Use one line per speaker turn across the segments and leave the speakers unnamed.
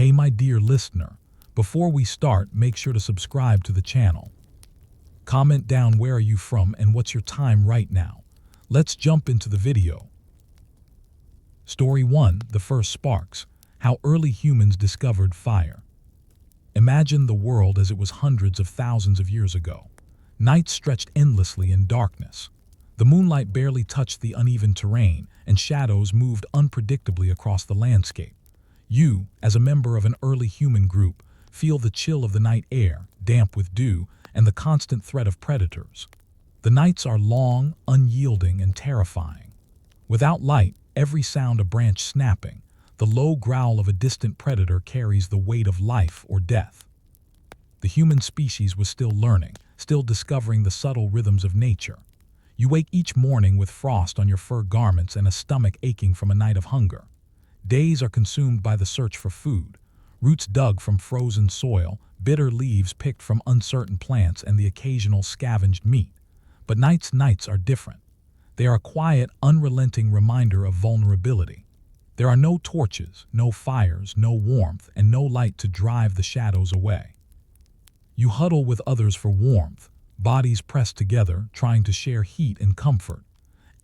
Hey my dear listener, before we start, make sure to subscribe to the channel. Comment down where are you from and what's your time right now. Let's jump into the video. Story 1. The First Sparks. How early humans discovered fire. Imagine the world as it was hundreds of thousands of years ago. Nights stretched endlessly in darkness. The moonlight barely touched the uneven terrain, and shadows moved unpredictably across the landscape. You, as a member of an early human group, feel the chill of the night air, damp with dew, and the constant threat of predators. The nights are long, unyielding, and terrifying. Without light, every sound a branch snapping, the low growl of a distant predator carries the weight of life or death. The human species was still learning, still discovering the subtle rhythms of nature. You wake each morning with frost on your fur garments and a stomach aching from a night of hunger. Days are consumed by the search for food, roots dug from frozen soil, bitter leaves picked from uncertain plants, and the occasional scavenged meat. But nights are different. They are a quiet, unrelenting reminder of vulnerability. There are no torches, no fires, no warmth, and no light to drive the shadows away. You huddle with others for warmth, bodies pressed together, trying to share heat and comfort.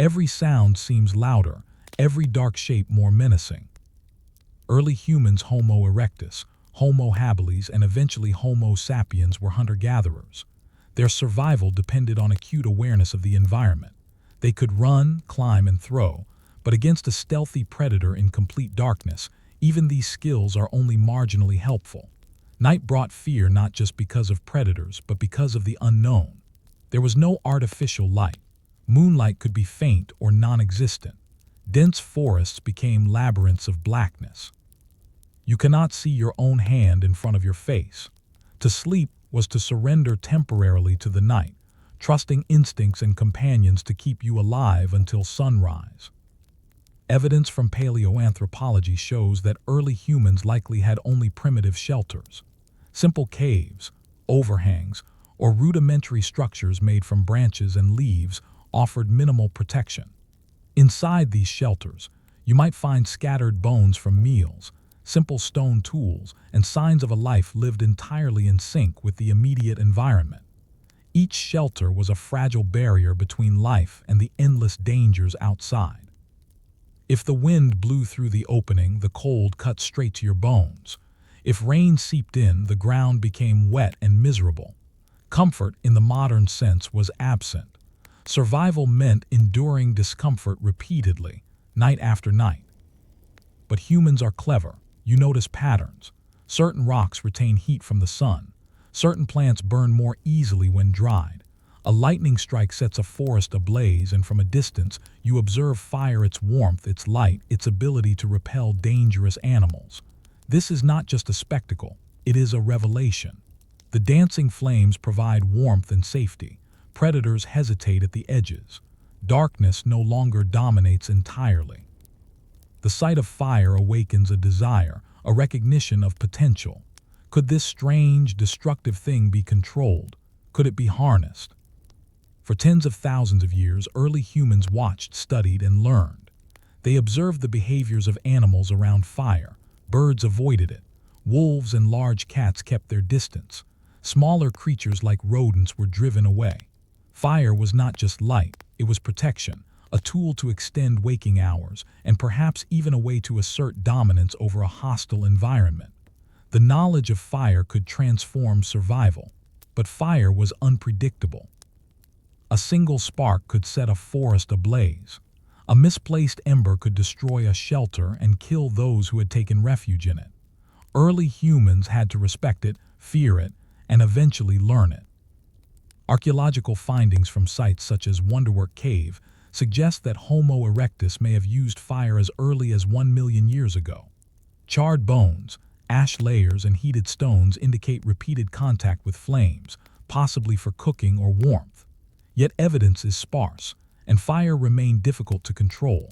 Every sound seems louder, every dark shape more menacing. Early humans, Homo erectus, Homo habilis, and eventually Homo sapiens, were hunter-gatherers. Their survival depended on acute awareness of the environment. They could run, climb, and throw, but against a stealthy predator in complete darkness, even these skills are only marginally helpful. Night brought fear not just because of predators, but because of the unknown. There was no artificial light. Moonlight could be faint or non-existent. Dense forests became labyrinths of blackness. You cannot see your own hand in front of your face. To sleep was to surrender temporarily to the night, trusting instincts and companions to keep you alive until sunrise. Evidence from paleoanthropology shows that early humans likely had only primitive shelters. Simple caves, overhangs, or rudimentary structures made from branches and leaves offered minimal protection. Inside these shelters, you might find scattered bones from meals, simple stone tools, and signs of a life lived entirely in sync with the immediate environment. Each shelter was a fragile barrier between life and the endless dangers outside. If the wind blew through the opening, the cold cut straight to your bones. If rain seeped in, the ground became wet and miserable. Comfort, in the modern sense, was absent. Survival meant enduring discomfort repeatedly, night after night. But humans are clever. You notice patterns. Certain rocks retain heat from the sun. Certain plants burn more easily when dried. A lightning strike sets a forest ablaze, and from a distance, you observe fire, its warmth, its light, its ability to repel dangerous animals. This is not just a spectacle, it is a revelation. The dancing flames provide warmth and safety. Predators hesitate at the edges. Darkness no longer dominates entirely. The sight of fire awakens a desire, a recognition of potential. Could this strange, destructive thing be controlled? Could it be harnessed? For tens of thousands of years, early humans watched, studied, and learned. They observed the behaviors of animals around fire. Birds avoided it. Wolves and large cats kept their distance. Smaller creatures like rodents were driven away. Fire was not just light, it was protection, a tool to extend waking hours, and perhaps even a way to assert dominance over a hostile environment. The knowledge of fire could transform survival, but fire was unpredictable. A single spark could set a forest ablaze. A misplaced ember could destroy a shelter and kill those who had taken refuge in it. Early humans had to respect it, fear it, and eventually learn it. Archaeological findings from sites such as Wonderwork Cave suggest that Homo erectus may have used fire as early as 1 million years ago. Charred bones, ash layers, and heated stones indicate repeated contact with flames, possibly for cooking or warmth. Yet evidence is sparse, and fire remained difficult to control.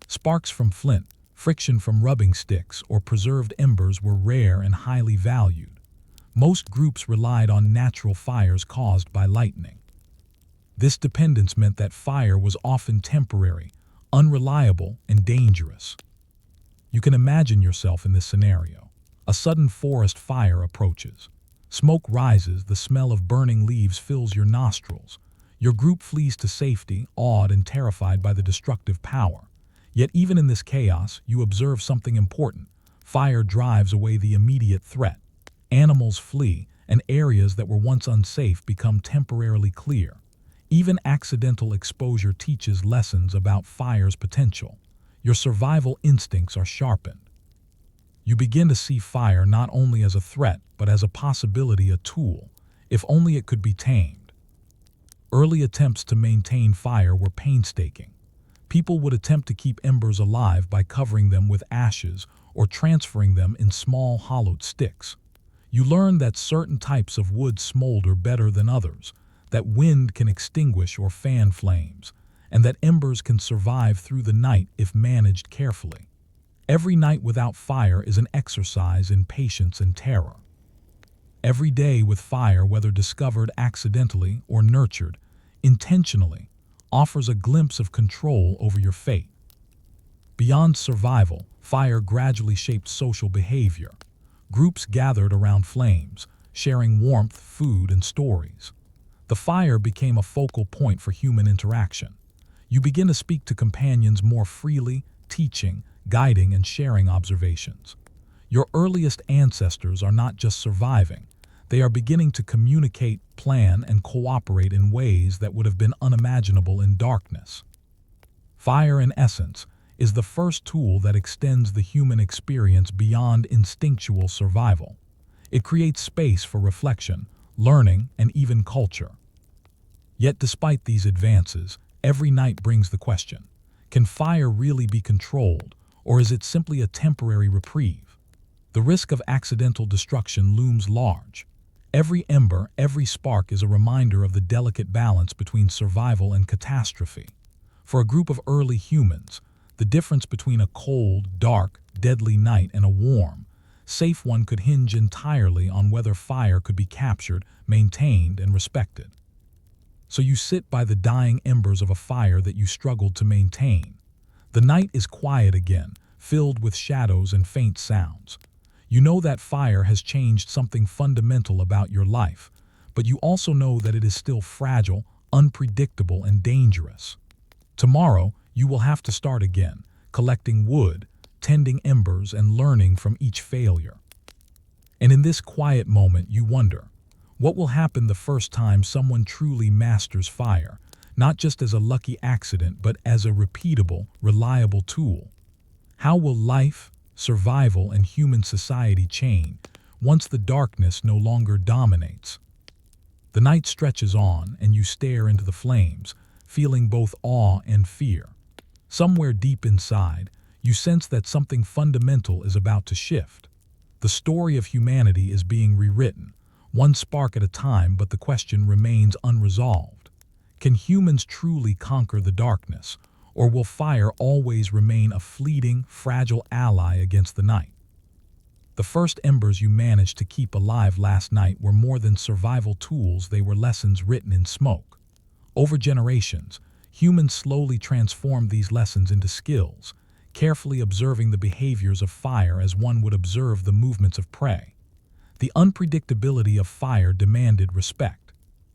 Sparks from flint, friction from rubbing sticks, or preserved embers were rare and highly valued. Most groups relied on natural fires caused by lightning. This dependence meant that fire was often temporary, unreliable, and dangerous. You can imagine yourself in this scenario. A sudden forest fire approaches. Smoke rises, the smell of burning leaves fills your nostrils. Your group flees to safety, awed and terrified by the destructive power. Yet even in this chaos, you observe something important. Fire drives away the immediate threat. Animals flee, and areas that were once unsafe become temporarily clear. Even accidental exposure teaches lessons about fire's potential. Your survival instincts are sharpened. You begin to see fire not only as a threat, but as a possibility, a tool, if only it could be tamed. Early attempts to maintain fire were painstaking. People would attempt to keep embers alive by covering them with ashes or transferring them in small hollowed sticks. You learn that certain types of wood smolder better than others, that wind can extinguish or fan flames, and that embers can survive through the night if managed carefully. Every night without fire is an exercise in patience and terror. Every day with fire, whether discovered accidentally or nurtured intentionally, offers a glimpse of control over your fate. Beyond survival, fire gradually shaped social behavior. Groups gathered around flames, sharing warmth, food, and stories. The fire became a focal point for human interaction. You begin to speak to companions more freely, teaching, guiding, and sharing observations. Your earliest ancestors are not just surviving, they are beginning to communicate, plan, and cooperate in ways that would have been unimaginable in darkness. Fire, in essence, is the first tool that extends the human experience beyond instinctual survival. It creates space for reflection, learning, and even culture. Yet despite these advances, every night brings the question, can fire really be controlled, or is it simply a temporary reprieve? The risk of accidental destruction looms large. Every ember, every spark is a reminder of the delicate balance between survival and catastrophe. For a group of early humans, the difference between a cold, dark, deadly night and a warm, safe one could hinge entirely on whether fire could be captured, maintained, and respected. So you sit by the dying embers of a fire that you struggled to maintain. The night is quiet again, filled with shadows and faint sounds. You know that fire has changed something fundamental about your life, but you also know that it is still fragile, unpredictable, and dangerous. Tomorrow, you will have to start again, collecting wood, tending embers, and learning from each failure. And in this quiet moment, you wonder, what will happen the first time someone truly masters fire, not just as a lucky accident, but as a repeatable, reliable tool? How will life, survival, and human society change once the darkness no longer dominates? The night stretches on, and you stare into the flames, feeling both awe and fear. Somewhere deep inside, you sense that something fundamental is about to shift. The story of humanity is being rewritten, one spark at a time, but the question remains unresolved. Can humans truly conquer the darkness, or will fire always remain a fleeting, fragile ally against the night? The first embers you managed to keep alive last night were more than survival tools, they were lessons written in smoke. Over generations, humans slowly transformed these lessons into skills, carefully observing the behaviors of fire as one would observe the movements of prey. The unpredictability of fire demanded respect.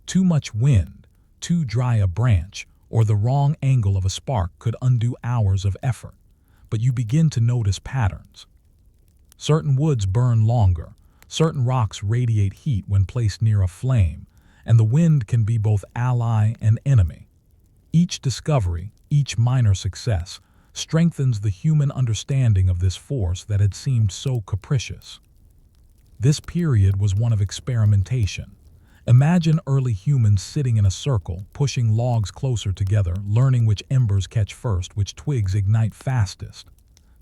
Too much wind, too dry a branch, or the wrong angle of a spark could undo hours of effort. But you begin to notice patterns. Certain woods burn longer, certain rocks radiate heat when placed near a flame, and the wind can be both ally and enemy. Each discovery, each minor success, strengthens the human understanding of this force that had seemed so capricious. This period was one of experimentation. Imagine early humans sitting in a circle, pushing logs closer together, learning which embers catch first, which twigs ignite fastest.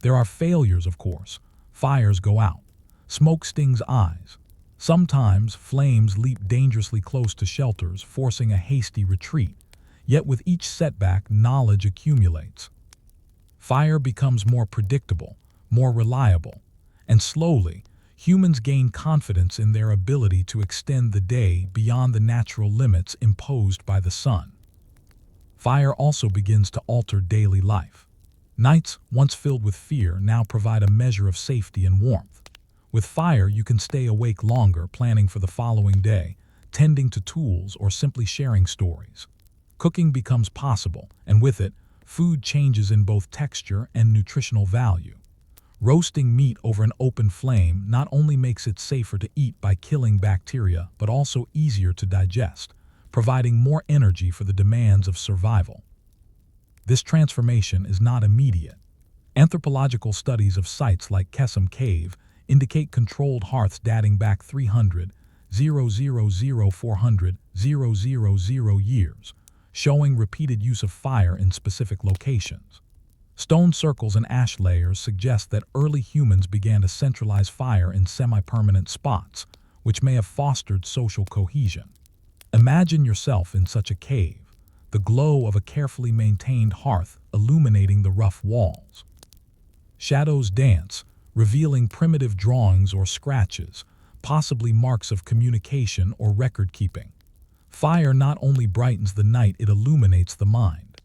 There are failures, of course. Fires go out. Smoke stings eyes. Sometimes flames leap dangerously close to shelters, forcing a hasty retreat. Yet with each setback, knowledge accumulates. Fire becomes more predictable, more reliable, and slowly, humans gain confidence in their ability to extend the day beyond the natural limits imposed by the sun. Fire also begins to alter daily life. Nights, once filled with fear, now provide a measure of safety and warmth. With fire, you can stay awake longer, planning for the following day, tending to tools, or simply sharing stories. Cooking becomes possible, and with it, food changes in both texture and nutritional value. Roasting meat over an open flame not only makes it safer to eat by killing bacteria, but also easier to digest, providing more energy for the demands of survival. This transformation is not immediate. Anthropological studies of sites like Kesem Cave indicate controlled hearths dating back 300, 400, years, showing repeated use of fire in specific locations. Stone circles and ash layers suggest that early humans began to centralize fire in semi-permanent spots, which may have fostered social cohesion. Imagine yourself in such a cave, the glow of a carefully maintained hearth illuminating the rough walls. Shadows dance, revealing primitive drawings or scratches, possibly marks of communication or record-keeping. Fire not only brightens the night, it illuminates the mind.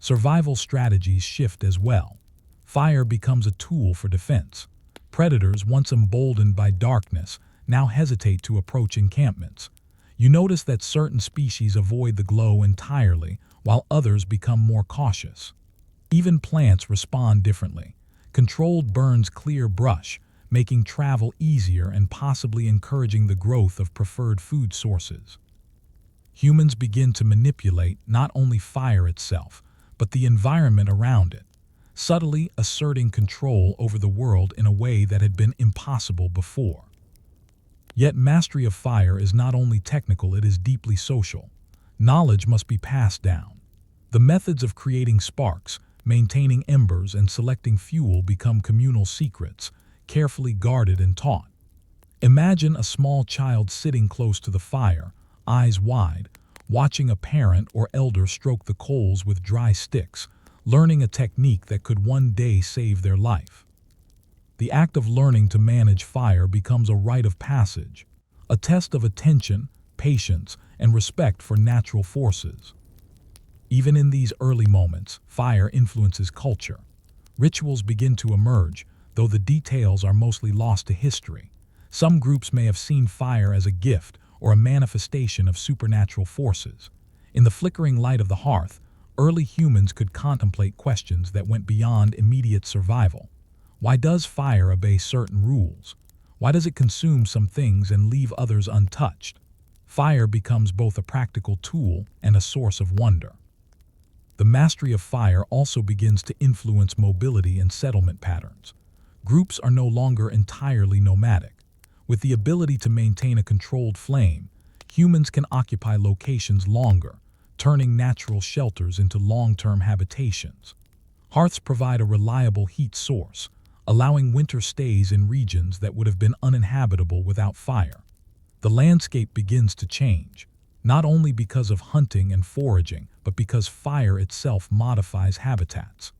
Survival strategies shift as well. Fire becomes a tool for defense. Predators, once emboldened by darkness, now hesitate to approach encampments. You notice that certain species avoid the glow entirely, while others become more cautious. Even plants respond differently. Controlled burns clear brush, making travel easier and possibly encouraging the growth of preferred food sources. Humans begin to manipulate not only fire itself, but the environment around it, subtly asserting control over the world in a way that had been impossible before. Yet mastery of fire is not only technical, it is deeply social. Knowledge must be passed down. The methods of creating sparks, maintaining embers, and selecting fuel become communal secrets, carefully guarded and taught. Imagine a small child sitting close to the fire, eyes wide, watching a parent or elder stroke the coals with dry sticks, learning a technique that could one day save their life. The act of learning to manage fire becomes a rite of passage, a test of attention, patience, and respect for natural forces. Even in these early moments, fire influences culture. Rituals begin to emerge, though the details are mostly lost to history. Some groups may have seen fire as a gift or a manifestation of supernatural forces. In the flickering light of the hearth, early humans could contemplate questions that went beyond immediate survival. Why does fire obey certain rules? Why does it consume some things and leave others untouched? Fire becomes both a practical tool and a source of wonder. The mastery of fire also begins to influence mobility and settlement patterns. Groups are no longer entirely nomadic. With the ability to maintain a controlled flame, humans can occupy locations longer, turning natural shelters into long-term habitations. Hearths provide a reliable heat source, allowing winter stays in regions that would have been uninhabitable without fire. The landscape begins to change, not only because of hunting and foraging, but because fire itself modifies habitats.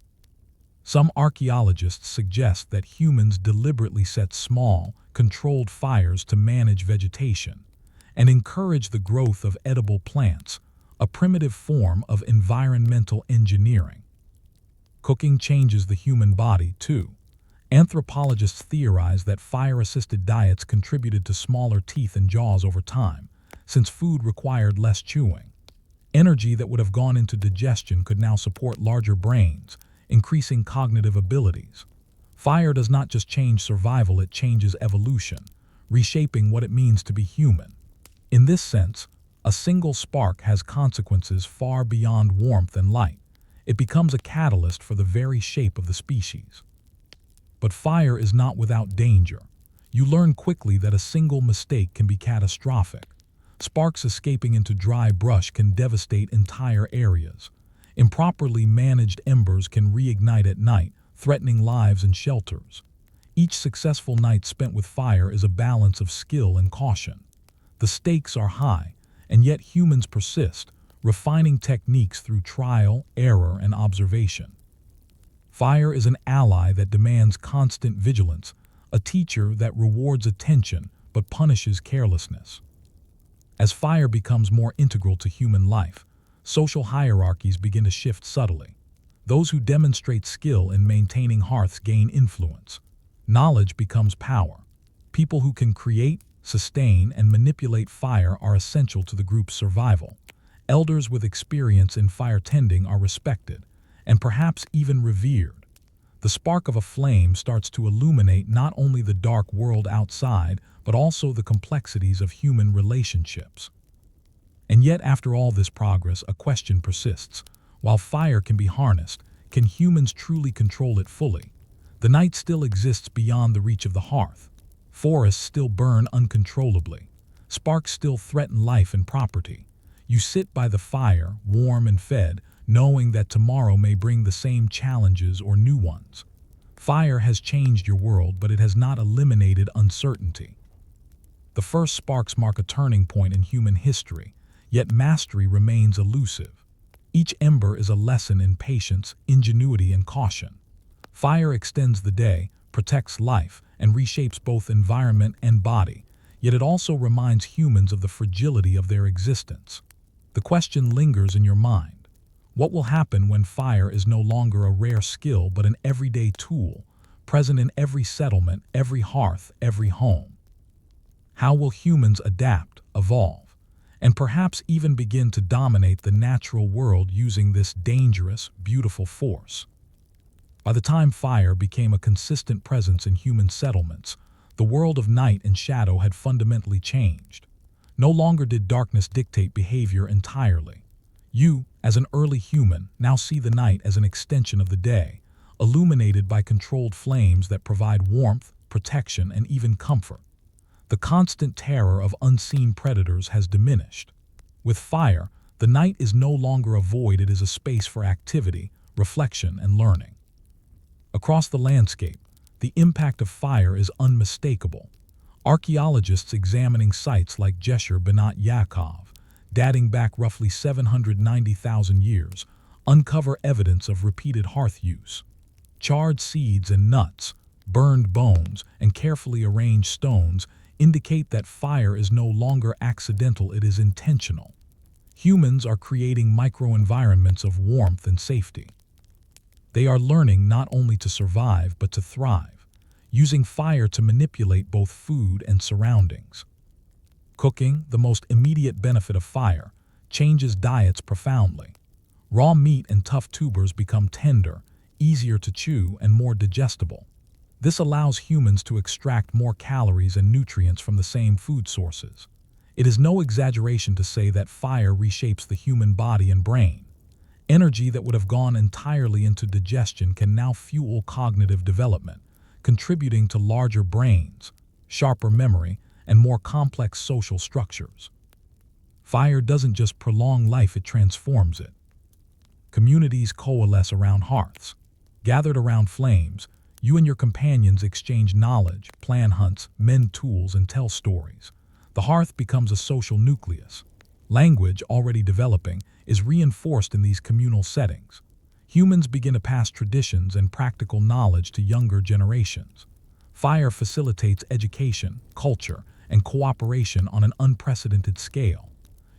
Some archaeologists suggest that humans deliberately set small, controlled fires to manage vegetation and encourage the growth of edible plants, a primitive form of environmental engineering. Cooking changes the human body, too. Anthropologists theorize that fire-assisted diets contributed to smaller teeth and jaws over time, since food required less chewing. Energy that would have gone into digestion could now support larger brains, increasing cognitive abilities. Fire does not just change survival, it changes evolution, reshaping what it means to be human. In this sense, a single spark has consequences far beyond warmth and light. It becomes a catalyst for the very shape of the species. But fire is not without danger. You learn quickly that a single mistake can be catastrophic. Sparks escaping into dry brush can devastate entire areas. Improperly managed embers can reignite at night, threatening lives and shelters. Each successful night spent with fire is a balance of skill and caution. The stakes are high, and yet humans persist, refining techniques through trial, error, and observation. Fire is an ally that demands constant vigilance, a teacher that rewards attention but punishes carelessness. As fire becomes more integral to human life, social hierarchies begin to shift subtly. Those who demonstrate skill in maintaining hearths gain influence. Knowledge becomes power. People who can create, sustain, and manipulate fire are essential to the group's survival. Elders with experience in fire tending are respected, and perhaps even revered. The spark of a flame starts to illuminate not only the dark world outside, but also the complexities of human relationships. And yet, after all this progress, a question persists. While fire can be harnessed, can humans truly control it fully? The night still exists beyond the reach of the hearth. Forests still burn uncontrollably. Sparks still threaten life and property. You sit by the fire, warm and fed, knowing that tomorrow may bring the same challenges or new ones. Fire has changed your world, but it has not eliminated uncertainty. The first sparks mark a turning point in human history, yet mastery remains elusive. Each ember is a lesson in patience, ingenuity, and caution. Fire extends the day, protects life, and reshapes both environment and body, yet it also reminds humans of the fragility of their existence. The question lingers in your mind. What will happen when fire is no longer a rare skill but an everyday tool, present in every settlement, every hearth, every home? How will humans adapt, evolve, and perhaps even begin to dominate the natural world using this dangerous, beautiful force? By the time fire became a consistent presence in human settlements, the world of night and shadow had fundamentally changed. No longer did darkness dictate behavior entirely. You, as an early human, now see the night as an extension of the day, illuminated by controlled flames that provide warmth, protection, and even comfort. The constant terror of unseen predators has diminished. With fire, the night is no longer a void, it is a space for activity, reflection, and learning. Across the landscape, the impact of fire is unmistakable. Archaeologists examining sites like Jesher Benat Yaakov, dating back roughly 790,000 years, uncover evidence of repeated hearth use. Charred seeds and nuts, burned bones, and carefully arranged stones indicate that fire is no longer accidental, it is intentional. Humans are creating microenvironments of warmth and safety. They are learning not only to survive but to thrive, using fire to manipulate both food and surroundings. Cooking, the most immediate benefit of fire, changes diets profoundly. Raw meat and tough tubers become tender, easier to chew, and more digestible. This allows humans to extract more calories and nutrients from the same food sources. It is no exaggeration to say that fire reshapes the human body and brain. Energy that would have gone entirely into digestion can now fuel cognitive development, contributing to larger brains, sharper memory, and more complex social structures. Fire doesn't just prolong life, it transforms it. Communities coalesce around hearths. Gathered around flames, you and your companions exchange knowledge, plan hunts, mend tools, and tell stories. The hearth becomes a social nucleus. Language, already developing, is reinforced in these communal settings. Humans begin to pass traditions and practical knowledge to younger generations. Fire facilitates education, culture, and cooperation on an unprecedented scale.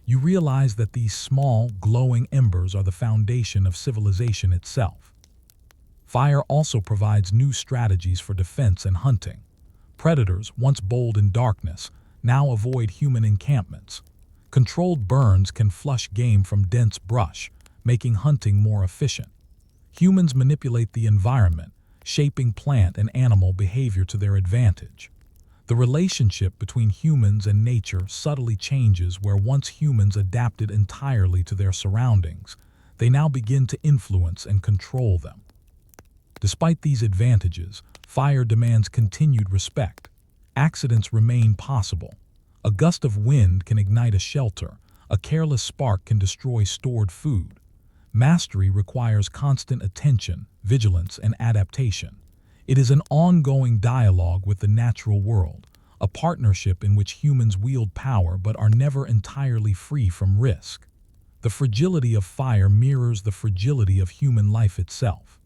You realize that these small, glowing embers are the foundation of civilization itself. Fire also provides new strategies for defense and hunting. Predators, once bold in darkness, now avoid human encampments. Controlled burns can flush game from dense brush, making hunting more efficient. Humans manipulate the environment, shaping plant and animal behavior to their advantage. The relationship between humans and nature subtly changes. Where once humans adapted entirely to their surroundings, they now begin to influence and control them. Despite these advantages, fire demands continued respect. Accidents remain possible. A gust of wind can ignite a shelter. A careless spark can destroy stored food. Mastery requires constant attention, vigilance, and adaptation. It is an ongoing dialogue with the natural world, a partnership in which humans wield power but are never entirely free from risk. The fragility of fire mirrors the fragility of human life itself.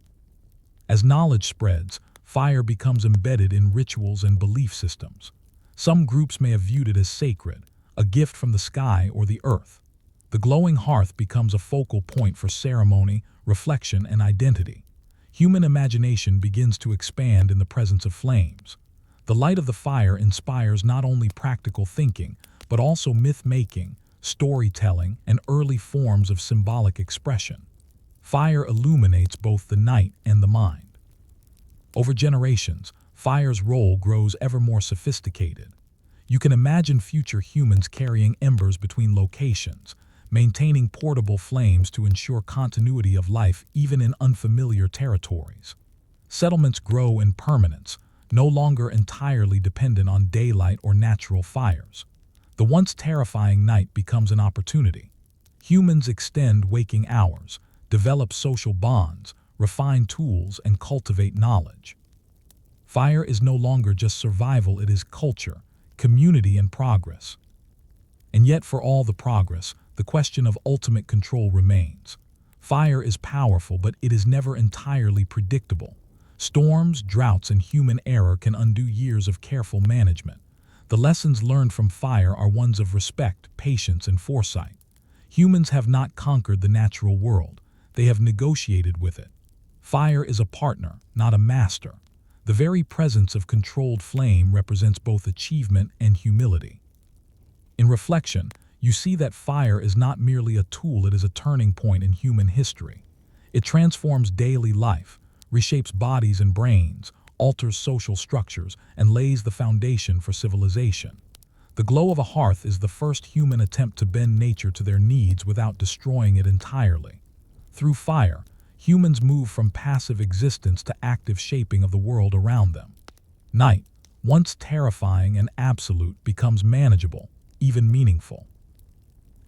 As knowledge spreads, fire becomes embedded in rituals and belief systems. Some groups may have viewed it as sacred, a gift from the sky or the earth. The glowing hearth becomes a focal point for ceremony, reflection, and identity. Human imagination begins to expand in the presence of flames. The light of the fire inspires not only practical thinking, but also myth-making, storytelling, and early forms of symbolic expression. Fire illuminates both the night and the mind. Over generations, fire's role grows ever more sophisticated. You can imagine future humans carrying embers between locations, maintaining portable flames to ensure continuity of life even in unfamiliar territories. Settlements grow in permanence, no longer entirely dependent on daylight or natural fires. The once terrifying night becomes an opportunity. Humans extend waking hours, develop social bonds, refine tools, and cultivate knowledge. Fire is no longer just survival, it is culture, community, and progress. And yet, for all the progress, the question of ultimate control remains. Fire is powerful, but it is never entirely predictable. Storms, droughts, and human error can undo years of careful management. The lessons learned from fire are ones of respect, patience, and foresight. Humans have not conquered the natural world. They have negotiated with it. Fire is a partner, not a master. The very presence of controlled flame represents both achievement and humility. In reflection, you see that fire is not merely a tool, it is a turning point in human history. It transforms daily life, reshapes bodies and brains, alters social structures, and lays the foundation for civilization. The glow of a hearth is the first human attempt to bend nature to their needs without destroying it entirely. Through fire, humans move from passive existence to active shaping of the world around them. Night, once terrifying and absolute, becomes manageable, even meaningful.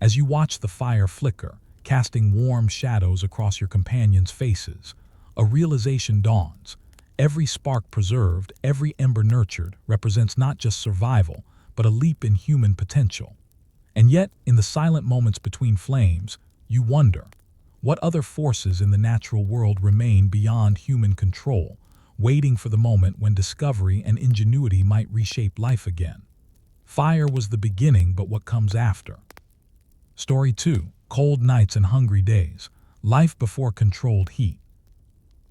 As you watch the fire flicker, casting warm shadows across your companions' faces, a realization dawns. Every spark preserved, every ember nurtured, represents not just survival, but a leap in human potential. And yet, in the silent moments between flames, you wonder, what other forces in the natural world remain beyond human control, waiting for the moment when discovery and ingenuity might reshape life again? Fire was the beginning, but what comes after? Story 2. Cold nights and hungry days. Life before controlled heat.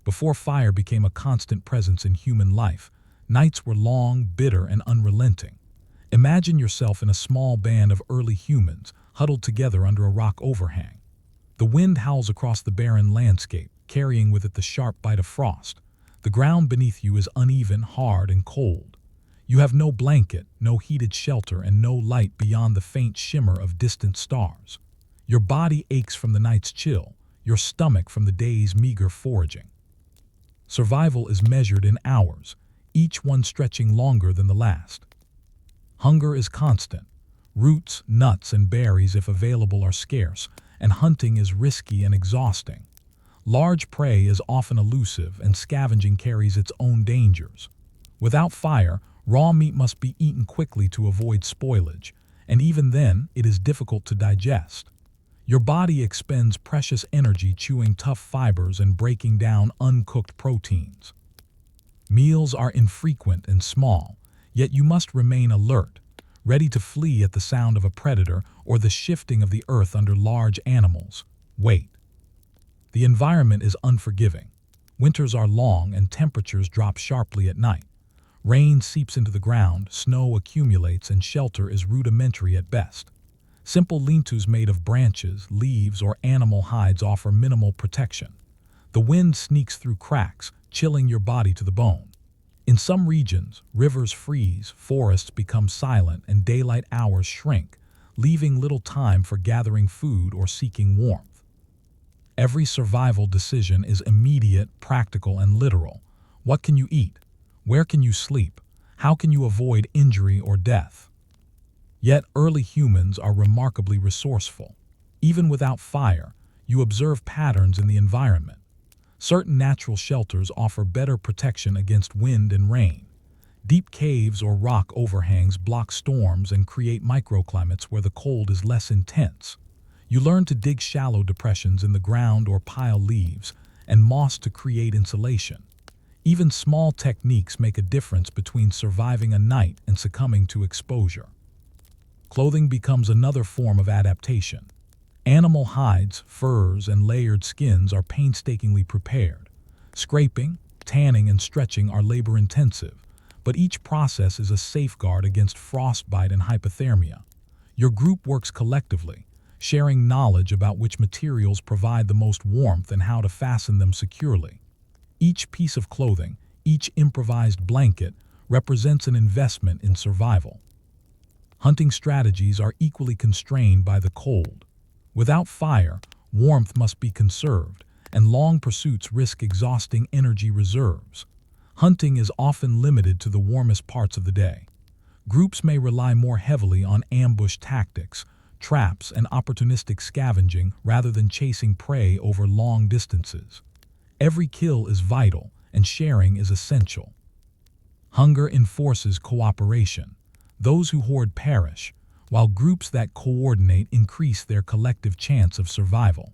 Before fire became a constant presence in human life, nights were long, bitter, and unrelenting. Imagine yourself in a small band of early humans, huddled together under a rock overhang. The wind howls across the barren landscape, carrying with it the sharp bite of frost. The ground beneath you is uneven, hard, and cold. You have no blanket, no heated shelter, and no light beyond the faint shimmer of distant stars. Your body aches from the night's chill, your stomach from the day's meager foraging. Survival is measured in hours, each one stretching longer than the last. Hunger is constant. Roots, nuts, and berries, if available, are scarce, and hunting is risky and exhausting. Large prey is often elusive, and scavenging carries its own dangers. Without fire, raw meat must be eaten quickly to avoid spoilage, and even then, it is difficult to digest. Your body expends precious energy chewing tough fibers and breaking down uncooked proteins. Meals are infrequent and small, yet you must remain alert, ready to flee at the sound of a predator or the shifting of the earth under large animals. Wait. The environment is unforgiving. Winters are long and temperatures drop sharply at night. Rain seeps into the ground, snow accumulates, and shelter is rudimentary at best. Simple lean-tos made of branches, leaves, or animal hides offer minimal protection. The wind sneaks through cracks, chilling your body to the bone. In some regions, rivers freeze, forests become silent, and daylight hours shrink, leaving little time for gathering food or seeking warmth. Every survival decision is immediate, practical, and literal. What can you eat? Where can you sleep? How can you avoid injury or death? Yet early humans are remarkably resourceful. Even without fire, you observe patterns in the environment. Certain natural shelters offer better protection against wind and rain. Deep caves or rock overhangs block storms and create microclimates where the cold is less intense. You learn to dig shallow depressions in the ground or pile leaves and moss to create insulation. Even small techniques make a difference between surviving a night and succumbing to exposure. Clothing becomes another form of adaptation. Animal hides, furs, and layered skins are painstakingly prepared. Scraping, tanning, and stretching are labor-intensive, but each process is a safeguard against frostbite and hypothermia. Your group works collectively, sharing knowledge about which materials provide the most warmth and how to fasten them securely. Each piece of clothing, each improvised blanket, represents an investment in survival. Hunting strategies are equally constrained by the cold. Without fire, warmth must be conserved, and long pursuits risk exhausting energy reserves. Hunting is often limited to the warmest parts of the day. Groups may rely more heavily on ambush tactics, traps, and opportunistic scavenging rather than chasing prey over long distances. Every kill is vital, and sharing is essential. Hunger enforces cooperation. Those who hoard perish, while groups that coordinate increase their collective chance of survival.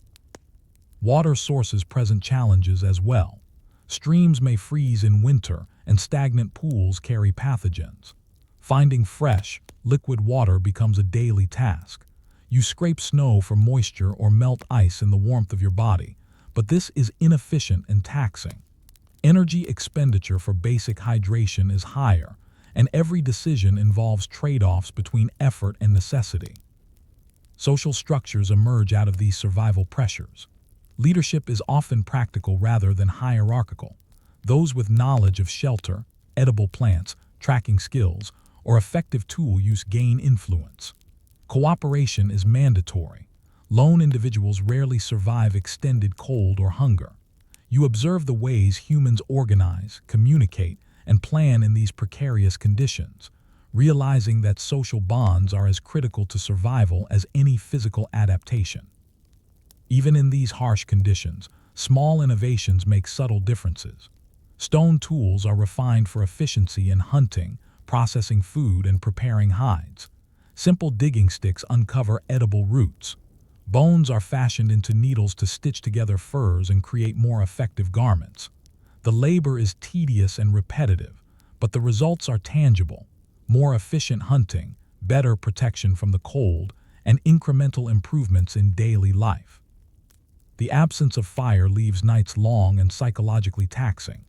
Water sources present challenges as well. Streams may freeze in winter, and stagnant pools carry pathogens. Finding fresh, liquid water becomes a daily task. You scrape snow for moisture or melt ice in the warmth of your body, but this is inefficient and taxing. Energy expenditure for basic hydration is higher, and every decision involves trade-offs between effort and necessity. Social structures emerge out of these survival pressures. Leadership is often practical rather than hierarchical. Those with knowledge of shelter, edible plants, tracking skills, or effective tool use gain influence. Cooperation is mandatory. Lone individuals rarely survive extended cold or hunger. You observe the ways humans organize, communicate, and plan in these precarious conditions, realizing that social bonds are as critical to survival as any physical adaptation. Even in these harsh conditions, small innovations make subtle differences. Stone tools are refined for efficiency in hunting, processing food, and preparing hides. Simple digging sticks uncover edible roots. Bones are fashioned into needles to stitch together furs and create more effective garments. The labor is tedious and repetitive, but the results are tangible. More efficient hunting, better protection from the cold, and incremental improvements in daily life. The absence of fire leaves nights long and psychologically taxing.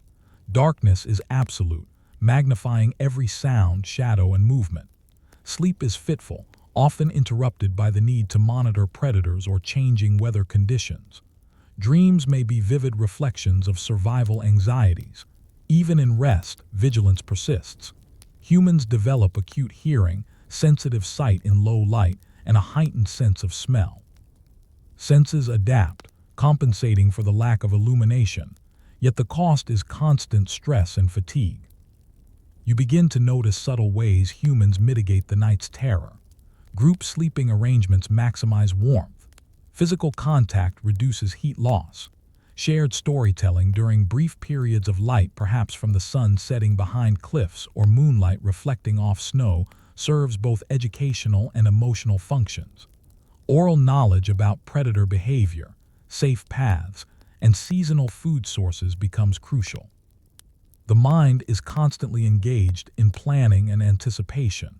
Darkness is absolute, magnifying every sound, shadow, and movement. Sleep is fitful, often interrupted by the need to monitor predators or changing weather conditions. Dreams may be vivid reflections of survival anxieties. Even in rest, vigilance persists. Humans develop acute hearing, sensitive sight in low light, and a heightened sense of smell. Senses adapt, compensating for the lack of illumination, yet the cost is constant stress and fatigue. You begin to notice subtle ways humans mitigate the night's terror. Group sleeping arrangements maximize warmth. Physical contact reduces heat loss. Shared storytelling during brief periods of light, perhaps from the sun setting behind cliffs or moonlight reflecting off snow, serves both educational and emotional functions. Oral knowledge about predator behavior, safe paths, and seasonal food sources becomes crucial. The mind is constantly engaged in planning and anticipation,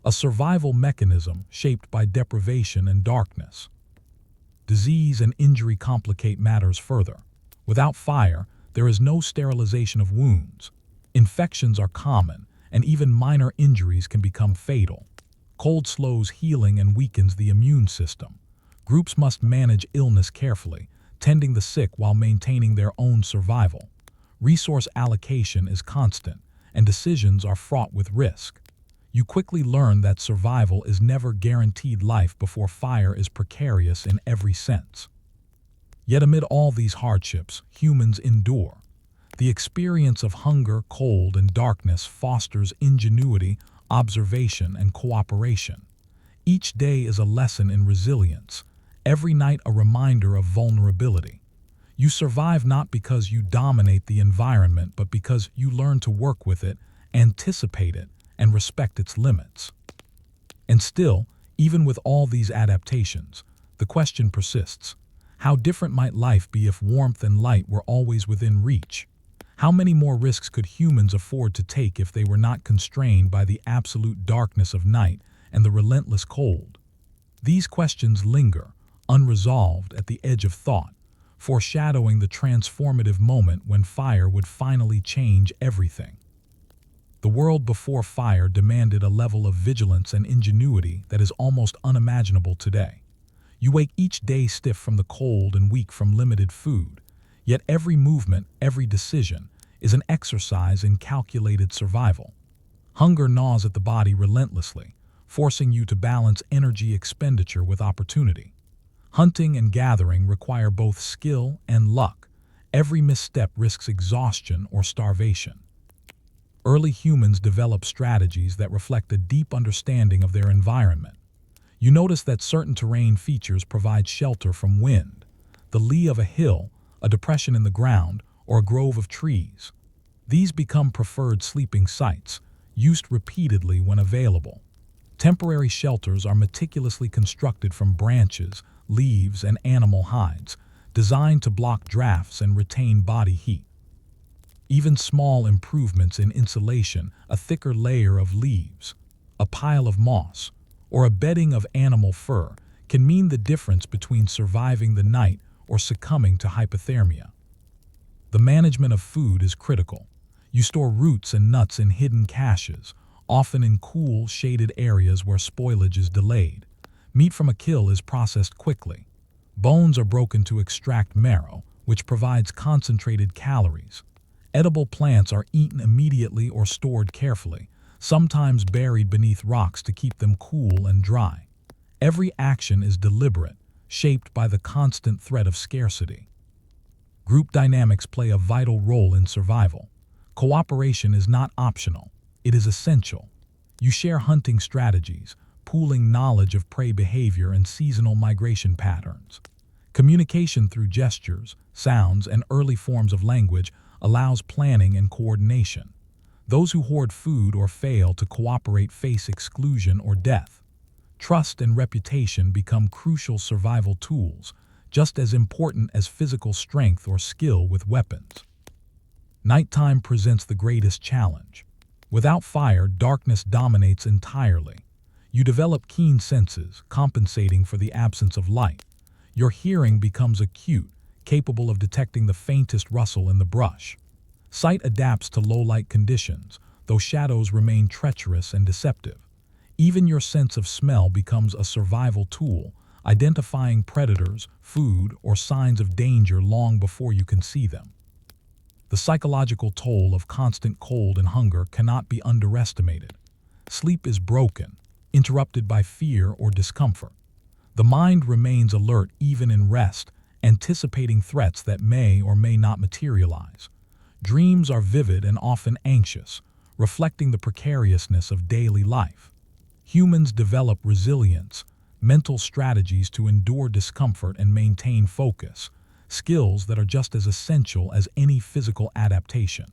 a survival mechanism shaped by deprivation and darkness. Disease and injury complicate matters further. Without fire, there is no sterilization of wounds. Infections are common, and even minor injuries can become fatal. Cold slows healing and weakens the immune system. Groups must manage illness carefully, tending the sick while maintaining their own survival. Resource allocation is constant, and decisions are fraught with risk. You quickly learn that survival is never guaranteed. Life before fire is precarious in every sense. Yet amid all these hardships, humans endure. The experience of hunger, cold, and darkness fosters ingenuity, observation, and cooperation. Each day is a lesson in resilience, every night a reminder of vulnerability. You survive not because you dominate the environment, but because you learn to work with it, anticipate it, and respect its limits. And still, even with all these adaptations, the question persists. How different might life be if warmth and light were always within reach? How many more risks could humans afford to take if they were not constrained by the absolute darkness of night and the relentless cold? These questions linger, unresolved, at the edge of thought, foreshadowing the transformative moment when fire would finally change everything. The world before fire demanded a level of vigilance and ingenuity that is almost unimaginable today. You wake each day stiff from the cold and weak from limited food, yet every movement, every decision, is an exercise in calculated survival. Hunger gnaws at the body relentlessly, forcing you to balance energy expenditure with opportunity. Hunting and gathering require both skill and luck. Every misstep risks exhaustion or starvation. Early humans developed strategies that reflect a deep understanding of their environment. You notice that certain terrain features provide shelter from wind, the lee of a hill, a depression in the ground, or a grove of trees. These become preferred sleeping sites, used repeatedly when available. Temporary shelters are meticulously constructed from branches, leaves, and animal hides, designed to block drafts and retain body heat. Even small improvements in insulation, a thicker layer of leaves, a pile of moss, or a bedding of animal fur can mean the difference between surviving the night or succumbing to hypothermia. The management of food is critical. You store roots and nuts in hidden caches, often in cool, shaded areas where spoilage is delayed. Meat from a kill is processed quickly. Bones are broken to extract marrow, which provides concentrated calories. Edible plants are eaten immediately or stored carefully, sometimes buried beneath rocks to keep them cool and dry. Every action is deliberate, shaped by the constant threat of scarcity. Group dynamics play a vital role in survival. Cooperation is not optional, it is essential. You share hunting strategies, pooling knowledge of prey behavior and seasonal migration patterns. Communication through gestures, sounds, and early forms of language allows planning and coordination. Those who hoard food or fail to cooperate face exclusion or death. Trust and reputation become crucial survival tools, just as important as physical strength or skill with weapons. Nighttime presents the greatest challenge. Without fire, darkness dominates entirely. You develop keen senses, compensating for the absence of light. Your hearing becomes acute, capable of detecting the faintest rustle in the brush. Sight adapts to low-light conditions, though shadows remain treacherous and deceptive. Even your sense of smell becomes a survival tool, identifying predators, food, or signs of danger long before you can see them. The psychological toll of constant cold and hunger cannot be underestimated. Sleep is broken, interrupted by fear or discomfort. The mind remains alert even in rest, anticipating threats that may or may not materialize. Dreams are vivid and often anxious, reflecting the precariousness of daily life. Humans develop resilience, mental strategies to endure discomfort and maintain focus, skills that are just as essential as any physical adaptation.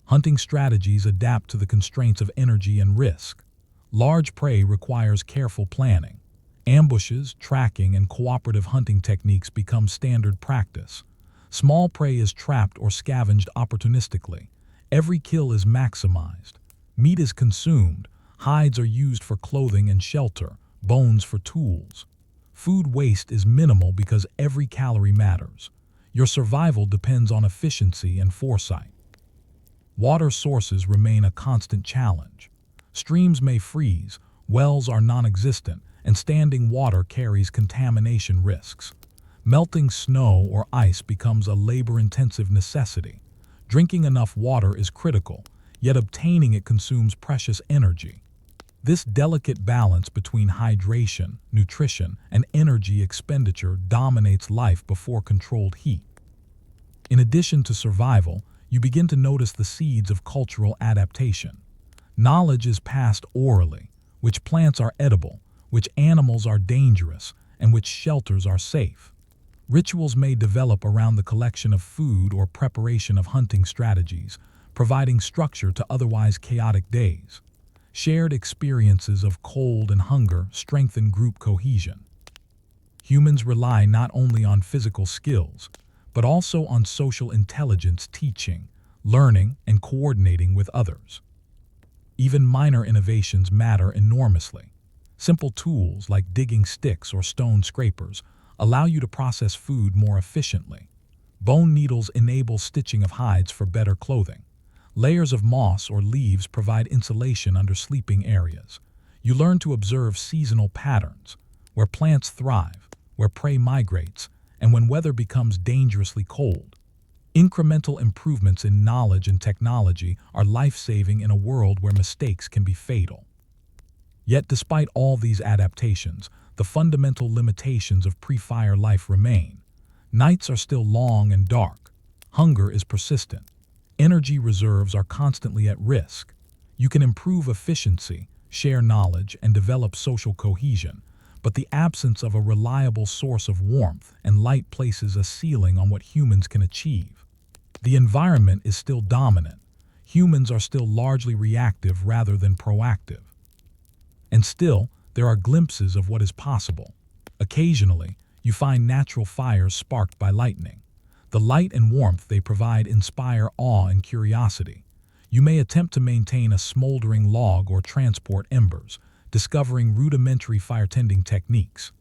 Hunting strategies adapt to the constraints of energy and risk. Large prey requires careful planning. Ambushes, tracking, and cooperative hunting techniques become standard practice. Small prey is trapped or scavenged opportunistically. Every kill is maximized. Meat is consumed. Hides are used for clothing and shelter, bones for tools. Food waste is minimal because every calorie matters. Your survival depends on efficiency and foresight. Water sources remain a constant challenge. Streams may freeze, wells are non-existent, and standing water carries contamination risks. Melting snow or ice becomes a labor-intensive necessity. Drinking enough water is critical, yet obtaining it consumes precious energy. This delicate balance between hydration, nutrition, and energy expenditure dominates life before controlled heat. In addition to survival, you begin to notice the seeds of cultural adaptation. Knowledge is passed orally, which plants are edible, which animals are dangerous, and which shelters are safe. Rituals may develop around the collection of food or preparation of hunting strategies, providing structure to otherwise chaotic days. Shared experiences of cold and hunger strengthen group cohesion. Humans rely not only on physical skills, but also on social intelligence, teaching, learning, and coordinating with others. Even minor innovations matter enormously. Simple tools like digging sticks or stone scrapers allow you to process food more efficiently. Bone needles enable stitching of hides for better clothing. Layers of moss or leaves provide insulation under sleeping areas. You learn to observe seasonal patterns, where plants thrive, where prey migrates, and when weather becomes dangerously cold. Incremental improvements in knowledge and technology are life-saving in a world where mistakes can be fatal. Yet despite all these adaptations, the fundamental limitations of pre-fire life remain. Nights are still long and dark. Hunger is persistent. Energy reserves are constantly at risk. You can improve efficiency, share knowledge, and develop social cohesion, but the absence of a reliable source of warmth and light places a ceiling on what humans can achieve. The environment is still dominant. Humans are still largely reactive rather than proactive. And still, there are glimpses of what is possible. Occasionally, you find natural fires sparked by lightning. The light and warmth they provide inspire awe and curiosity. You may attempt to maintain a smoldering log or transport embers, discovering rudimentary fire-tending techniques.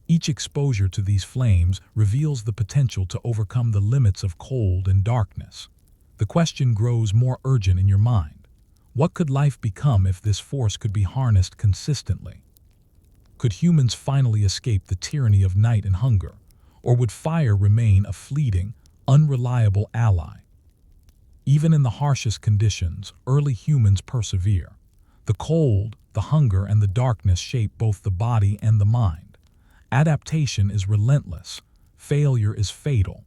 Each exposure to these flames reveals the potential to overcome the limits of cold and darkness. The question grows more urgent in your mind. What could life become if this force could be harnessed consistently? Could humans finally escape the tyranny of night and hunger? Or would fire remain a fleeting, unreliable ally? Even in the harshest conditions, early humans persevere. The cold, the hunger, and the darkness shape both the body and the mind. Adaptation is relentless. Failure is fatal.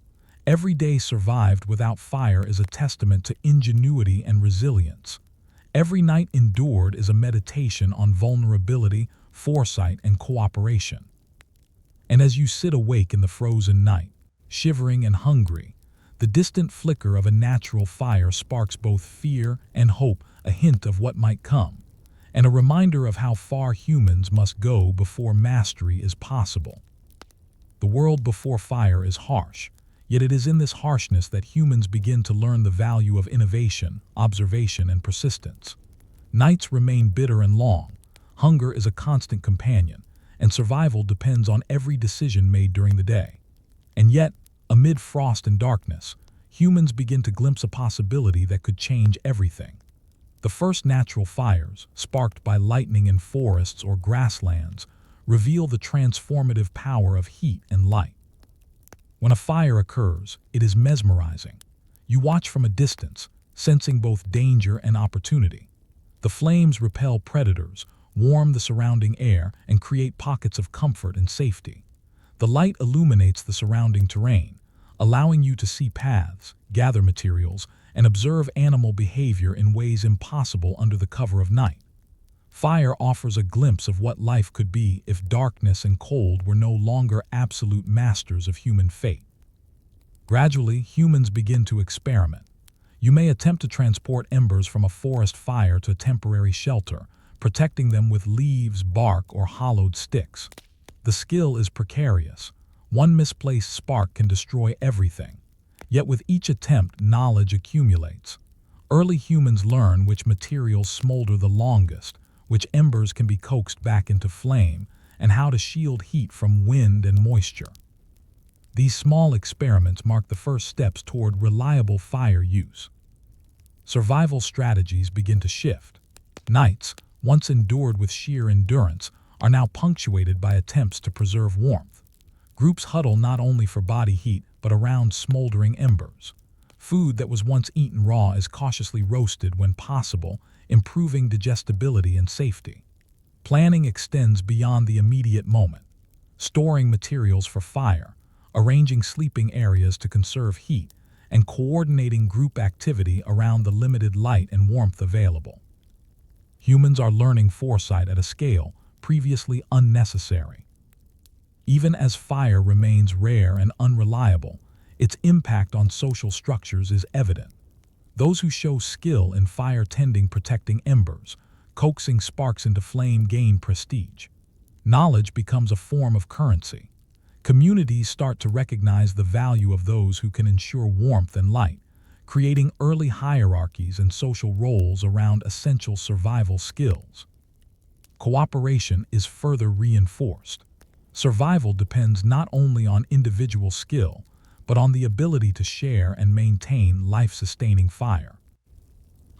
Every day survived without fire is a testament to ingenuity and resilience. Every night endured is a meditation on vulnerability, foresight, and cooperation. And as you sit awake in the frozen night, shivering and hungry, the distant flicker of a natural fire sparks both fear and hope, a hint of what might come, and a reminder of how far humans must go before mastery is possible. The world before fire is harsh, yet it is in this harshness that humans begin to learn the value of innovation, observation, and persistence. Nights remain bitter and long, hunger is a constant companion, and survival depends on every decision made during the day. And yet, amid frost and darkness, humans begin to glimpse a possibility that could change everything. The first natural fires, sparked by lightning in forests or grasslands, reveal the transformative power of heat and light. When a fire occurs, it is mesmerizing. You watch from a distance, sensing both danger and opportunity. The flames repel predators, warm the surrounding air, and create pockets of comfort and safety. The light illuminates the surrounding terrain, allowing you to see paths, gather materials, and observe animal behavior in ways impossible under the cover of night. Fire offers a glimpse of what life could be if darkness and cold were no longer absolute masters of human fate. Gradually, humans begin to experiment. You may attempt to transport embers from a forest fire to a temporary shelter, protecting them with leaves, bark, or hollowed sticks. The skill is precarious. One misplaced spark can destroy everything. Yet with each attempt, knowledge accumulates. Early humans learn which materials smolder the longest, which embers can be coaxed back into flame, and how to shield heat from wind and moisture. These small experiments mark the first steps toward reliable fire use. Survival strategies begin to shift. Nights, once endured with sheer endurance, are now punctuated by attempts to preserve warmth. Groups huddle not only for body heat, but around smoldering embers. Food that was once eaten raw is cautiously roasted when possible, improving digestibility and safety. Planning extends beyond the immediate moment. Storing materials for fire, arranging sleeping areas to conserve heat, and coordinating group activity around the limited light and warmth available. Humans are learning foresight at a scale previously unnecessary. Even as fire remains rare and unreliable, its impact on social structures is evident. Those who show skill in fire-tending protecting embers, coaxing sparks into flame gain prestige. Knowledge becomes a form of currency. Communities start to recognize the value of those who can ensure warmth and light, creating early hierarchies and social roles around essential survival skills. Cooperation is further reinforced. Survival depends not only on individual skill, but on the ability to share and maintain life-sustaining fire.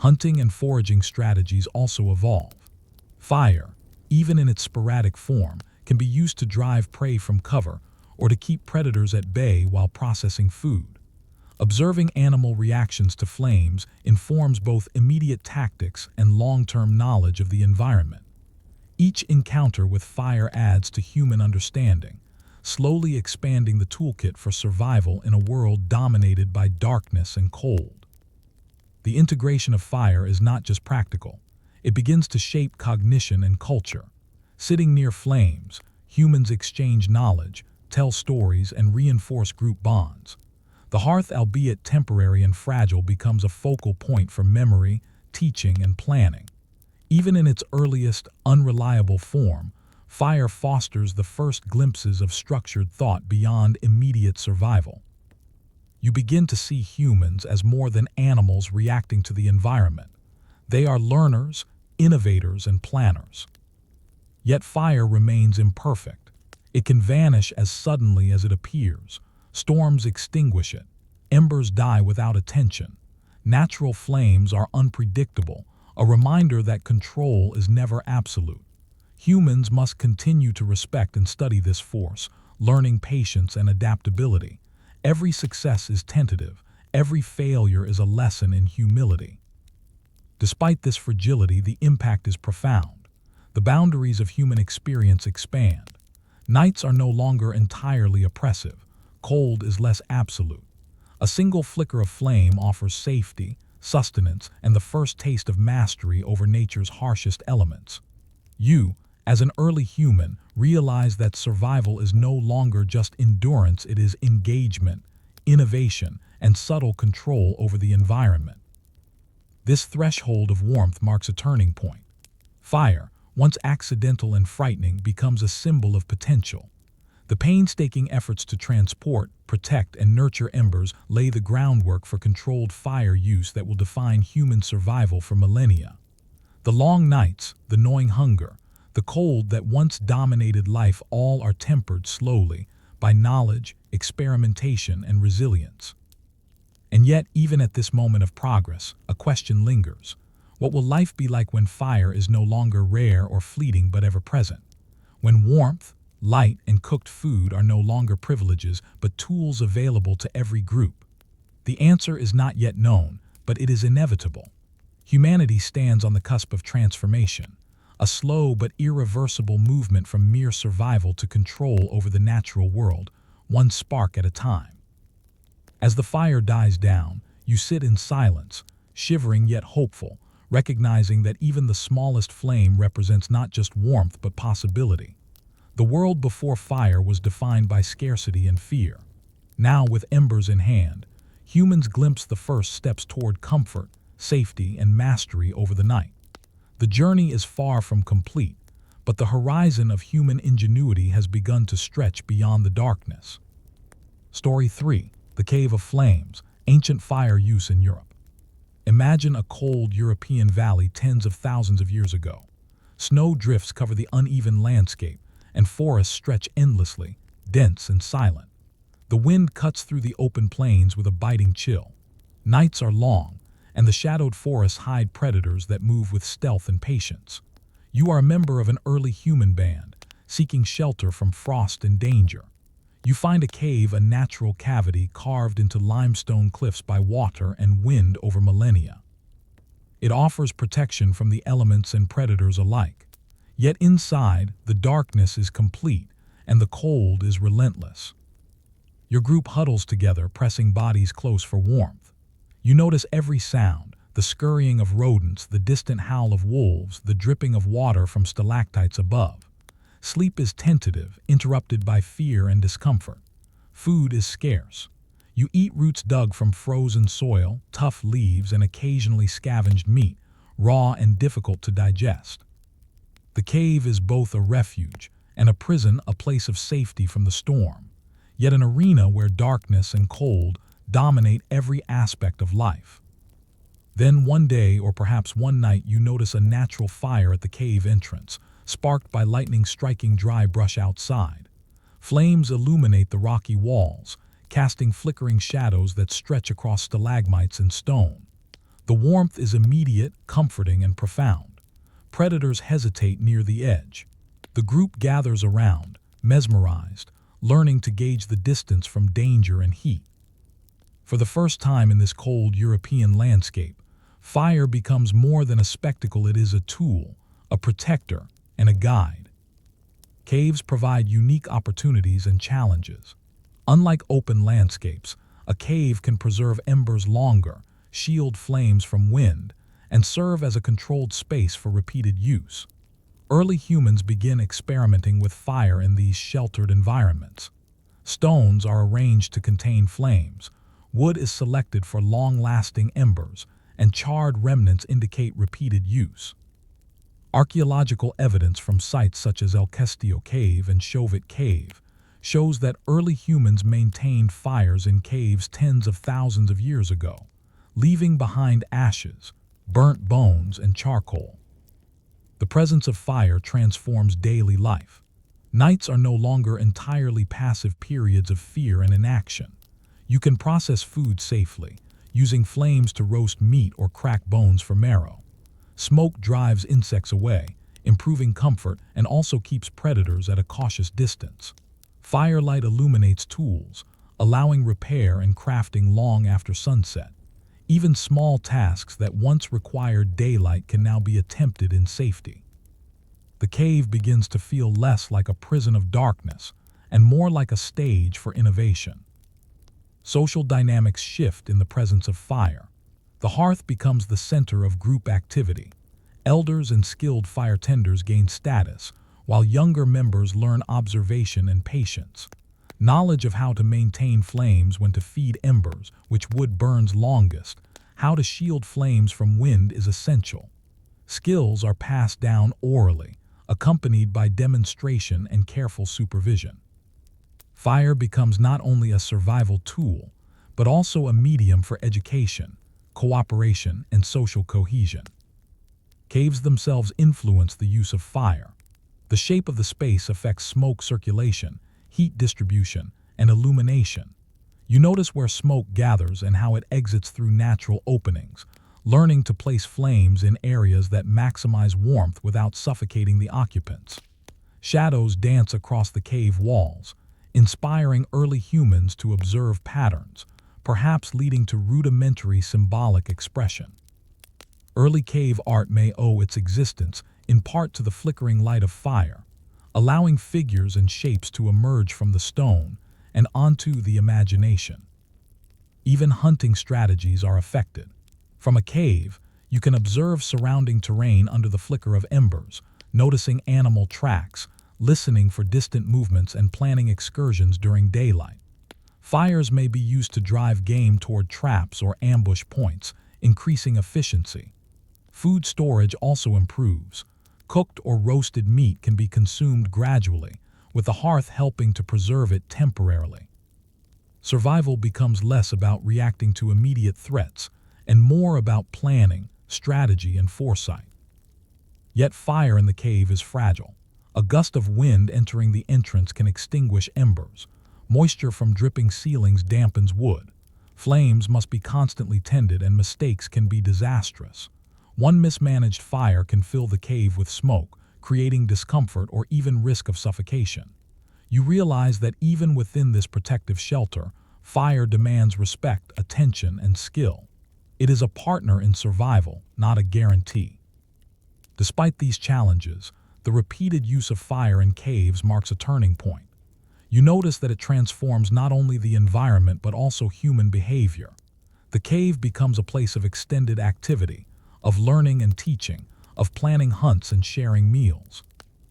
Hunting and foraging strategies also evolve. Fire, even in its sporadic form, can be used to drive prey from cover or to keep predators at bay while processing food. Observing animal reactions to flames informs both immediate tactics and long-term knowledge of the environment. Each encounter with fire adds to human understanding, slowly expanding the toolkit for survival in a world dominated by darkness and cold. The integration of fire is not just practical. It begins to shape cognition and culture. Sitting near flames, humans exchange knowledge, tell stories, and reinforce group bonds. The hearth, albeit temporary and fragile, becomes a focal point for memory, teaching, and planning. Even in its earliest, unreliable form, fire fosters the first glimpses of structured thought beyond immediate survival. You begin to see humans as more than animals reacting to the environment. They are learners, innovators, and planners. Yet fire remains imperfect. It can vanish as suddenly as it appears. Storms extinguish it. Embers die without attention. Natural flames are unpredictable, a reminder that control is never absolute. Humans must continue to respect and study this force, learning patience and adaptability. Every success is tentative. Every failure is a lesson in humility. Despite this fragility, the impact is profound. The boundaries of human experience expand. Nights are no longer entirely oppressive. Cold is less absolute. A single flicker of flame offers safety, sustenance, and the first taste of mastery over nature's harshest elements. You, as an early human, realize that survival is no longer just endurance, it is engagement, innovation, and subtle control over the environment. This threshold of warmth marks a turning point. Fire, once accidental and frightening, becomes a symbol of potential. The painstaking efforts to transport, protect, and nurture embers lay the groundwork for controlled fire use that will define human survival for millennia. The long nights, the gnawing hunger, the cold that once dominated life, all are tempered slowly by knowledge, experimentation, and resilience. And yet, even at this moment of progress, a question lingers. What will life be like when fire is no longer rare or fleeting but ever present? When warmth, light, and cooked food are no longer privileges but tools available to every group? The answer is not yet known, but it is inevitable. Humanity stands on the cusp of transformation, a slow but irreversible movement from mere survival to control over the natural world, one spark at a time. As the fire dies down, you sit in silence, shivering yet hopeful, recognizing that even the smallest flame represents not just warmth but possibility. The world before fire was defined by scarcity and fear. Now, with embers in hand, humans glimpse the first steps toward comfort, safety, and mastery over the night. The journey is far from complete, but the horizon of human ingenuity has begun to stretch beyond the darkness. Story 3. The Cave of Flames, Ancient Fire Use in Europe. Imagine a cold European valley tens of thousands of years ago. Snow drifts cover the uneven landscape, and forests stretch endlessly, dense and silent. The wind cuts through the open plains with a biting chill. Nights are long, and the shadowed forests hide predators that move with stealth and patience. You are a member of an early human band, seeking shelter from frost and danger. You find a cave, a natural cavity carved into limestone cliffs by water and wind over millennia. It offers protection from the elements and predators alike. Yet inside, the darkness is complete, and the cold is relentless. Your group huddles together, pressing bodies close for warmth. You notice every sound, the scurrying of rodents, the distant howl of wolves, the dripping of water from stalactites above. Sleep is tentative, interrupted by fear and discomfort. Food is scarce. You eat roots dug from frozen soil, tough leaves, and occasionally scavenged meat, raw and difficult to digest. The cave is both a refuge and a prison, a place of safety from the storm, yet an arena where darkness and cold dominate every aspect of life. Then one day, or perhaps one night, you notice a natural fire at the cave entrance, sparked by lightning striking dry brush outside. Flames illuminate the rocky walls, casting flickering shadows that stretch across stalagmites and stone. The warmth is immediate, comforting, and profound. Predators hesitate near the edge. The group gathers around, mesmerized, learning to gauge the distance from danger and heat. For the first time in this cold European landscape, fire becomes more than a spectacle. It is a tool, a protector, and a guide. Caves provide unique opportunities and challenges. Unlike open landscapes, a cave can preserve embers longer, shield flames from wind, and serve as a controlled space for repeated use. Early humans begin experimenting with fire in these sheltered environments. Stones are arranged to contain flames, wood is selected for long-lasting embers, and charred remnants indicate repeated use. Archaeological evidence from sites such as El Castillo Cave and Chauvet Cave shows that early humans maintained fires in caves tens of thousands of years ago, leaving behind ashes, burnt bones, and charcoal. The presence of fire transforms daily life. Nights are no longer entirely passive periods of fear and inaction. You can process food safely, using flames to roast meat or crack bones for marrow. Smoke drives insects away, improving comfort and also keeps predators at a cautious distance. Firelight illuminates tools, allowing repair and crafting long after sunset. Even small tasks that once required daylight can now be attempted in safety. The cave begins to feel less like a prison of darkness and more like a stage for innovation. Social dynamics shift in the presence of fire. The hearth becomes the center of group activity. Elders and skilled fire tenders gain status, while younger members learn observation and patience. Knowledge of how to maintain flames when to feed embers, which wood burns longest, how to shield flames from wind is essential. Skills are passed down orally, accompanied by demonstration and careful supervision. Fire becomes not only a survival tool, but also a medium for education, cooperation, and social cohesion. Caves themselves influence the use of fire. The shape of the space affects smoke circulation, heat distribution, and illumination. You notice where smoke gathers and how it exits through natural openings, learning to place flames in areas that maximize warmth without suffocating the occupants. Shadows dance across the cave walls, inspiring early humans to observe patterns, perhaps leading to rudimentary symbolic expression. Early cave art may owe its existence in part to the flickering light of fire, allowing figures and shapes to emerge from the stone and onto the imagination. Even hunting strategies are affected. From a cave, you can observe surrounding terrain under the flicker of embers, noticing animal tracks, listening for distant movements, and planning excursions during daylight. Fires may be used to drive game toward traps or ambush points, increasing efficiency. Food storage also improves. Cooked or roasted meat can be consumed gradually, with the hearth helping to preserve it temporarily. Survival becomes less about reacting to immediate threats and more about planning, strategy, and foresight. Yet fire in the cave is fragile. A gust of wind entering the entrance can extinguish embers. Moisture from dripping ceilings dampens wood. Flames must be constantly tended, and mistakes can be disastrous. One mismanaged fire can fill the cave with smoke, creating discomfort or even risk of suffocation. You realize that even within this protective shelter, fire demands respect, attention, and skill. It is a partner in survival, not a guarantee. Despite these challenges, the repeated use of fire in caves marks a turning point. You notice that it transforms not only the environment but also human behavior. The cave becomes a place of extended activity, of learning and teaching, of planning hunts and sharing meals.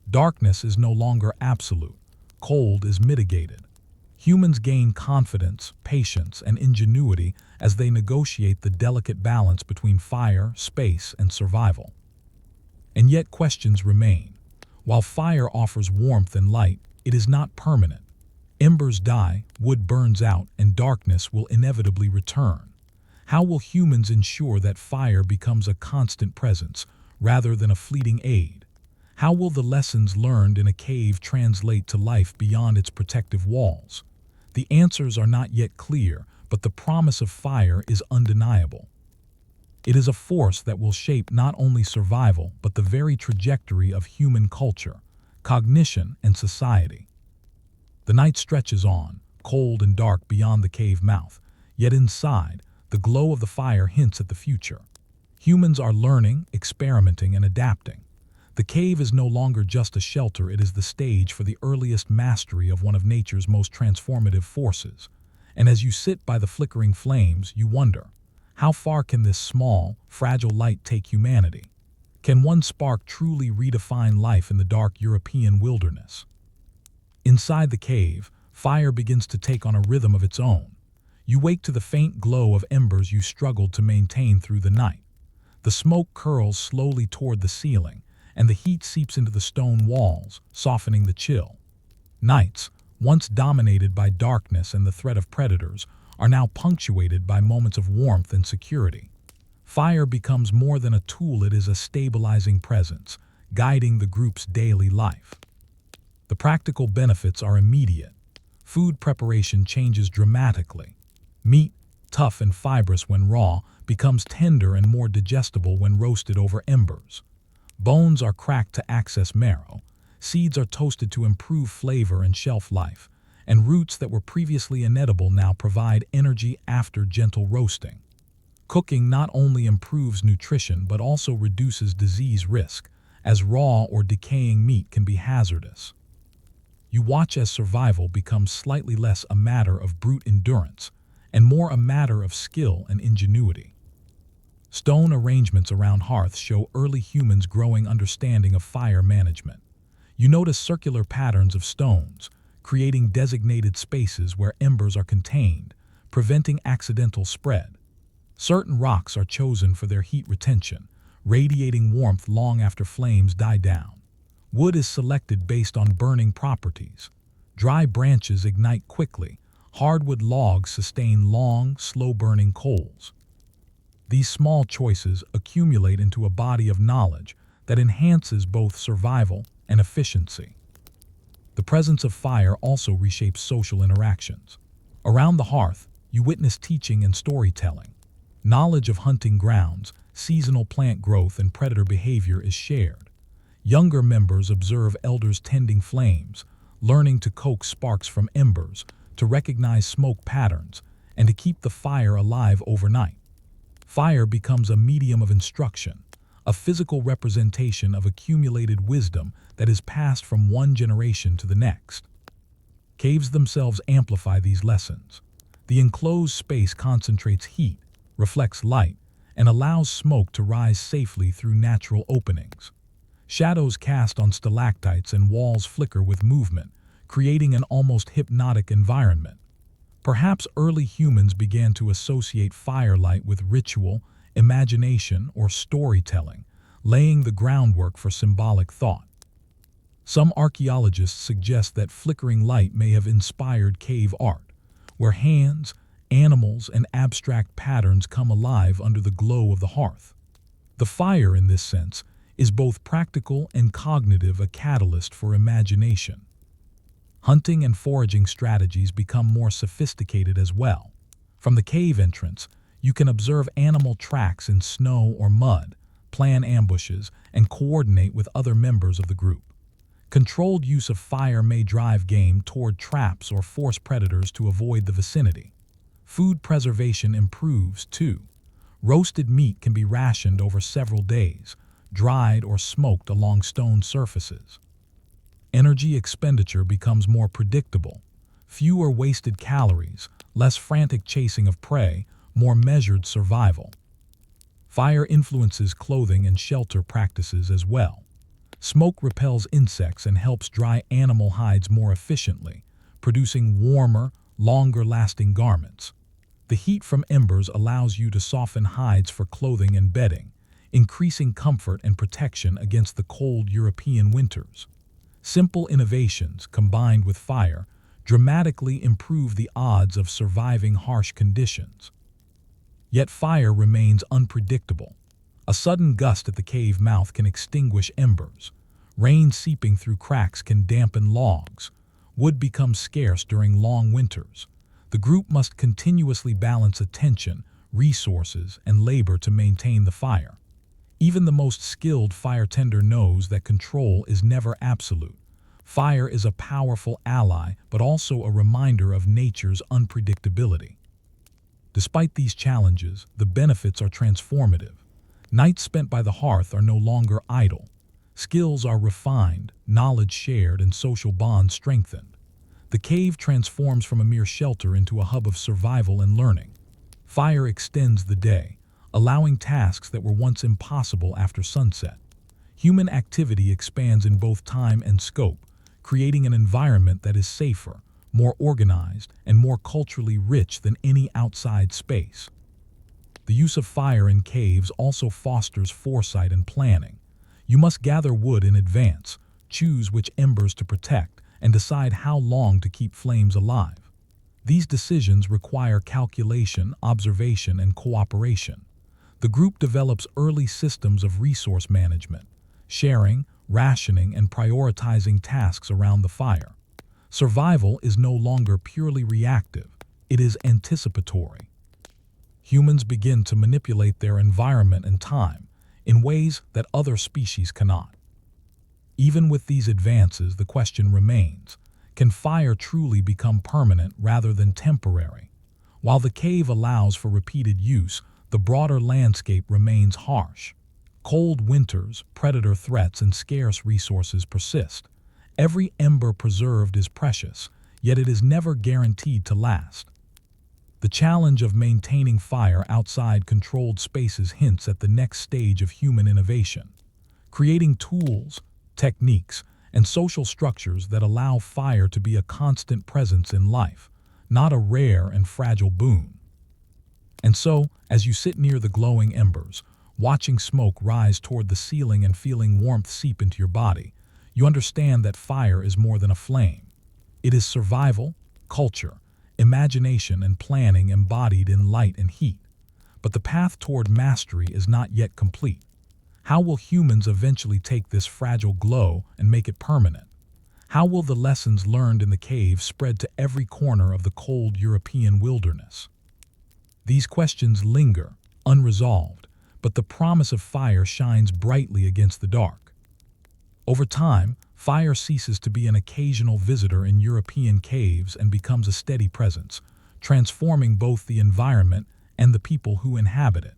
Darkness is no longer absolute. Cold is mitigated. Humans gain confidence, patience, and ingenuity as they negotiate the delicate balance between fire, space, and survival. And yet questions remain. While fire offers warmth and light, it is not permanent. Embers die, wood burns out, and darkness will inevitably return. How will humans ensure that fire becomes a constant presence rather than a fleeting aid? How will the lessons learned in a cave translate to life beyond its protective walls? The answers are not yet clear, but the promise of fire is undeniable. It is a force that will shape not only survival but the very trajectory of human culture, cognition, and society. The night stretches on, cold and dark beyond the cave mouth, yet inside, the glow of the fire hints at the future. Humans are learning, experimenting, and adapting. The cave is no longer just a shelter, it is the stage for the earliest mastery of one of nature's most transformative forces. And as you sit by the flickering flames, you wonder, how far can this small, fragile light take humanity? Can one spark truly redefine life in the dark European wilderness? Inside the cave, fire begins to take on a rhythm of its own. You wake to the faint glow of embers you struggled to maintain through the night. The smoke curls slowly toward the ceiling, and the heat seeps into the stone walls, softening the chill. Nights, once dominated by darkness and the threat of predators, are now punctuated by moments of warmth and security. Fire becomes more than a tool, it is a stabilizing presence, guiding the group's daily life. The practical benefits are immediate. Food preparation changes dramatically. Meat, tough and fibrous when raw, becomes tender and more digestible when roasted over embers. Bones are cracked to access marrow, seeds are toasted to improve flavor and shelf life, and roots that were previously inedible now provide energy after gentle roasting. Cooking not only improves nutrition but also reduces disease risk, as raw or decaying meat can be hazardous. You watch as survival becomes slightly less a matter of brute endurance and more a matter of skill and ingenuity. Stone arrangements around hearths show early humans' growing understanding of fire management. You notice circular patterns of stones, creating designated spaces where embers are contained, preventing accidental spread. Certain rocks are chosen for their heat retention, radiating warmth long after flames die down. Wood is selected based on burning properties. Dry branches ignite quickly. Hardwood logs sustain long, slow-burning coals. These small choices accumulate into a body of knowledge that enhances both survival and efficiency. The presence of fire also reshapes social interactions. Around the hearth, you witness teaching and storytelling. Knowledge of hunting grounds, seasonal plant growth, and predator behavior is shared. Younger members observe elders tending flames, learning to coax sparks from embers, to recognize smoke patterns, and to keep the fire alive overnight. Fire becomes a medium of instruction, a physical representation of accumulated wisdom that is passed from one generation to the next. Caves themselves amplify these lessons. The enclosed space concentrates heat, reflects light, and allows smoke to rise safely through natural openings. Shadows cast on stalactites and walls flicker with movement, creating an almost hypnotic environment. Perhaps early humans began to associate firelight with ritual, imagination, or storytelling, laying the groundwork for symbolic thought. Some archaeologists suggest that flickering light may have inspired cave art, where hands, animals, and abstract patterns come alive under the glow of the hearth. The fire, in this sense, is both practical and cognitive, a catalyst for imagination. Hunting and foraging strategies become more sophisticated as well. From the cave entrance, you can observe animal tracks in snow or mud, plan ambushes, and coordinate with other members of the group. Controlled use of fire may drive game toward traps or force predators to avoid the vicinity. Food preservation improves, too. Roasted meat can be rationed over several days, dried or smoked along stone surfaces. Energy expenditure becomes more predictable. Fewer wasted calories, less frantic chasing of prey, more measured survival. Fire influences clothing and shelter practices as well. Smoke repels insects and helps dry animal hides more efficiently, producing warmer, longer-lasting garments. The heat from embers allows you to soften hides for clothing and bedding, increasing comfort and protection against the cold European winters. Simple innovations, combined with fire, dramatically improve the odds of surviving harsh conditions. Yet fire remains unpredictable. A sudden gust at the cave mouth can extinguish embers. Rain seeping through cracks can dampen logs. Wood becomes scarce during long winters. The group must continuously balance attention, resources, and labor to maintain the fire. Even the most skilled fire tender knows that control is never absolute. Fire is a powerful ally, but also a reminder of nature's unpredictability. Despite these challenges, the benefits are transformative. Nights spent by the hearth are no longer idle. Skills are refined, knowledge shared, and social bonds strengthened. The cave transforms from a mere shelter into a hub of survival and learning. Fire extends the day, allowing tasks that were once impossible after sunset. Human activity expands in both time and scope, creating an environment that is safer, more organized, and more culturally rich than any outside space. The use of fire in caves also fosters foresight and planning. You must gather wood in advance, choose which embers to protect, and decide how long to keep flames alive. These decisions require calculation, observation, and cooperation. The group develops early systems of resource management, sharing, rationing, and prioritizing tasks around the fire. Survival is no longer purely reactive, it is anticipatory. Humans begin to manipulate their environment and time in ways that other species cannot. Even with these advances, the question remains, can fire truly become permanent rather than temporary? While the cave allows for repeated use, the broader landscape remains harsh. Cold winters, predator threats, and scarce resources persist. Every ember preserved is precious, yet it is never guaranteed to last. The challenge of maintaining fire outside controlled spaces hints at the next stage of human innovation, creating tools, techniques, and social structures that allow fire to be a constant presence in life, not a rare and fragile boon. And so, as you sit near the glowing embers, watching smoke rise toward the ceiling and feeling warmth seep into your body, you understand that fire is more than a flame. It is survival, culture, imagination, and planning embodied in light and heat. But the path toward mastery is not yet complete. How will humans eventually take this fragile glow and make it permanent? How will the lessons learned in the cave spread to every corner of the cold European wilderness? These questions linger, unresolved, but the promise of fire shines brightly against the dark. Over time, fire ceases to be an occasional visitor in European caves and becomes a steady presence, transforming both the environment and the people who inhabit it.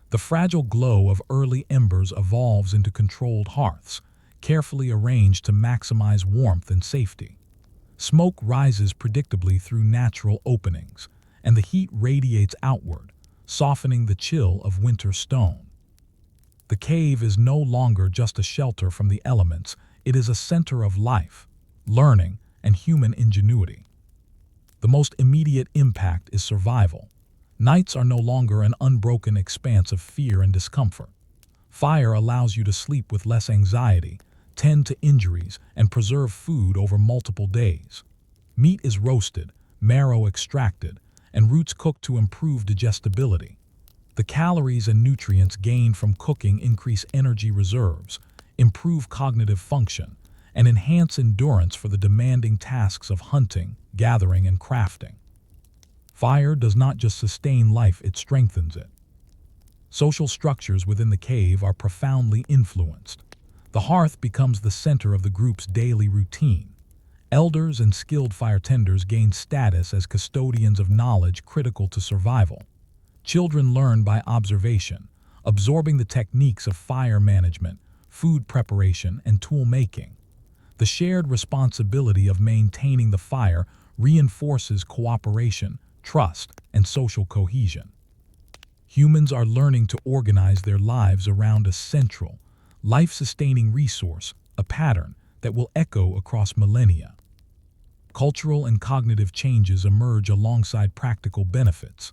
The fragile glow of early embers evolves into controlled hearths, carefully arranged to maximize warmth and safety. Smoke rises predictably through natural openings, and the heat radiates outward, softening the chill of winter stone. The cave is no longer just a shelter from the elements, it is a center of life, learning, and human ingenuity. The most immediate impact is survival. Nights are no longer an unbroken expanse of fear and discomfort. Fire allows you to sleep with less anxiety, tend to injuries, and preserve food over multiple days. Meat is roasted, marrow extracted, and roots cooked to improve digestibility. The calories and nutrients gained from cooking increase energy reserves, improve cognitive function, and enhance endurance for the demanding tasks of hunting, gathering, and crafting. Fire does not just sustain life, it strengthens it. Social structures within the cave are profoundly influenced. The hearth becomes the center of the group's daily routine. Elders and skilled firetenders gain status as custodians of knowledge critical to survival. Children learn by observation, absorbing the techniques of fire management, food preparation, and tool making. The shared responsibility of maintaining the fire reinforces cooperation, trust, and social cohesion. Humans are learning to organize their lives around a central, life-sustaining resource, a pattern that will echo across millennia. Cultural and cognitive changes emerge alongside practical benefits.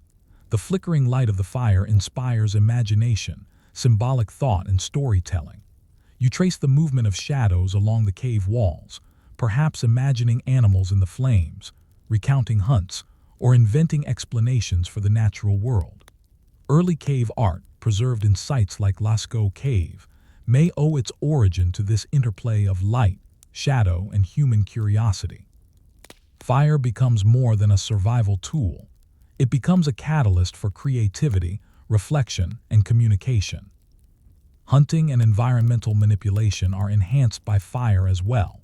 The flickering light of the fire inspires imagination, symbolic thought, and storytelling. You trace the movement of shadows along the cave walls, perhaps imagining animals in the flames, recounting hunts, or inventing explanations for the natural world. Early cave art, preserved in sites like Lascaux Cave, may owe its origin to this interplay of light, shadow, and human curiosity. Fire becomes more than a survival tool. It becomes a catalyst for creativity, reflection, and communication. Hunting and environmental manipulation are enhanced by fire as well.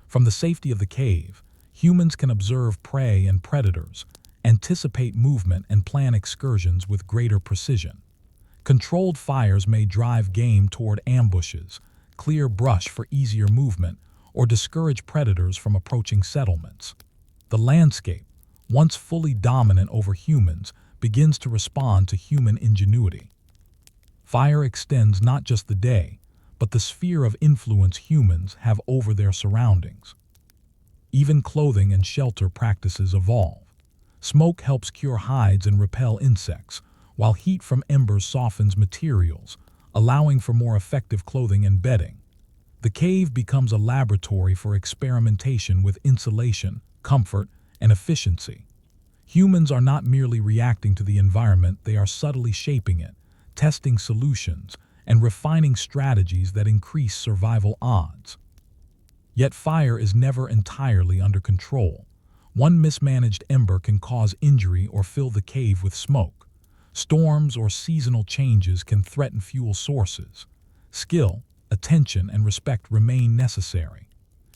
From the safety of the cave, humans can observe prey and predators, anticipate movement, and plan excursions with greater precision. Controlled fires may drive game toward ambushes, clear brush for easier movement, or discourage predators from approaching settlements. The landscape, once fully dominant over humans, begins to respond to human ingenuity. Fire extends not just the day, but the sphere of influence humans have over their surroundings. Even clothing and shelter practices evolve. Smoke helps cure hides and repel insects, while heat from embers softens materials, allowing for more effective clothing and bedding. The cave becomes a laboratory for experimentation with insulation, comfort, and efficiency. Humans are not merely reacting to the environment, they are subtly shaping it, testing solutions, and refining strategies that increase survival odds. Yet fire is never entirely under control. One mismanaged ember can cause injury or fill the cave with smoke. Storms or seasonal changes can threaten fuel sources. Skill, attention, and respect remain necessary.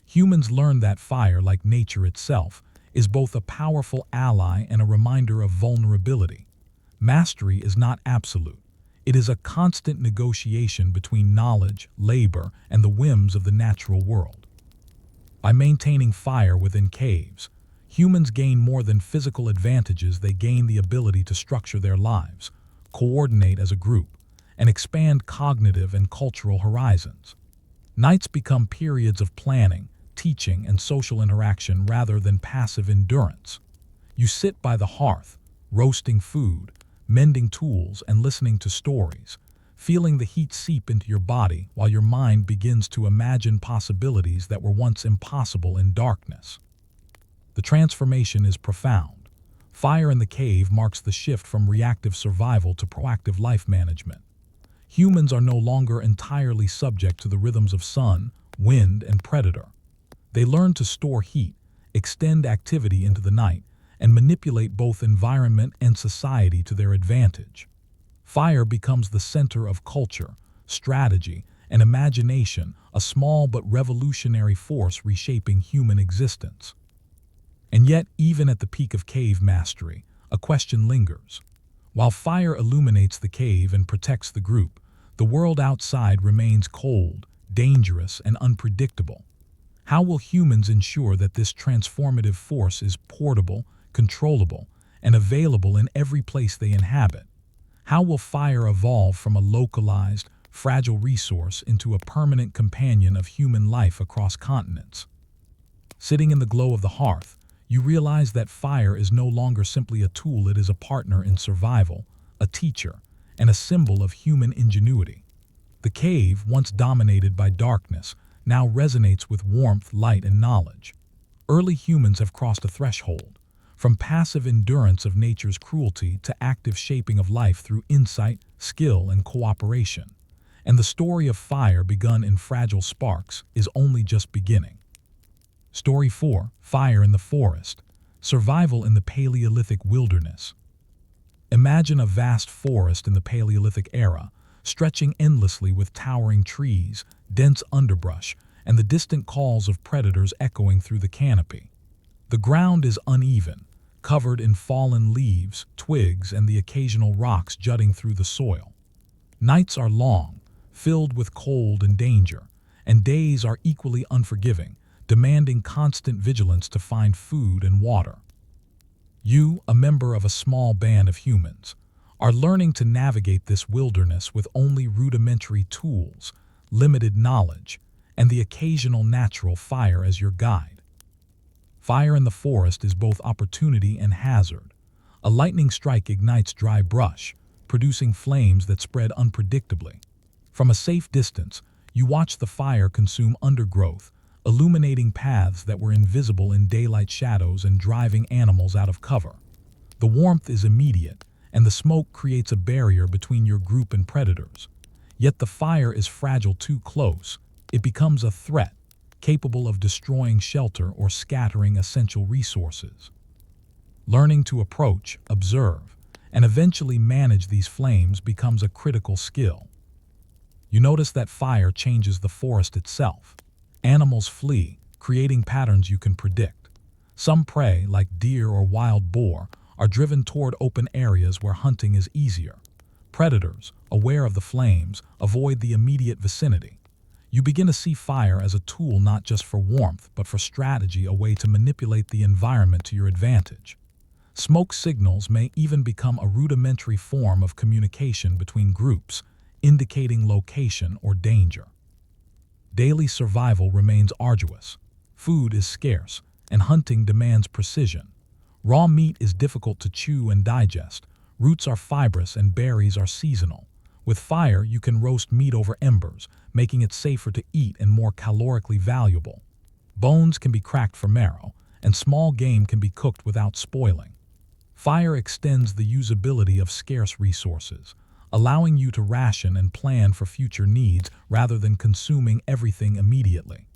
Humans learn that fire, like nature itself, is both a powerful ally and a reminder of vulnerability. Mastery is not absolute. It is a constant negotiation between knowledge, labor, and the whims of the natural world. By maintaining fire within caves, humans gain more than physical advantages. They gain the ability to structure their lives, coordinate as a group, and expand cognitive and cultural horizons. Nights become periods of planning, teaching, and social interaction rather than passive endurance. You sit by the hearth, roasting food, mending tools, and listening to stories, feeling the heat seep into your body while your mind begins to imagine possibilities that were once impossible in darkness. The transformation is profound. Fire in the cave marks the shift from reactive survival to proactive life management. Humans are no longer entirely subject to the rhythms of sun, wind, and predator. They learn to store heat, extend activity into the night, and manipulate both environment and society to their advantage. Fire becomes the center of culture, strategy, and imagination, a small but revolutionary force reshaping human existence. And yet, even at the peak of cave mastery, a question lingers. While fire illuminates the cave and protects the group, the world outside remains cold, dangerous, and unpredictable. How will humans ensure that this transformative force is portable, controllable, and available in every place they inhabit? How will fire evolve from a localized, fragile resource into a permanent companion of human life across continents? Sitting in the glow of the hearth, you realize that fire is no longer simply a tool, it is a partner in survival, a teacher, and a symbol of human ingenuity. The cave, once dominated by darkness, now resonates with warmth, light, and knowledge. Early humans have crossed a threshold, from passive endurance of nature's cruelty to active shaping of life through insight, skill, and cooperation. And the story of fire, begun in fragile sparks, is only just beginning. Story 4: Fire in the Forest. Survival in the Paleolithic Wilderness. Imagine a vast forest in the Paleolithic era, stretching endlessly with towering trees, dense underbrush, and the distant calls of predators echoing through the canopy. The ground is uneven, covered in fallen leaves, twigs, and the occasional rocks jutting through the soil. Nights are long, filled with cold and danger, and days are equally unforgiving, demanding constant vigilance to find food and water. You, a member of a small band of humans, are learning to navigate this wilderness with only rudimentary tools, limited knowledge, and the occasional natural fire as your guide. Fire in the forest is both opportunity and hazard. A lightning strike ignites dry brush, producing flames that spread unpredictably. From a safe distance, you watch the fire consume undergrowth, illuminating paths that were invisible in daylight shadows and driving animals out of cover. The warmth is immediate, and the smoke creates a barrier between your group and predators. Yet the fire is fragile. Too close, it becomes a threat, capable of destroying shelter or scattering essential resources. Learning to approach, observe, and eventually manage these flames becomes a critical skill. You notice that fire changes the forest itself. Animals flee, creating patterns you can predict. Some prey, like deer or wild boar, are driven toward open areas where hunting is easier. Predators, aware of the flames, avoid the immediate vicinity. You begin to see fire as a tool not just for warmth, but for strategy, a way to manipulate the environment to your advantage. Smoke signals may even become a rudimentary form of communication between groups, indicating location or danger. Daily survival remains arduous. Food is scarce, and hunting demands precision. Raw meat is difficult to chew and digest. Roots are fibrous and berries are seasonal. With fire, you can roast meat over embers, making it safer to eat and more calorically valuable. Bones can be cracked for marrow, and small game can be cooked without spoiling. Fire extends the usability of scarce resources, allowing you to ration and plan for future needs rather than consuming everything immediately.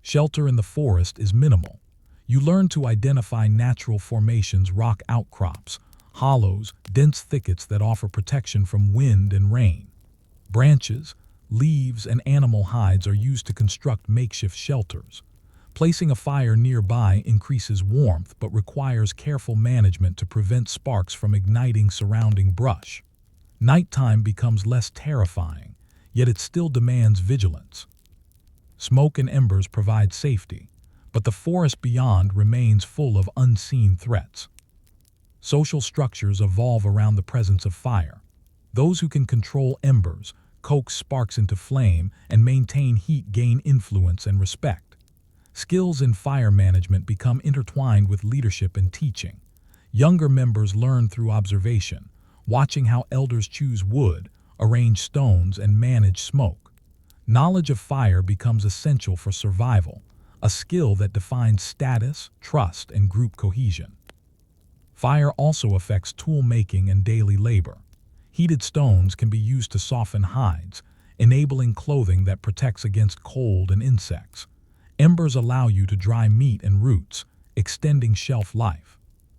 Shelter in the forest is minimal. You learn to identify natural formations, rock outcrops, hollows, dense thickets that offer protection from wind and rain. Branches, leaves, and animal hides are used to construct makeshift shelters. Placing a fire nearby increases warmth but requires careful management to prevent sparks from igniting surrounding brush. Nighttime becomes less terrifying, yet it still demands vigilance. Smoke and embers provide safety, but the forest beyond remains full of unseen threats. Social structures evolve around the presence of fire. Those who can control embers, coax sparks into flame, and maintain heat gain influence and respect. Skills in fire management become intertwined with leadership and teaching. Younger members learn through observation, watching how elders choose wood, arrange stones, and manage smoke. Knowledge of fire becomes essential for survival, a skill that defines status, trust, and group cohesion. Fire also affects tool making and daily labor. Heated stones can be used to soften hides, enabling clothing that protects against cold and insects. Embers allow you to dry meat and roots, extending shelf life.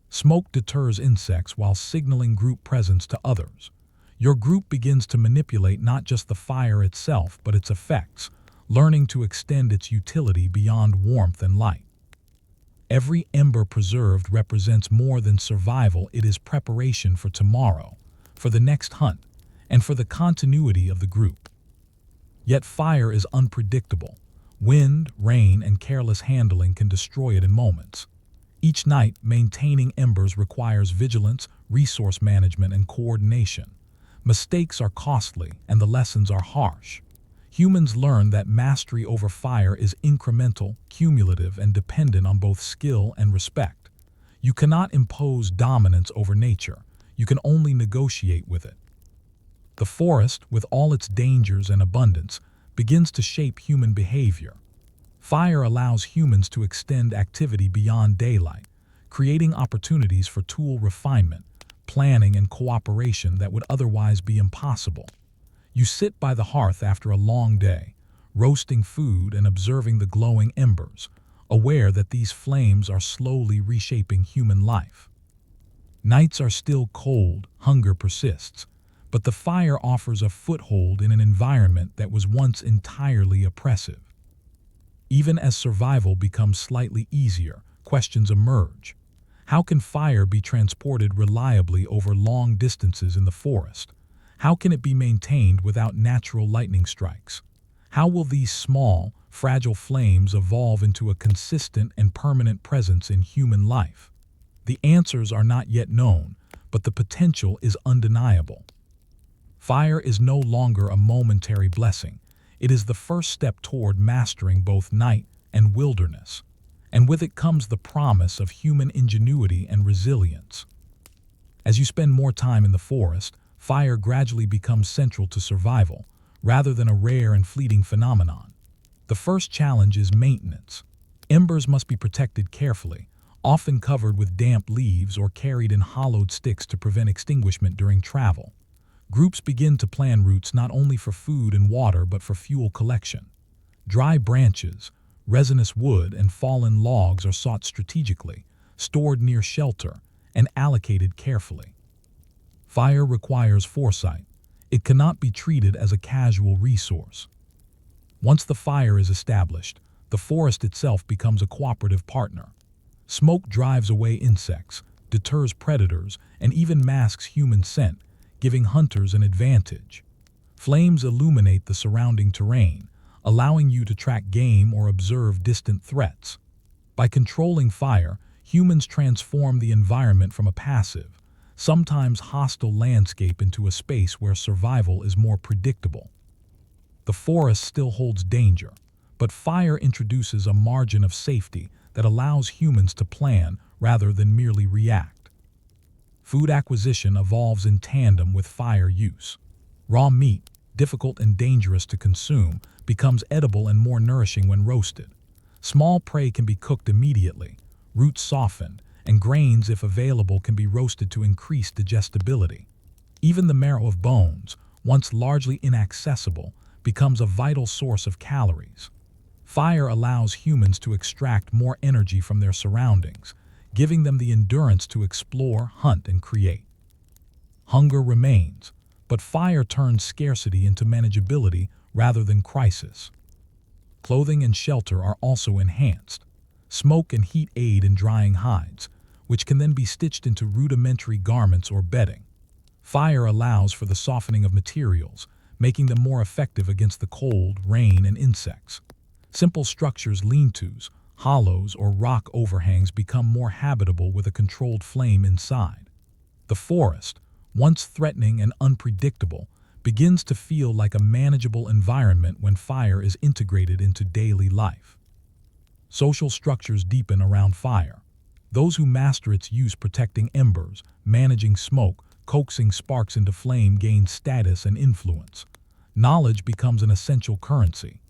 Smoke deters insects while signaling group presence to others. Your group begins to manipulate not just the fire itself, but its effects, learning to extend its utility beyond warmth and light. Every ember preserved represents more than survival. It is preparation for tomorrow, for the next hunt, and for the continuity of the group. Yet fire is unpredictable. Wind, rain, and careless handling can destroy it in moments. Each night, maintaining embers requires vigilance, resource management, and coordination. Mistakes are costly, and the lessons are harsh. Humans learn that mastery over fire is incremental, cumulative, and dependent on both skill and respect. You cannot impose dominance over nature. You can only negotiate with it. The forest, with all its dangers and abundance, begins to shape human behavior. Fire allows humans to extend activity beyond daylight, creating opportunities for tool refinement, planning, and cooperation that would otherwise be impossible. You sit by the hearth after a long day, roasting food and observing the glowing embers, aware that these flames are slowly reshaping human life. Nights are still cold, hunger persists, but the fire offers a foothold in an environment that was once entirely oppressive. Even as survival becomes slightly easier, questions emerge. How can fire be transported reliably over long distances in the forest? How can it be maintained without natural lightning strikes? How will these small, fragile flames evolve into a consistent and permanent presence in human life? The answers are not yet known, but the potential is undeniable. Fire is no longer a momentary blessing. It is the first step toward mastering both night and wilderness, and with it comes the promise of human ingenuity and resilience. As you spend more time in the forest, fire gradually becomes central to survival, rather than a rare and fleeting phenomenon. The first challenge is maintenance. Embers must be protected carefully, often covered with damp leaves or carried in hollowed sticks to prevent extinguishment during travel. Groups begin to plan routes not only for food and water but for fuel collection. Dry branches, resinous wood, and fallen logs are sought strategically, stored near shelter, and allocated carefully. Fire requires foresight. It cannot be treated as a casual resource. Once the fire is established, the forest itself becomes a cooperative partner. Smoke drives away insects, deters predators, and even masks human scent, giving hunters an advantage. Flames illuminate the surrounding terrain, allowing you to track game or observe distant threats. By controlling fire, humans transform the environment from a passive, sometimes hostile landscape into a space where survival is more predictable. The forest still holds danger, but fire introduces a margin of safety that allows humans to plan rather than merely react. Food acquisition evolves in tandem with fire use. Raw meat, difficult and dangerous to consume, becomes edible and more nourishing when roasted. Small prey can be cooked immediately, roots softened, and grains, if available, can be roasted to increase digestibility. Even the marrow of bones, once largely inaccessible, becomes a vital source of calories. Fire allows humans to extract more energy from their surroundings, giving them the endurance to explore, hunt, and create. Hunger remains, but fire turns scarcity into manageability rather than crisis. Clothing and shelter are also enhanced. Smoke and heat aid in drying hides, which can then be stitched into rudimentary garments or bedding. Fire allows for the softening of materials, making them more effective against the cold, rain, and insects. Simple structures, lean-tos, hollows, or rock overhangs become more habitable with a controlled flame inside. The forest, once threatening and unpredictable, begins to feel like a manageable environment when fire is integrated into daily life. Social structures deepen around fire. Those who master its use, protecting embers, managing smoke, coaxing sparks into flame, gain status and influence. Knowledge becomes an essential currency.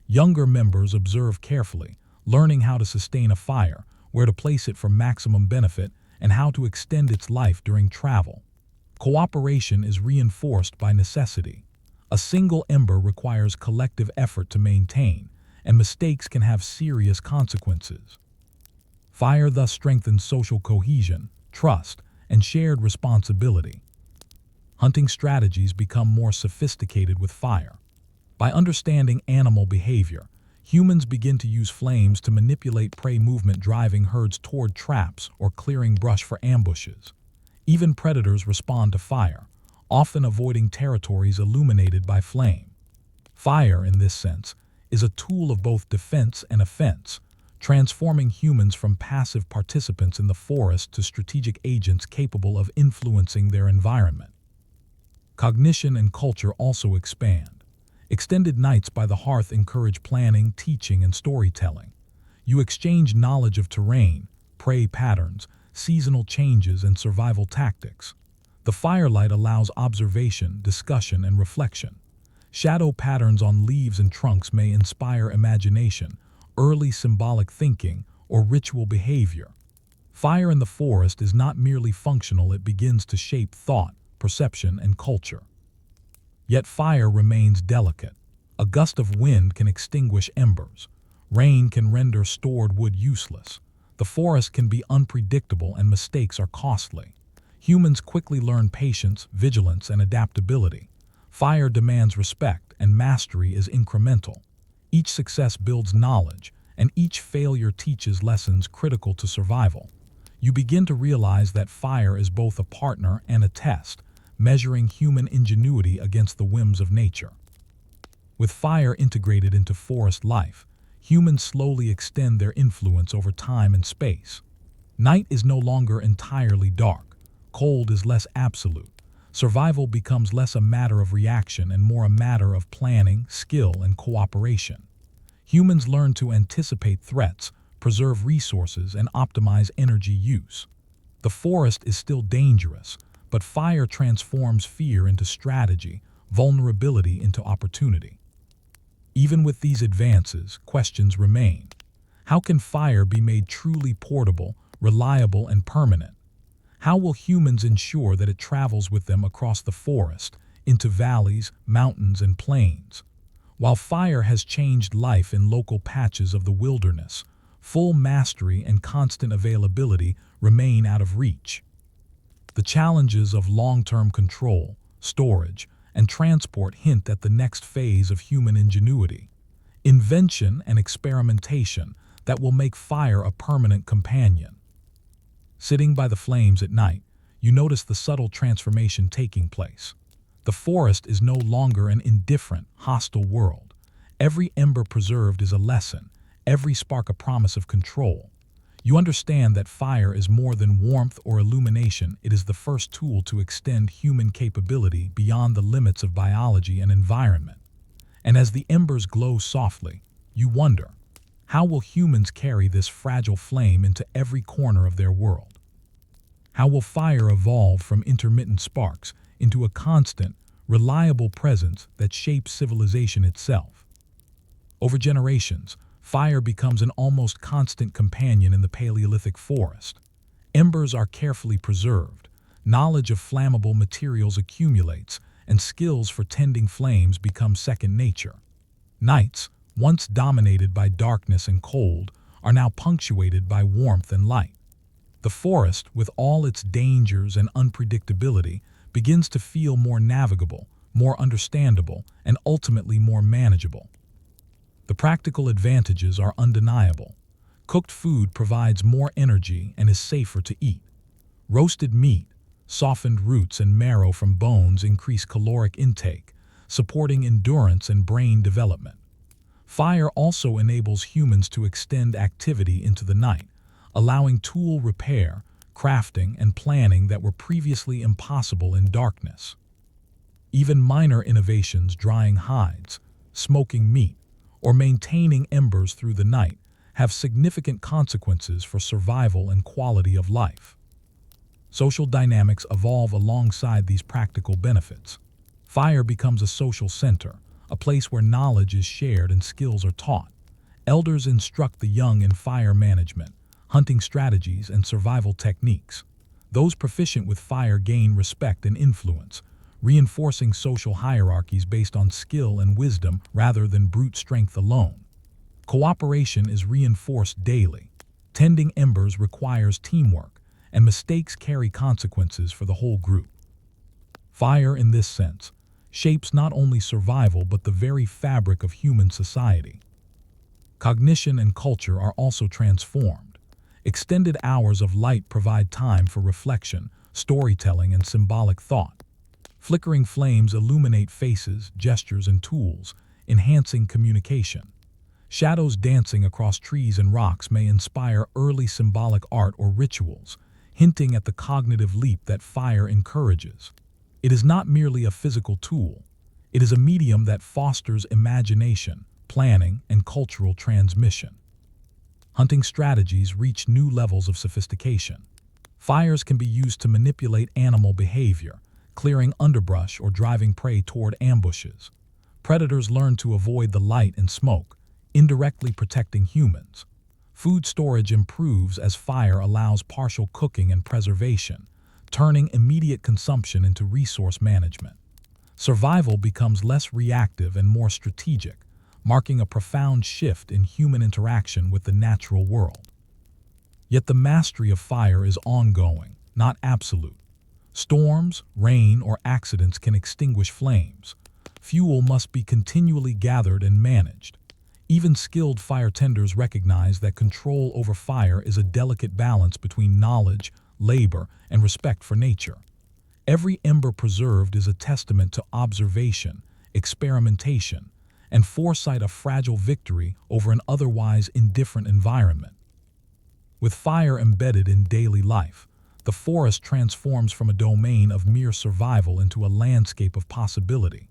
Younger members observe carefully, learning how to sustain a fire, where to place it for maximum benefit, and how to extend its life during travel. Cooperation is reinforced by necessity. A single ember requires collective effort to maintain, and mistakes can have serious consequences. Fire thus strengthens social cohesion, trust, and shared responsibility. Hunting strategies become more sophisticated with fire. By understanding animal behavior, humans begin to use flames to manipulate prey movement, driving herds toward traps or clearing brush for ambushes. Even predators respond to fire, often avoiding territories illuminated by flame. Fire, in this sense, is a tool of both defense and offense, transforming humans from passive participants in the forest to strategic agents capable of influencing their environment. Cognition and culture also expand. Extended nights by the hearth encourage planning, teaching, and storytelling. You exchange knowledge of terrain, prey patterns, seasonal changes, and survival tactics. The firelight allows observation, discussion, and reflection. Shadow patterns on leaves and trunks may inspire imagination, early symbolic thinking, or ritual behavior. Fire in the forest is not merely functional, it begins to shape thought, perception, and culture. Yet fire remains delicate. A gust of wind can extinguish embers. Rain can render stored wood useless. The forest can be unpredictable and mistakes are costly. Humans quickly learn patience, vigilance, and adaptability. Fire demands respect, and mastery is incremental. Each success builds knowledge, and each failure teaches lessons critical to survival. You begin to realize that fire is both a partner and a test, measuring human ingenuity against the whims of nature. With fire integrated into forest life, humans slowly extend their influence over time and space. Night is no longer entirely dark. Cold is less absolute. Survival becomes less a matter of reaction and more a matter of planning, skill, and cooperation. Humans learn to anticipate threats, preserve resources, and optimize energy use. The forest is still dangerous, but fire transforms fear into strategy, vulnerability into opportunity. Even with these advances, questions remain. How can fire be made truly portable, reliable, and permanent? How will humans ensure that it travels with them across the forest, into valleys, mountains, and plains? While fire has changed life in local patches of the wilderness, full mastery and constant availability remain out of reach. The challenges of long-term control, storage, and transport hint at the next phase of human ingenuity, invention and experimentation that will make fire a permanent companion. Sitting by the flames at night, you notice the subtle transformation taking place. The forest is no longer an indifferent, hostile world. Every ember preserved is a lesson, every spark a promise of control. You understand that fire is more than warmth or illumination. It is the first tool to extend human capability beyond the limits of biology and environment. And as the embers glow softly, you wonder, how will humans carry this fragile flame into every corner of their world? How will fire evolve from intermittent sparks into a constant, reliable presence that shapes civilization itself? Over generations, fire becomes an almost constant companion in the Paleolithic forest. Embers are carefully preserved, knowledge of flammable materials accumulates, and skills for tending flames become second nature. Nights, once dominated by darkness and cold, are now punctuated by warmth and light. The forest, with all its dangers and unpredictability, begins to feel more navigable, more understandable, and ultimately more manageable. The practical advantages are undeniable. Cooked food provides more energy and is safer to eat. Roasted meat, softened roots and marrow from bones increase caloric intake, supporting endurance and brain development. Fire also enables humans to extend activity into the night, allowing tool repair, crafting, and planning that were previously impossible in darkness. Even minor innovations, drying hides, smoking meat, or maintaining embers through the night, have significant consequences for survival and quality of life. Social dynamics evolve alongside these practical benefits. Fire becomes a social center, a place where knowledge is shared and skills are taught. Elders instruct the young in fire management, hunting strategies, and survival techniques. Those proficient with fire gain respect and influence, reinforcing social hierarchies based on skill and wisdom rather than brute strength alone. Cooperation is reinforced daily. Tending embers requires teamwork, and mistakes carry consequences for the whole group. Fire, in this sense, shapes not only survival but the very fabric of human society. Cognition and culture are also transformed. Extended hours of light provide time for reflection, storytelling, and symbolic thought. Flickering flames illuminate faces, gestures, and tools, enhancing communication. Shadows dancing across trees and rocks may inspire early symbolic art or rituals, hinting at the cognitive leap that fire encourages. It is not merely a physical tool. It is a medium that fosters imagination, planning, and cultural transmission. Hunting strategies reach new levels of sophistication. Fires can be used to manipulate animal behavior, clearing underbrush or driving prey toward ambushes. Predators learn to avoid the light and smoke, indirectly protecting humans. Food storage improves as fire allows partial cooking and preservation, turning immediate consumption into resource management. Survival becomes less reactive and more strategic, marking a profound shift in human interaction with the natural world. Yet the mastery of fire is ongoing, not absolute. Storms, rain, or accidents can extinguish flames. Fuel must be continually gathered and managed. Even skilled firetenders recognize that control over fire is a delicate balance between knowledge, labor, and respect for nature. Every ember preserved is a testament to observation, experimentation, and foresight, a fragile victory over an otherwise indifferent environment. With fire embedded in daily life, the forest transforms from a domain of mere survival into a landscape of possibility.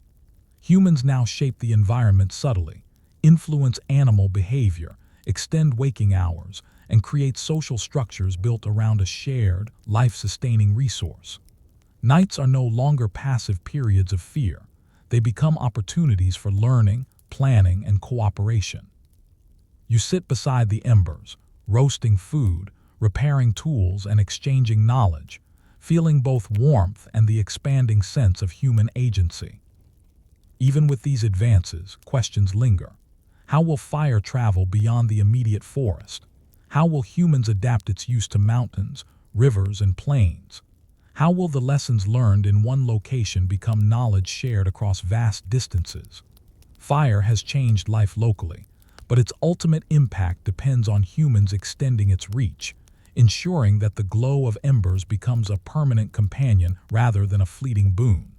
Humans now shape the environment subtly, influence animal behavior, extend waking hours, and create social structures built around a shared, life-sustaining resource. Nights are no longer passive periods of fear. They become opportunities for learning, planning, and cooperation. You sit beside the embers, roasting food, repairing tools, and exchanging knowledge, feeling both warmth and the expanding sense of human agency. Even with these advances, questions linger. How will fire travel beyond the immediate forest? How will humans adapt its use to mountains, rivers, and plains? How will the lessons learned in one location become knowledge shared across vast distances? Fire has changed life locally, but its ultimate impact depends on humans extending its reach, ensuring that the glow of embers becomes a permanent companion rather than a fleeting boon.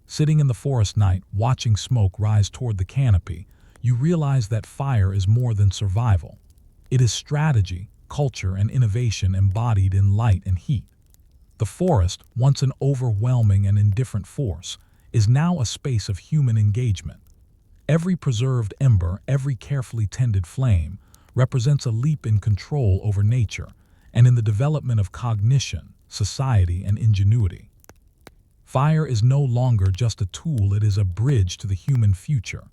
Sitting in the forest night, watching smoke rise toward the canopy, you realize that fire is more than survival. It is strategy, culture, and innovation embodied in light and heat. The forest, once an overwhelming and indifferent force, is now a space of human engagement. Every preserved ember, every carefully tended flame, represents a leap in control over nature and in the development of cognition, society, and ingenuity. Fire is no longer just a tool, it is a bridge to the human future,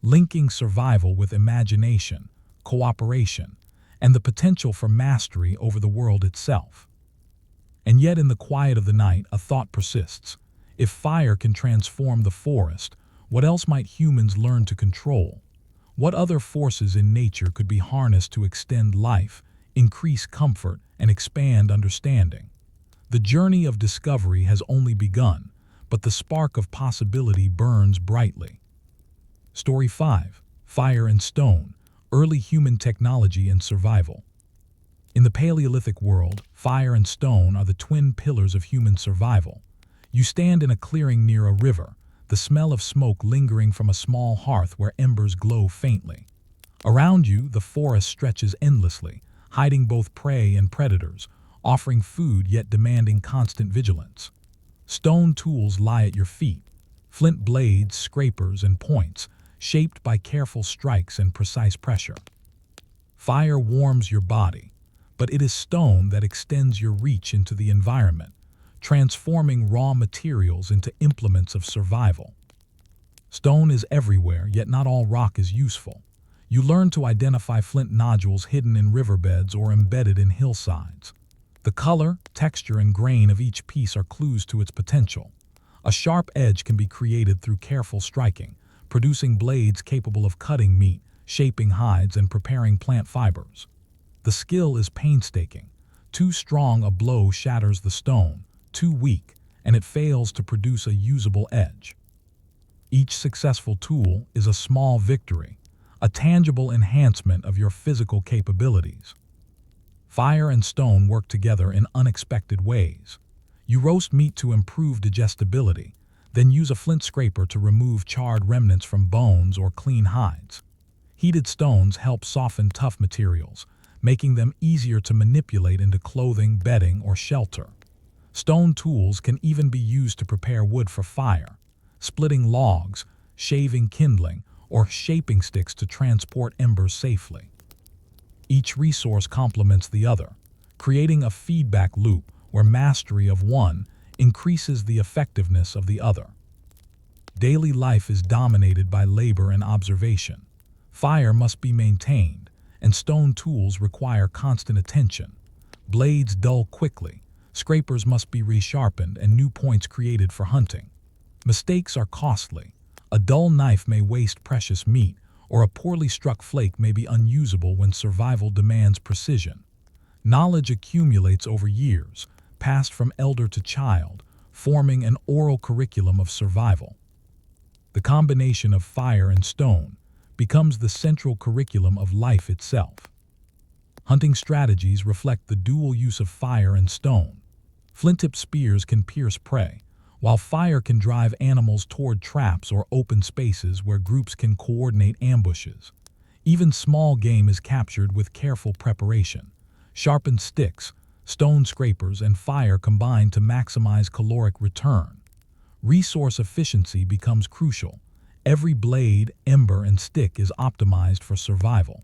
linking survival with imagination, cooperation, and the potential for mastery over the world itself. And yet in the quiet of the night, a thought persists. If fire can transform the forest, what else might humans learn to control? What other forces in nature could be harnessed to extend life, increase comfort, and expand understanding? The journey of discovery has only begun, but the spark of possibility burns brightly. Story 5: Fire and Stone, Early Human Technology and Survival. In the Paleolithic world, fire and stone are the twin pillars of human survival. You stand in a clearing near a river, the smell of smoke lingering from a small hearth where embers glow faintly. Around you, the forest stretches endlessly, hiding both prey and predators, offering food yet demanding constant vigilance. Stone tools lie at your feet, flint blades, scrapers, and points, shaped by careful strikes and precise pressure. Fire warms your body, but it is stone that extends your reach into the environment, transforming raw materials into implements of survival. Stone is everywhere, yet not all rock is useful. You learn to identify flint nodules hidden in riverbeds or embedded in hillsides. The color, texture, and grain of each piece are clues to its potential. A sharp edge can be created through careful striking, producing blades capable of cutting meat, shaping hides, and preparing plant fibers. The skill is painstaking. Too strong a blow shatters the stone, too weak, and it fails to produce a usable edge. Each successful tool is a small victory, a tangible enhancement of your physical capabilities. Fire and stone work together in unexpected ways. You roast meat to improve digestibility, then use a flint scraper to remove charred remnants from bones or clean hides. Heated stones help soften tough materials, making them easier to manipulate into clothing, bedding, or shelter. Stone tools can even be used to prepare wood for fire, splitting logs, shaving kindling, or shaping sticks to transport embers safely. Each resource complements the other, creating a feedback loop where mastery of one increases the effectiveness of the other. Daily life is dominated by labor and observation. Fire must be maintained, and stone tools require constant attention. Blades dull quickly, scrapers must be resharpened, and new points created for hunting. Mistakes are costly. A dull knife may waste precious meat, or a poorly struck flake may be unusable when survival demands precision. Knowledge accumulates over years, passed from elder to child, forming an oral curriculum of survival. The combination of fire and stone becomes the central curriculum of life itself. Hunting strategies reflect the dual use of fire and stone. Flint-tipped spears can pierce prey, while fire can drive animals toward traps or open spaces where groups can coordinate ambushes. Even small game is captured with careful preparation. Sharpened sticks, stone scrapers, and fire combine to maximize caloric return. Resource efficiency becomes crucial. Every blade, ember, and stick is optimized for survival.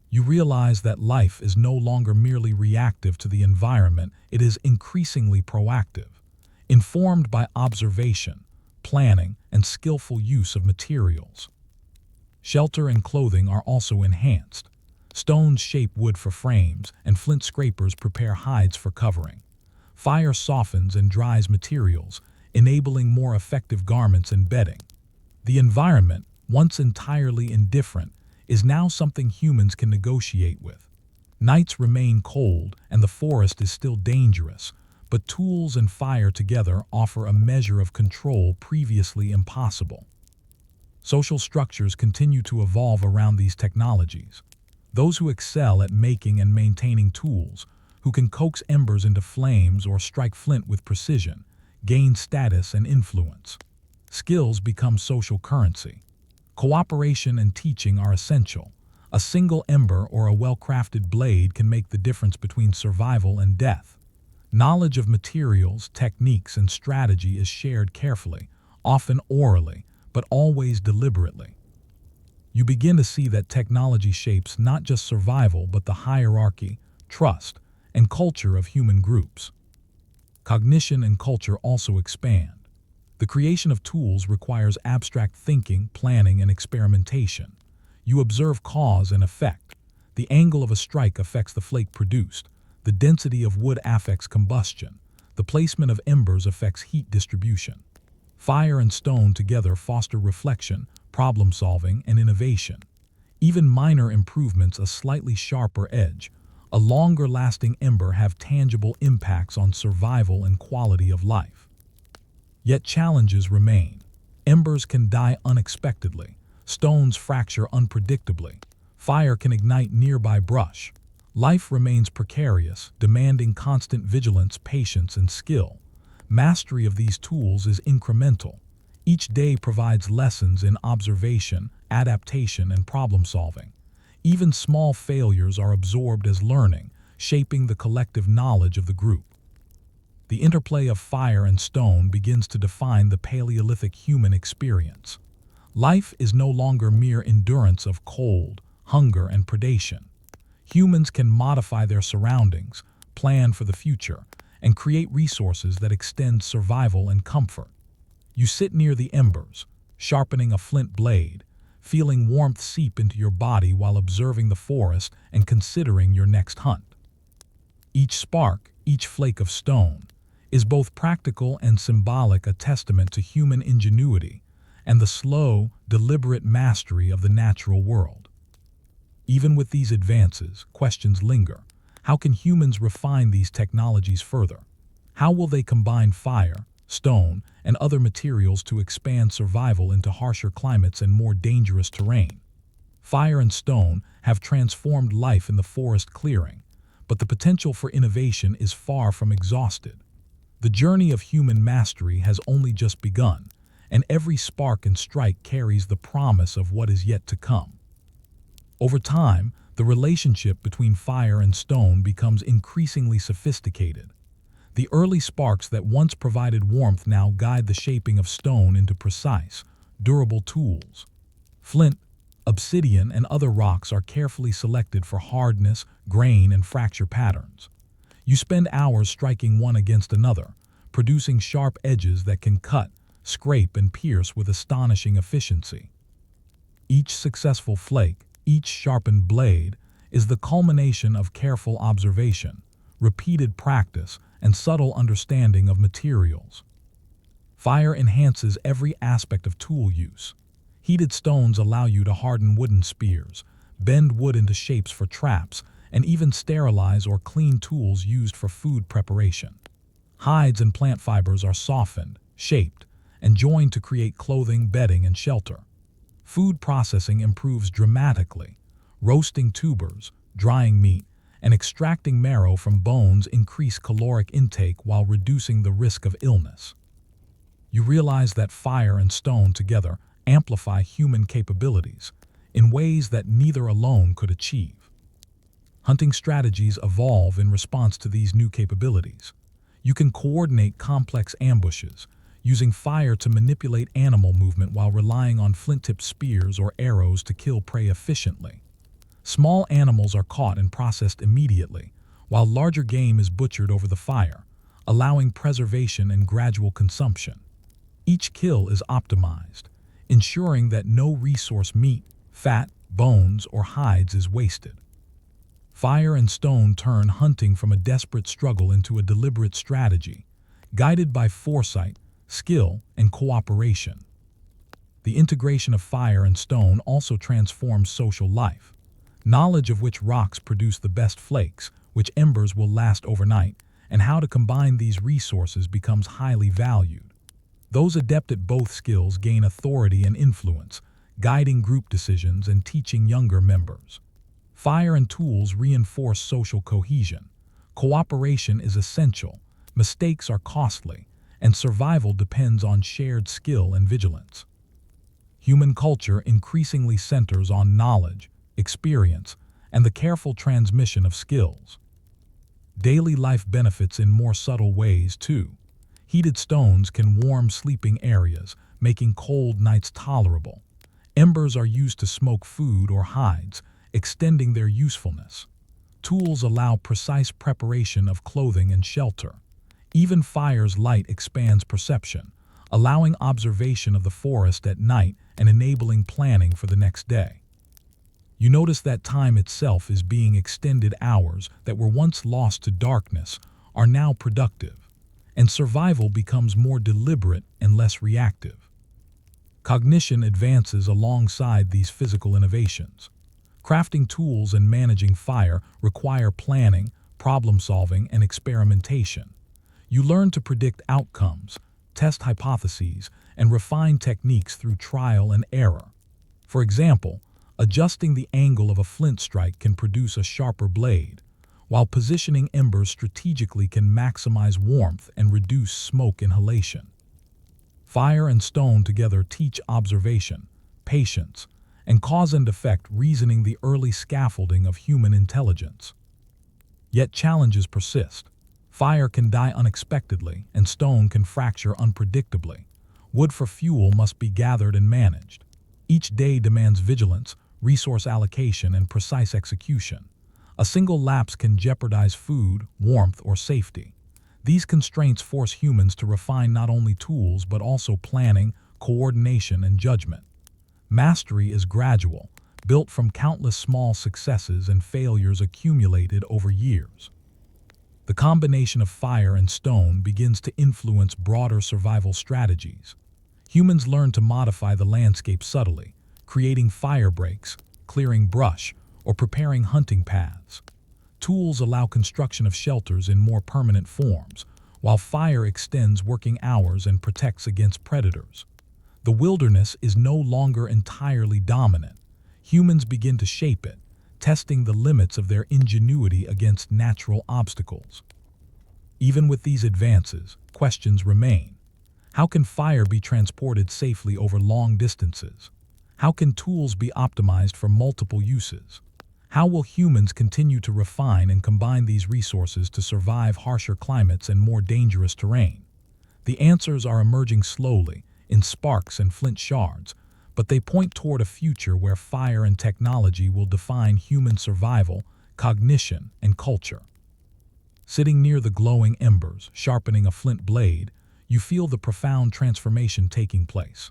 You realize that life is no longer merely reactive to the environment, it is increasingly proactive, informed by observation, planning, and skillful use of materials. Shelter and clothing are also enhanced. Stones shape wood for frames, and flint scrapers prepare hides for covering. Fire softens and dries materials, enabling more effective garments and bedding. The environment, once entirely indifferent, is now something humans can negotiate with. Nights remain cold and the forest is still dangerous, but tools and fire together offer a measure of control previously impossible. Social structures continue to evolve around these technologies. Those who excel at making and maintaining tools, who can coax embers into flames or strike flint with precision, gain status and influence. Skills become social currency. Cooperation and teaching are essential. A single ember or a well-crafted blade can make the difference between survival and death. Knowledge of materials, techniques, and strategy is shared carefully, often orally, but always deliberately. You begin to see that technology shapes not just survival but the hierarchy, trust, and culture of human groups. Cognition and culture also expand. The creation of tools requires abstract thinking, planning, and experimentation. You observe cause and effect. The angle of a strike affects the flake produced. The density of wood affects combustion. The placement of embers affects heat distribution. Fire and stone together foster reflection, problem-solving, and innovation. Even minor improvements, a slightly sharper edge, a longer-lasting ember have tangible impacts on survival and quality of life. Yet challenges remain. Embers can die unexpectedly. Stones fracture unpredictably. Fire can ignite nearby brush. Life remains precarious, demanding constant vigilance, patience, and skill. Mastery of these tools is incremental. Each day provides lessons in observation, adaptation, and problem-solving. Even small failures are absorbed as learning, shaping the collective knowledge of the group. The interplay of fire and stone begins to define the Paleolithic human experience. Life is no longer mere endurance of cold, hunger, and predation. Humans can modify their surroundings, plan for the future, and create resources that extend survival and comfort. You sit near the embers, sharpening a flint blade, feeling warmth seep into your body while observing the forest and considering your next hunt. Each spark, each flake of stone, is both practical and symbolic, a testament to human ingenuity and the slow, deliberate mastery of the natural world. Even with these advances, questions linger. How can humans refine these technologies further? How will they combine fire, stone, and other materials to expand survival into harsher climates and more dangerous terrain? Fire and stone have transformed life in the forest clearing, but the potential for innovation is far from exhausted. The journey of human mastery has only just begun, and every spark and strike carries the promise of what is yet to come. Over time, the relationship between fire and stone becomes increasingly sophisticated. The early sparks that once provided warmth now guide the shaping of stone into precise, durable tools. Flint, obsidian, and other rocks are carefully selected for hardness, grain, and fracture patterns. You spend hours striking one against another, producing sharp edges that can cut, scrape, and pierce with astonishing efficiency. Each successful flake, each sharpened blade, is the culmination of careful observation, repeated practice, and subtle understanding of materials. Fire enhances every aspect of tool use. Heated stones allow you to harden wooden spears, bend wood into shapes for traps, and even sterilize or clean tools used for food preparation. Hides and plant fibers are softened, shaped, and joined to create clothing, bedding, and shelter. Food processing improves dramatically. Roasting tubers, drying meat, and extracting marrow from bones increase caloric intake while reducing the risk of illness. You realize that fire and stone together amplify human capabilities in ways that neither alone could achieve. Hunting strategies evolve in response to these new capabilities. You can coordinate complex ambushes, using fire to manipulate animal movement while relying on flint-tipped spears or arrows to kill prey efficiently. Small animals are caught and processed immediately, while larger game is butchered over the fire, allowing preservation and gradual consumption. Each kill is optimized, ensuring that no resource, meat, fat, bones, or hides is wasted. Fire and stone turn hunting from a desperate struggle into a deliberate strategy, guided by foresight, skill, and cooperation. The integration of fire and stone also transforms social life. knowledge of which rocks produce the best flakes, which embers will last overnight, and how to combine these resources becomes highly valued. Those adept at both skills gain authority and influence, guiding group decisions and teaching younger members. Fire and tools reinforce social cohesion. Cooperation is essential, mistakes are costly, and survival depends on shared skill and vigilance. Human culture increasingly centers on knowledge, experience, and the careful transmission of skills. Daily life benefits in more subtle ways, too. Heated stones can warm sleeping areas, making cold nights tolerable. Embers are used to smoke food or hides, extending their usefulness. Tools allow precise preparation of clothing and shelter. Even fire's light expands perception, allowing observation of the forest at night and enabling planning for the next day. You notice that time itself is being extended. Hours that were once lost to darkness are now productive, and survival becomes more deliberate and less reactive. Cognition advances alongside these physical innovations. Crafting tools and managing fire require planning, problem-solving, and experimentation. You learn to predict outcomes, test hypotheses, and refine techniques through trial and error. For example, adjusting the angle of a flint strike can produce a sharper blade, while positioning embers strategically can maximize warmth and reduce smoke inhalation. Fire and stone together teach observation, patience, and cause and effect reasoning, the early scaffolding of human intelligence. Yet challenges persist. Fire can die unexpectedly, and stone can fracture unpredictably. Wood for fuel must be gathered and managed. Each day demands vigilance, resource allocation, and precise execution. A single lapse can jeopardize food, warmth, or safety. These constraints force humans to refine not only tools but also planning, coordination, and judgment. Mastery is gradual, built from countless small successes and failures accumulated over years. The combination of fire and stone begins to influence broader survival strategies. Humans learn to modify the landscape subtly, creating fire breaks, clearing brush, or preparing hunting paths. Tools allow construction of shelters in more permanent forms, while fire extends working hours and protects against predators. The wilderness is no longer entirely dominant. Humans begin to shape it, testing the limits of their ingenuity against natural obstacles. Even with these advances, questions remain. How can fire be transported safely over long distances? How can tools be optimized for multiple uses? How will humans continue to refine and combine these resources to survive harsher climates and more dangerous terrain? The answers are emerging slowly, in sparks and flint shards, but they point toward a future where fire and technology will define human survival, cognition, and culture. Sitting near the glowing embers, sharpening a flint blade, you feel the profound transformation taking place.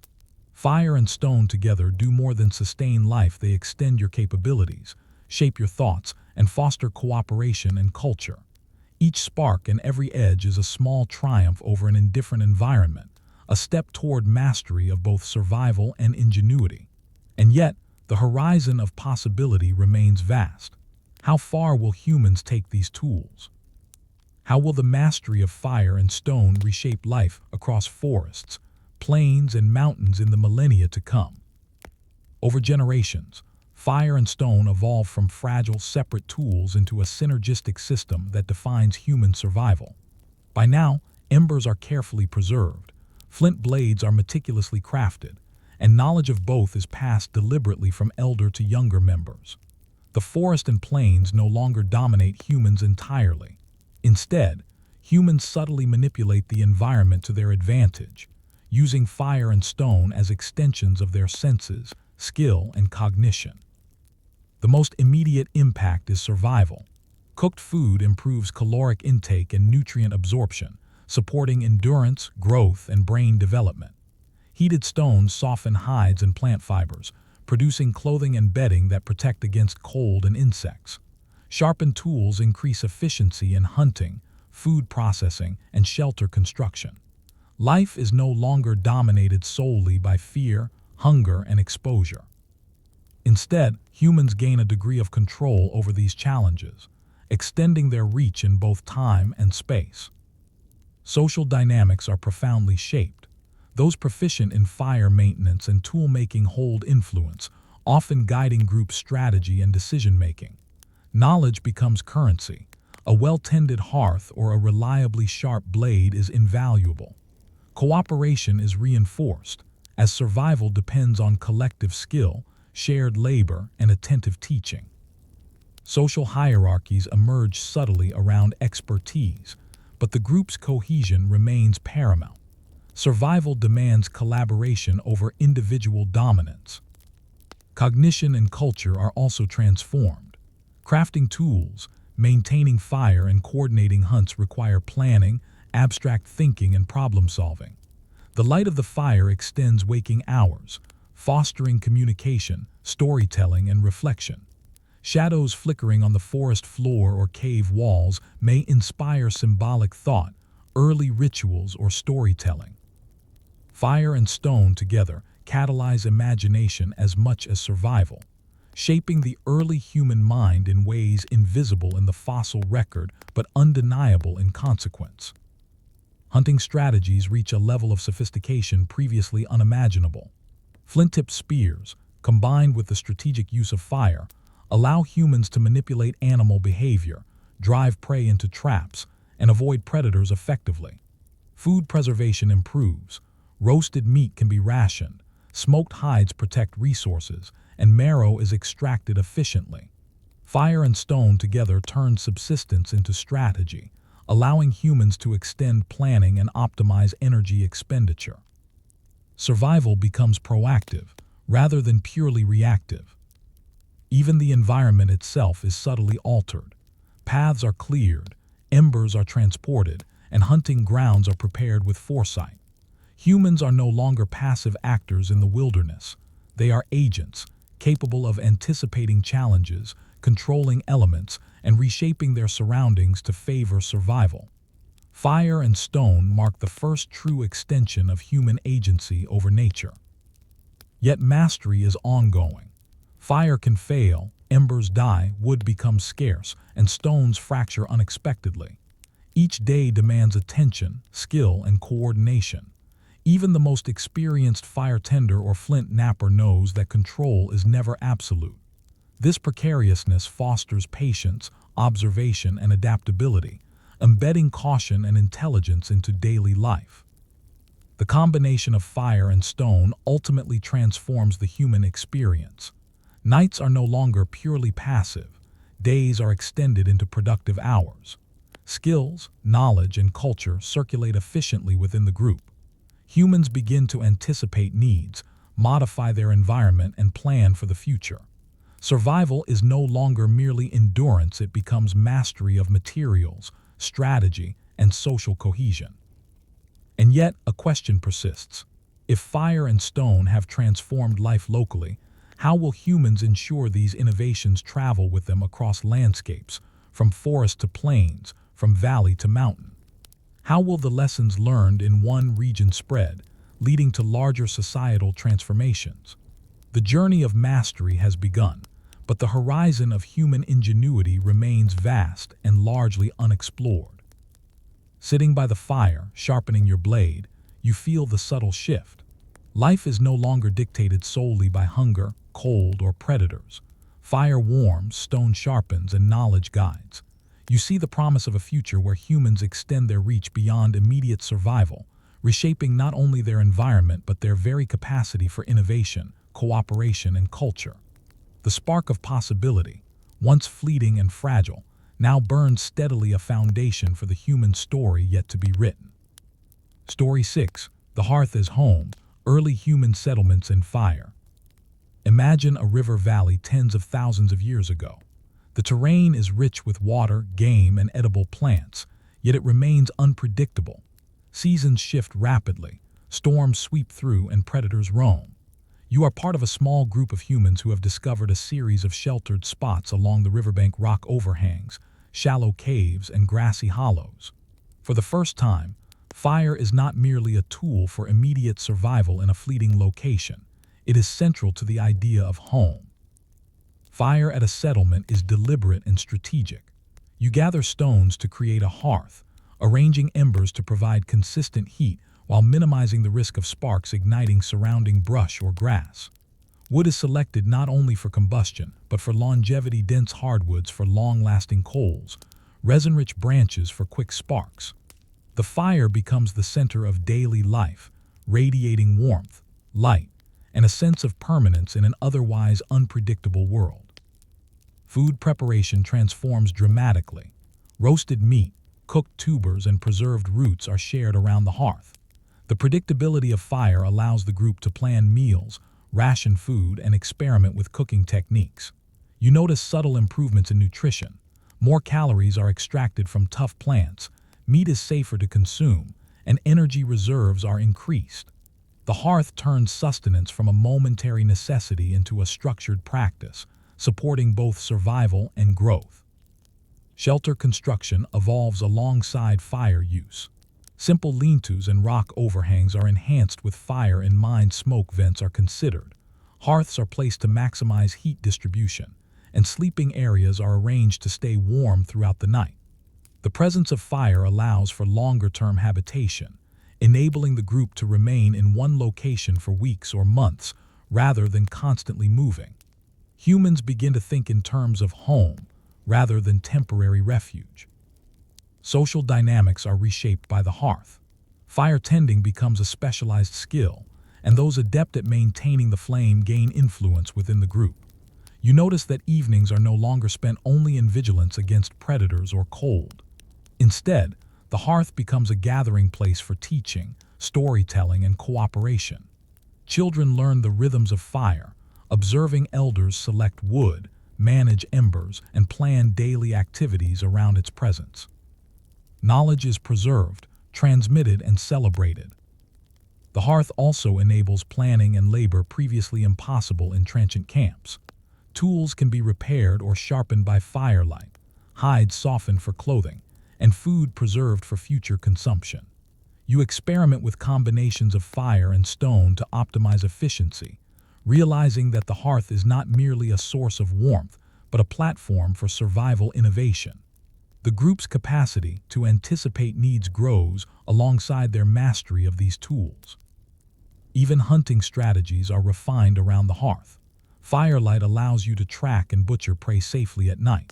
Fire and stone together do more than sustain life. They extend your capabilities, shape your thoughts, and foster cooperation and culture. Each spark and every edge is a small triumph over an indifferent environment, a step toward mastery of both survival and ingenuity. And yet, the horizon of possibility remains vast. How far will humans take these tools? How will the mastery of fire and stone reshape life across forests, plains, and mountains in the millennia to come? Over generations, fire and stone evolved from fragile, separate tools into a synergistic system that defines human survival. By now, embers are carefully preserved, flint blades are meticulously crafted, and knowledge of both is passed deliberately from elder to younger members. The forest and plains no longer dominate humans entirely. Instead, humans subtly manipulate the environment to their advantage, using fire and stone as extensions of their senses, skill, and cognition. The most immediate impact is survival. Cooked food improves caloric intake and nutrient absorption, supporting endurance, growth, and brain development. Heated stones soften hides and plant fibers, producing clothing and bedding that protect against cold and insects. Sharpened tools increase efficiency in hunting, food processing, and shelter construction. Life is no longer dominated solely by fear, hunger, and exposure. Instead, humans gain a degree of control over these challenges, extending their reach in both time and space. Social dynamics are profoundly shaped. Those proficient in fire maintenance and tool-making hold influence, often guiding group strategy and decision-making. Knowledge becomes currency. A well-tended hearth or a reliably sharp blade is invaluable. Cooperation is reinforced, as survival depends on collective skill, shared labor, and attentive teaching. Social hierarchies emerge subtly around expertise, but the group's cohesion remains paramount. Survival demands collaboration over individual dominance. Cognition and culture are also transformed. Crafting tools, maintaining fire, and coordinating hunts require planning, abstract thinking, and problem-solving. The light of the fire extends waking hours, fostering communication, storytelling, and reflection. Shadows flickering on the forest floor or cave walls may inspire symbolic thought, early rituals, or storytelling. Fire and stone together catalyze imagination as much as survival, shaping the early human mind in ways invisible in the fossil record but undeniable in consequence. Hunting strategies reach a level of sophistication previously unimaginable. Flint-tipped spears, combined with the strategic use of fire, allow humans to manipulate animal behavior, drive prey into traps, and avoid predators effectively. Food preservation improves. Roasted meat can be rationed, smoked hides protect resources, and marrow is extracted efficiently. Fire and stone together turn subsistence into strategy, allowing humans to extend planning and optimize energy expenditure. Survival becomes proactive, rather than purely reactive. Even the environment itself is subtly altered. Paths are cleared, embers are transported, and hunting grounds are prepared with foresight. Humans are no longer passive actors in the wilderness. They are agents, capable of anticipating challenges, controlling elements, and reshaping their surroundings to favor survival. Fire and stone mark the first true extension of human agency over nature. Yet mastery is ongoing. Fire can fail, embers die, wood becomes scarce, and stones fracture unexpectedly. Each day demands attention, skill, and coordination. Even the most experienced fire tender or flint knapper knows that control is never absolute. This precariousness fosters patience, observation, and adaptability, embedding caution and intelligence into daily life. The combination of fire and stone ultimately transforms the human experience. Nights are no longer purely passive. Days are extended into productive hours. Skills, knowledge, and culture circulate efficiently within the group. Humans begin to anticipate needs, modify their environment, and plan for the future. Survival is no longer merely endurance, it becomes mastery of materials, strategy, and social cohesion. And yet, a question persists. If fire and stone have transformed life locally, how will humans ensure these innovations travel with them across landscapes, from forest to plains, from valley to mountain? How will the lessons learned in one region spread, leading to larger societal transformations? The journey of mastery has begun, but the horizon of human ingenuity remains vast and largely unexplored. Sitting by the fire, sharpening your blade, you feel the subtle shift. Life is no longer dictated solely by hunger, cold, or predators. Fire warms, stone sharpens, and knowledge guides. You see the promise of a future where humans extend their reach beyond immediate survival, reshaping not only their environment but their very capacity for innovation, cooperation, and culture. The spark of possibility, once fleeting and fragile, now burns steadily, a foundation for the human story yet to be written. Story 6. The Hearth is Home, Early Human Settlements in Fire. Imagine a river valley tens of thousands of years ago. The terrain is rich with water, game, and edible plants, yet it remains unpredictable. Seasons shift rapidly, storms sweep through, and predators roam. You are part of a small group of humans who have discovered a series of sheltered spots along the riverbank, rock overhangs, shallow caves, and grassy hollows. For the first time, fire is not merely a tool for immediate survival in a fleeting location. It is central to the idea of home. Fire at a settlement is deliberate and strategic. You gather stones to create a hearth, arranging embers to provide consistent heat while minimizing the risk of sparks igniting surrounding brush or grass. Wood is selected not only for combustion, but for longevity-dense hardwoods for long-lasting coals, resin-rich branches for quick sparks. The fire becomes the center of daily life, radiating warmth, light, and a sense of permanence in an otherwise unpredictable world. Food preparation transforms dramatically. Roasted meat, cooked tubers, and preserved roots are shared around the hearth. The predictability of fire allows the group to plan meals, ration food, and experiment with cooking techniques. You notice subtle improvements in nutrition. More calories are extracted from tough plants, meat is safer to consume, and energy reserves are increased. The hearth turns sustenance from a momentary necessity into a structured practice, supporting both survival and growth. Shelter construction evolves alongside fire use. Simple lean-tos and rock overhangs are enhanced with fire in mind. Smoke vents are considered. Hearths are placed to maximize heat distribution, and sleeping areas are arranged to stay warm throughout the night. The presence of fire allows for longer-term habitation, enabling the group to remain in one location for weeks or months rather than constantly moving. Humans begin to think in terms of home rather than temporary refuge. Social dynamics are reshaped by the hearth. Fire tending becomes a specialized skill, and those adept at maintaining the flame gain influence within the group. You notice that evenings are no longer spent only in vigilance against predators or cold. Instead, the hearth becomes a gathering place for teaching, storytelling, and cooperation. Children learn the rhythms of fire, observing elders select wood, manage embers, and plan daily activities around its presence. Knowledge is preserved, transmitted, and celebrated. The hearth also enables planning and labor previously impossible in transient camps. Tools can be repaired or sharpened by firelight, hides softened for clothing, and food preserved for future consumption. You experiment with combinations of fire and stone to optimize efficiency, realizing that the hearth is not merely a source of warmth, but a platform for survival innovation. The group's capacity to anticipate needs grows alongside their mastery of these tools. Even hunting strategies are refined around the hearth. Firelight allows you to track and butcher prey safely at night.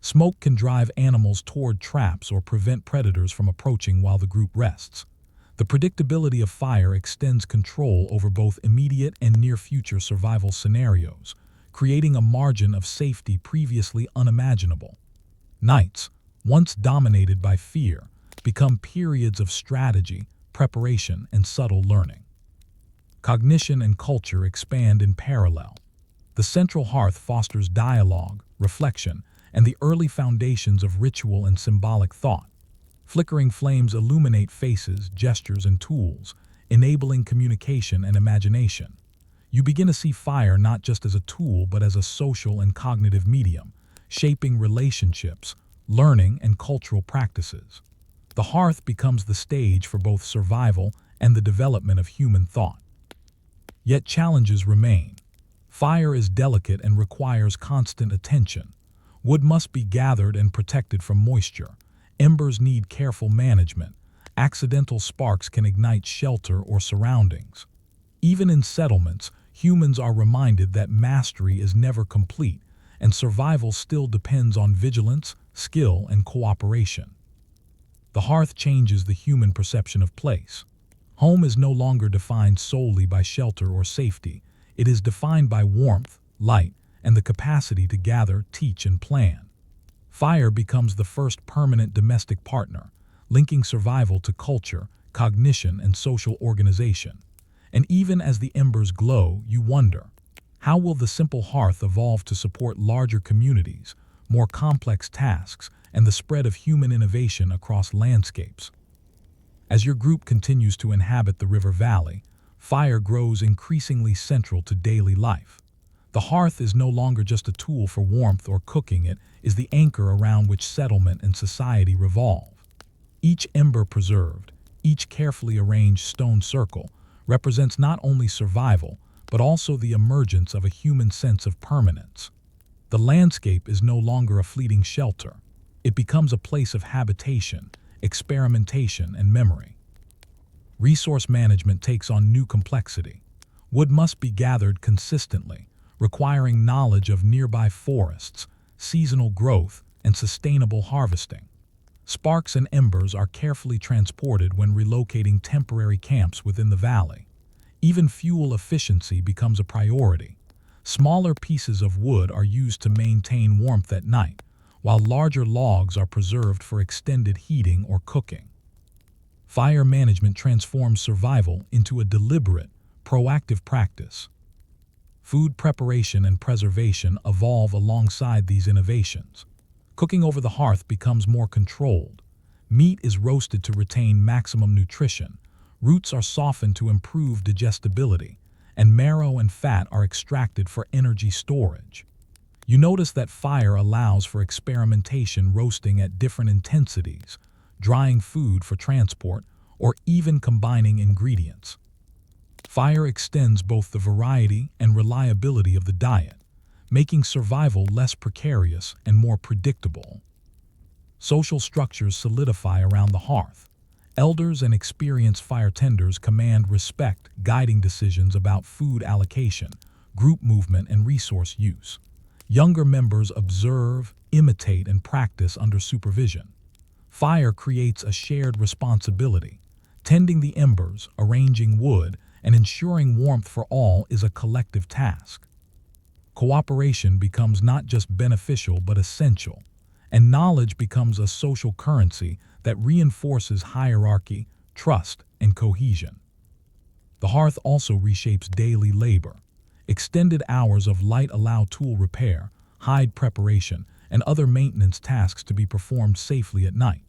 Smoke can drive animals toward traps or prevent predators from approaching while the group rests. The predictability of fire extends control over both immediate and near-future survival scenarios, creating a margin of safety previously unimaginable. Nights, once dominated by fear, become periods of strategy, preparation, and subtle learning. Cognition and culture expand in parallel. The central hearth fosters dialogue, reflection, and the early foundations of ritual and symbolic thought. Flickering flames illuminate faces, gestures, and tools, enabling communication and imagination. You begin to see fire not just as a tool but as a social and cognitive medium, shaping relationships, learning, and cultural practices. The hearth becomes the stage for both survival and the development of human thought. Yet challenges remain. Fire is delicate and requires constant attention. Wood must be gathered and protected from moisture. Embers need careful management. Accidental sparks can ignite shelter or surroundings. Even in settlements, humans are reminded that mastery is never complete, and survival still depends on vigilance, skill, and cooperation. The hearth changes the human perception of place. Home is no longer defined solely by shelter or safety. It is defined by warmth, light, and the capacity to gather, teach, and plan. Fire becomes the first permanent domestic partner, linking survival to culture, cognition, and social organization. And even as the embers glow, you wonder, how will the simple hearth evolve to support larger communities, more complex tasks, and the spread of human innovation across landscapes? As your group continues to inhabit the river valley, fire grows increasingly central to daily life. The hearth is no longer just a tool for warmth or cooking, it is the anchor around which settlement and society revolve. Each ember preserved, each carefully arranged stone circle, represents not only survival, but also the emergence of a human sense of permanence. The landscape is no longer a fleeting shelter. It becomes a place of habitation, experimentation, and memory. Resource management takes on new complexity. Wood must be gathered consistently, requiring knowledge of nearby forests, seasonal growth, and sustainable harvesting. Sparks and embers are carefully transported when relocating temporary camps within the valley. Even fuel efficiency becomes a priority. Smaller pieces of wood are used to maintain warmth at night, while larger logs are preserved for extended heating or cooking. Fire management transforms survival into a deliberate, proactive practice. Food preparation and preservation evolve alongside these innovations. Cooking over the hearth becomes more controlled. Meat is roasted to retain maximum nutrition, roots are softened to improve digestibility, and marrow and fat are extracted for energy storage. You notice that fire allows for experimentation, roasting at different intensities, drying food for transport, or even combining ingredients. Fire extends both the variety and reliability of the diet, making survival less precarious and more predictable. Social structures solidify around the hearth. Elders and experienced firetenders command respect, guiding decisions about food allocation, group movement, and resource use. Younger members observe, imitate, and practice under supervision. Fire creates a shared responsibility. Tending the embers, arranging wood, and ensuring warmth for all is a collective task. Cooperation becomes not just beneficial but essential, and knowledge becomes a social currency that reinforces hierarchy, trust, and cohesion. The hearth also reshapes daily labor. Extended hours of light allow tool repair, hide preparation, and other maintenance tasks to be performed safely at night.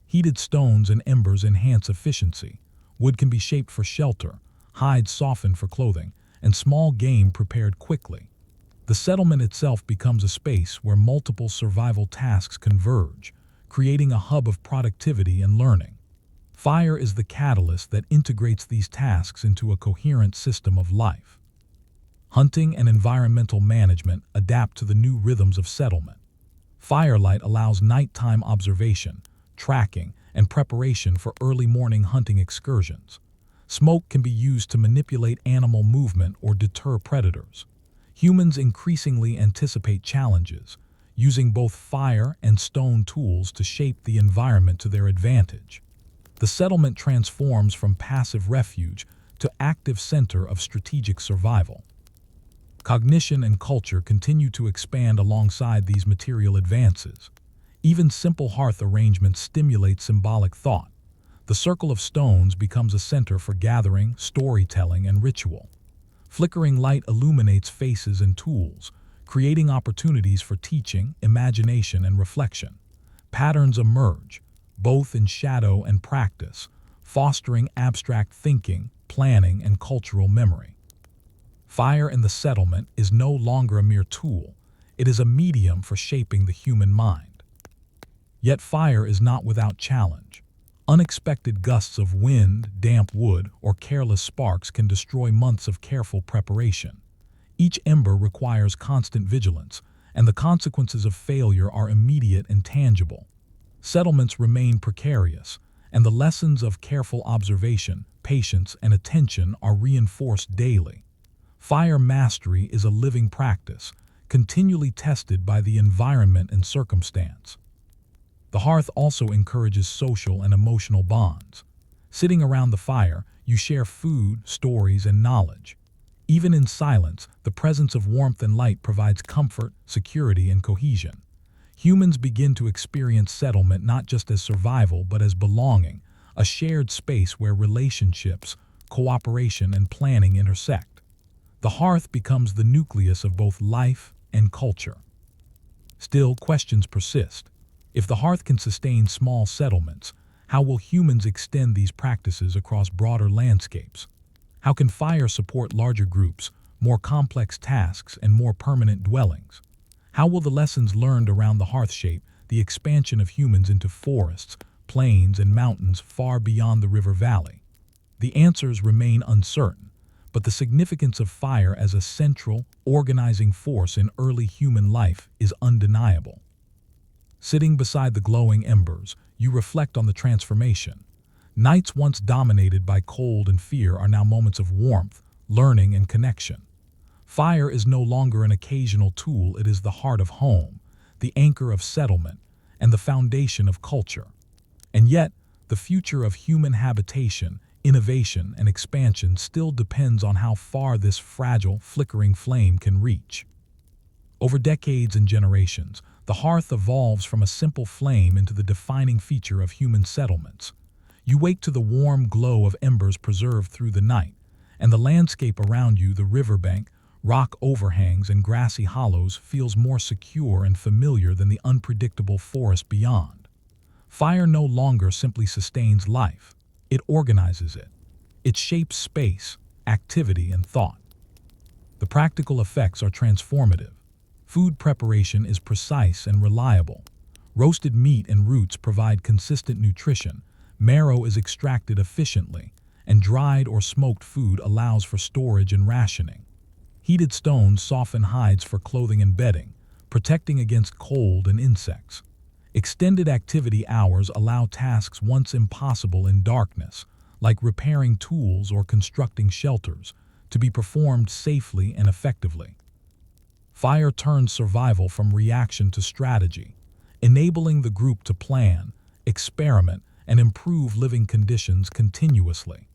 Heated stones and embers enhance efficiency. Wood can be shaped for shelter, hides softened for clothing, and small game prepared quickly. The settlement itself becomes a space where multiple survival tasks converge, creating a hub of productivity and learning. Fire is the catalyst that integrates these tasks into a coherent system of life. Hunting and environmental management adapt to the new rhythms of settlement. Firelight allows nighttime observation, tracking, and preparation for early morning hunting excursions. Smoke can be used to manipulate animal movement or deter predators. Humans increasingly anticipate challenges, using both fire and stone tools to shape the environment to their advantage. The settlement transforms from passive refuge to active center of strategic survival. Cognition and culture continue to expand alongside these material advances. Even simple hearth arrangements stimulate symbolic thought. The circle of stones becomes a center for gathering, storytelling, and ritual. Flickering light illuminates faces and tools, creating opportunities for teaching, imagination, and reflection. Patterns emerge, both in shadow and practice, fostering abstract thinking, planning, and cultural memory. Fire in the settlement is no longer a mere tool. It is a medium for shaping the human mind. Yet fire is not without challenge. Unexpected gusts of wind, damp wood, or careless sparks can destroy months of careful preparation. Each ember requires constant vigilance, and the consequences of failure are immediate and tangible. Settlements remain precarious, and the lessons of careful observation, patience, and attention are reinforced daily. Fire mastery is a living practice, continually tested by the environment and circumstance. The hearth also encourages social and emotional bonds. Sitting around the fire, you share food, stories, and knowledge. Even in silence, the presence of warmth and light provides comfort, security, and cohesion. Humans begin to experience settlement not just as survival but as belonging, a shared space where relationships, cooperation, and planning intersect. The hearth becomes the nucleus of both life and culture. Still, questions persist. If the hearth can sustain small settlements, how will humans extend these practices across broader landscapes? How can fire support larger groups, more complex tasks, and more permanent dwellings? How will the lessons learned around the hearth shape the expansion of humans into forests, plains, and mountains far beyond the river valley? The answers remain uncertain, but the significance of fire as a central, organizing force in early human life is undeniable. Sitting beside the glowing embers, you reflect on the transformation. Nights once dominated by cold and fear are now moments of warmth, learning, and connection. Fire is no longer an occasional tool, it is the heart of home, the anchor of settlement, and the foundation of culture. And yet, the future of human habitation, innovation, and expansion still depends on how far this fragile, flickering flame can reach. Over decades and generations, the hearth evolves from a simple flame into the defining feature of human settlements. You wake to the warm glow of embers preserved through the night, and the landscape around you, the riverbank, rock overhangs, and grassy hollows, feels more secure and familiar than the unpredictable forest beyond. Fire no longer simply sustains life, it organizes it. It shapes space, activity, and thought. The practical effects are transformative. Food preparation is precise and reliable. Roasted meat and roots provide consistent nutrition, marrow is extracted efficiently, and dried or smoked food allows for storage and rationing. Heated stones soften hides for clothing and bedding, protecting against cold and insects. Extended activity hours allow tasks once impossible in darkness, like repairing tools or constructing shelters, to be performed safely and effectively. Fire turns survival from reaction to strategy, enabling the group to plan, experiment, and improve living conditions continuously.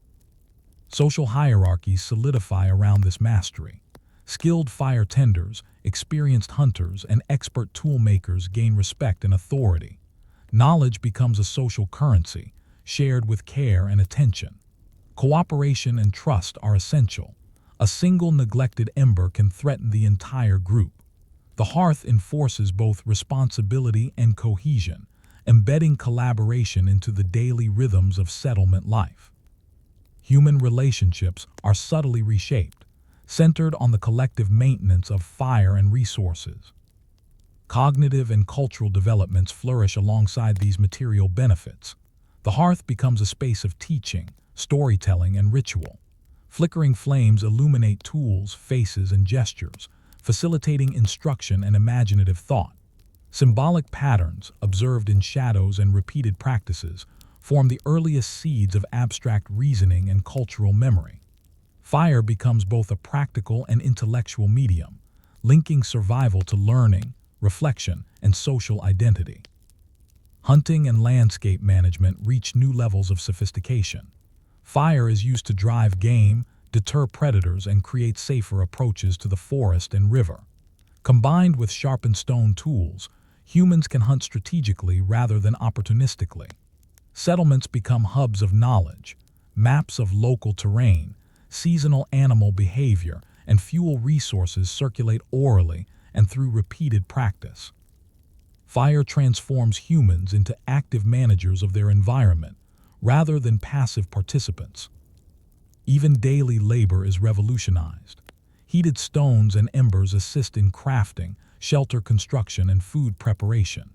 Social hierarchies solidify around this mastery. Skilled fire tenders, experienced hunters, and expert tool makers gain respect and authority. Knowledge becomes a social currency, shared with care and attention. Cooperation and trust are essential. A single neglected ember can threaten the entire group. The hearth enforces both responsibility and cohesion, embedding collaboration into the daily rhythms of settlement life. Human relationships are subtly reshaped, centered on the collective maintenance of fire and resources. Cognitive and cultural developments flourish alongside these material benefits. The hearth becomes a space of teaching, storytelling, and ritual. Flickering flames illuminate tools, faces, and gestures, facilitating instruction and imaginative thought. Symbolic patterns, observed in shadows and repeated practices, form the earliest seeds of abstract reasoning and cultural memory. Fire becomes both a practical and intellectual medium, linking survival to learning, reflection, and social identity. Hunting and landscape management reach new levels of sophistication. Fire is used to drive game, deter predators, and create safer approaches to the forest and river. Combined with sharpened stone tools, humans can hunt strategically rather than opportunistically. Settlements become hubs of knowledge, maps of local terrain, seasonal animal behavior, and fuel resources circulate orally and through repeated practice. Fire transforms humans into active managers of their environment, rather than passive participants. Even daily labor is revolutionized. Heated stones and embers assist in crafting, shelter construction, and food preparation.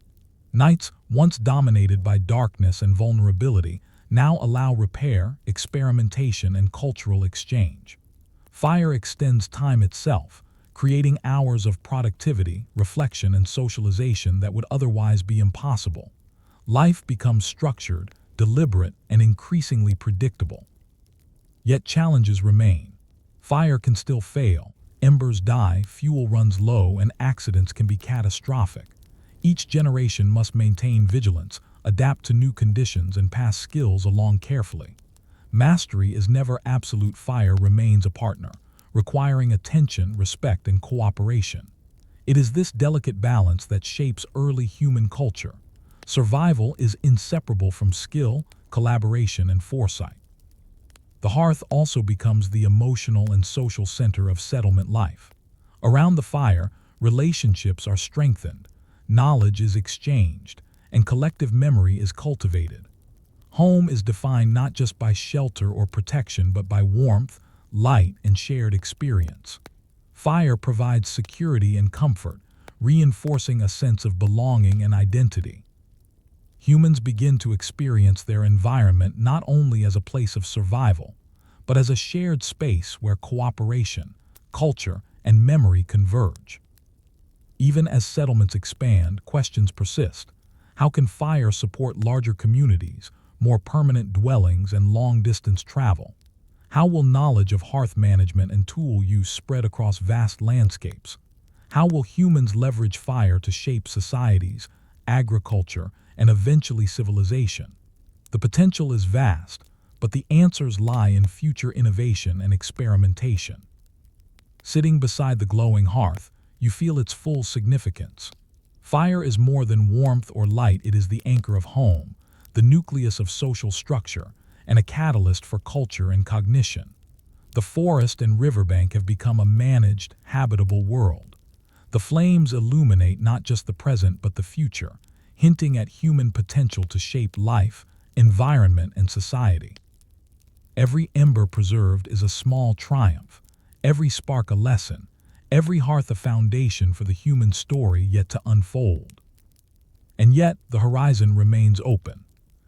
Nights, once dominated by darkness and vulnerability, now allow repair, experimentation, and cultural exchange. Fire extends time itself, creating hours of productivity, reflection, and socialization that would otherwise be impossible. Life becomes structured, deliberate, and increasingly predictable. Yet challenges remain. Fire can still fail, embers die, fuel runs low, and accidents can be catastrophic. Each generation must maintain vigilance, adapt to new conditions, and pass skills along carefully. Mastery is never absolute. Fire remains a partner, requiring attention, respect, and cooperation. It is this delicate balance that shapes early human culture. Survival is inseparable from skill, collaboration, and foresight. The hearth also becomes the emotional and social center of settlement life. Around the fire, relationships are strengthened, knowledge is exchanged, and collective memory is cultivated. Home is defined not just by shelter or protection, but by warmth, light, and shared experience. Fire provides security and comfort, reinforcing a sense of belonging and identity. Humans begin to experience their environment not only as a place of survival, but as a shared space where cooperation, culture, and memory converge. Even as settlements expand, questions persist. How can fire support larger communities, more permanent dwellings, and long-distance travel? How will knowledge of hearth management and tool use spread across vast landscapes? How will humans leverage fire to shape societies, agriculture, and eventually civilization? The potential is vast, but the answers lie in future innovation and experimentation. Sitting beside the glowing hearth, you feel its full significance. Fire is more than warmth or light, it is the anchor of home, the nucleus of social structure, and a catalyst for culture and cognition. The forest and riverbank have become a managed, habitable world. The flames illuminate not just the present but the future, hinting at human potential to shape life, environment, and society. Every ember preserved is a small triumph, every spark a lesson, every hearth a foundation for the human story yet to unfold. And yet, the horizon remains open.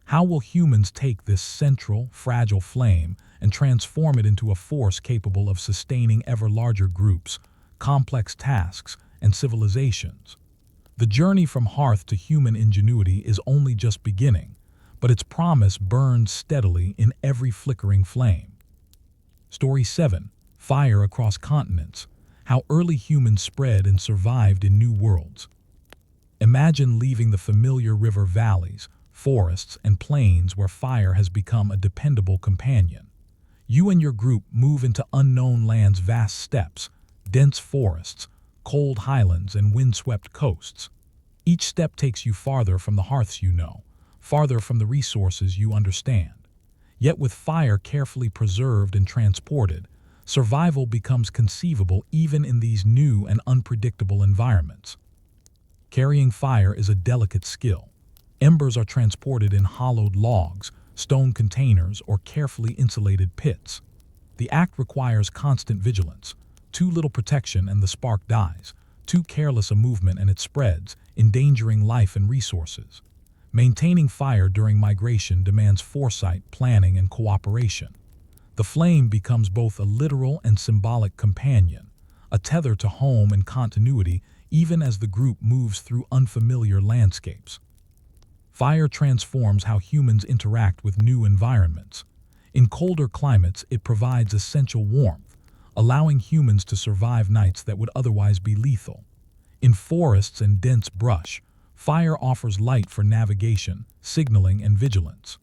How will humans take this central, fragile flame and transform it into a force capable of sustaining ever larger groups, complex tasks, and civilizations? The journey from hearth to human ingenuity is only just beginning, but its promise burns steadily in every flickering flame. Story 7. Fire Across Continents. How Early Humans Spread and Survived in New Worlds. Imagine leaving the familiar river valleys, forests, and plains where fire has become a dependable companion. You and your group move into unknown lands, vast steppes, dense forests, cold highlands, and windswept coasts. Each step takes you farther from the hearths you know, farther from the resources you understand. Yet with fire carefully preserved and transported, survival becomes conceivable even in these new and unpredictable environments. Carrying fire is a delicate skill. Embers are transported in hollowed logs, stone containers, or carefully insulated pits. The act requires constant vigilance. Too little protection and the spark dies. Too careless a movement and it spreads, endangering life and resources. Maintaining fire during migration demands foresight, planning, and cooperation. The flame becomes both a literal and symbolic companion, a tether to home and continuity even as the group moves through unfamiliar landscapes. Fire transforms how humans interact with new environments. In colder climates, it provides essential warmth, allowing humans to survive nights that would otherwise be lethal. In forests and dense brush, fire offers light for navigation, signaling, and vigilance.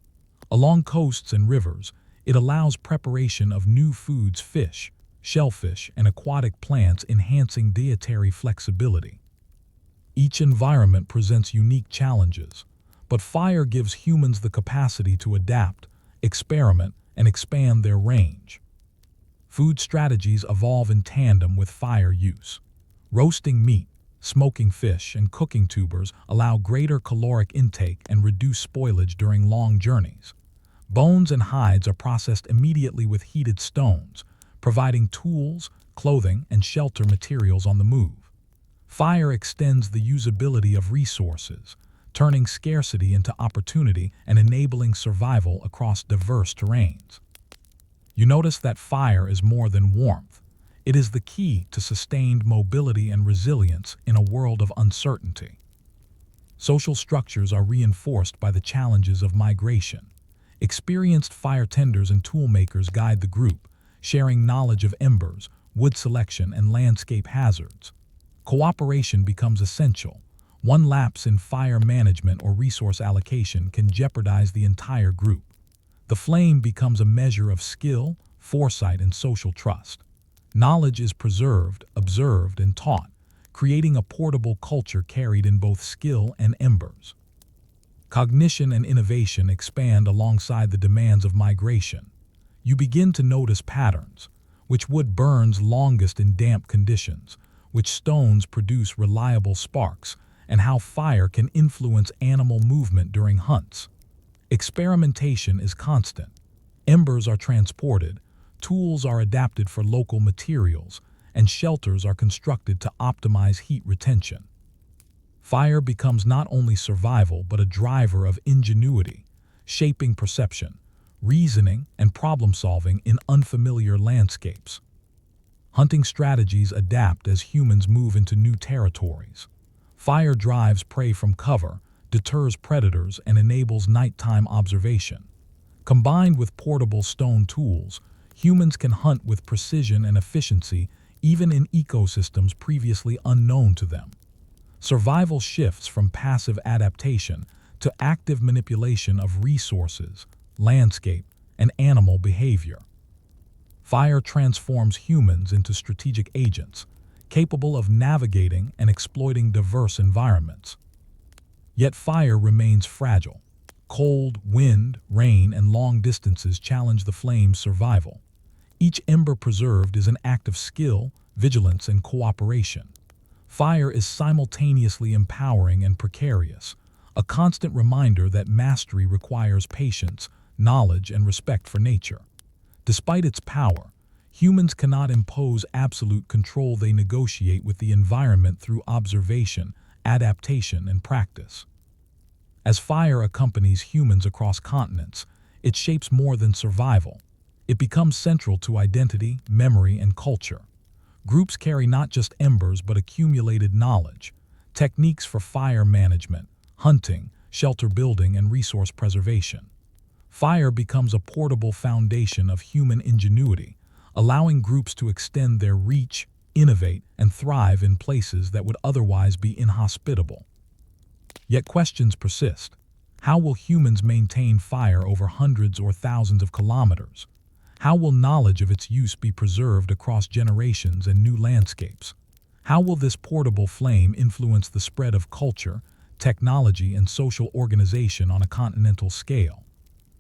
Along coasts and rivers, it allows preparation of new foods, fish, shellfish, and aquatic plants, enhancing dietary flexibility. Each environment presents unique challenges, but fire gives humans the capacity to adapt, experiment, and expand their range. Food strategies evolve in tandem with fire use. Roasting meat, smoking fish, and cooking tubers allow greater caloric intake and reduce spoilage during long journeys. Bones and hides are processed immediately with heated stones, providing tools, clothing, and shelter materials on the move. Fire extends the usability of resources, turning scarcity into opportunity and enabling survival across diverse terrains. You notice that fire is more than warmth. It is the key to sustained mobility and resilience in a world of uncertainty. Social structures are reinforced by the challenges of migration. Experienced fire tenders and toolmakers guide the group, sharing knowledge of embers, wood selection, and landscape hazards. Cooperation becomes essential. One lapse in fire management or resource allocation can jeopardize the entire group. The flame becomes a measure of skill, foresight, and social trust. Knowledge is preserved, observed, and taught, creating a portable culture carried in both skill and embers. Cognition and innovation expand alongside the demands of migration. You begin to notice patterns, which wood burns longest in damp conditions, which stones produce reliable sparks, and how fire can influence animal movement during hunts. Experimentation is constant. Embers are transported, tools are adapted for local materials, and shelters are constructed to optimize heat retention. Fire becomes not only survival but a driver of ingenuity, shaping perception, reasoning, and problem-solving in unfamiliar landscapes. Hunting strategies adapt as humans move into new territories. Fire drives prey from cover, deters predators, and enables nighttime observation. Combined with portable stone tools, humans can hunt with precision and efficiency even in ecosystems previously unknown to them. Survival shifts from passive adaptation to active manipulation of resources, landscape, and animal behavior. Fire transforms humans into strategic agents, capable of navigating and exploiting diverse environments. Yet fire remains fragile. Cold, wind, rain, and long distances challenge the flame's survival. Each ember preserved is an act of skill, vigilance, and cooperation. Fire is simultaneously empowering and precarious, a constant reminder that mastery requires patience, knowledge, and respect for nature. Despite its power, humans cannot impose absolute control. They negotiate with the environment through observation, adaptation, and practice. As fire accompanies humans across continents, it shapes more than survival. It becomes central to identity, memory, and culture. Groups carry not just embers but accumulated knowledge, techniques for fire management, hunting, shelter building, and resource preservation. Fire becomes a portable foundation of human ingenuity, allowing groups to extend their reach, innovate, and thrive in places that would otherwise be inhospitable. Yet questions persist. How will humans maintain fire over hundreds or thousands of kilometers? How will knowledge of its use be preserved across generations and new landscapes? How will this portable flame influence the spread of culture, technology, and social organization on a continental scale?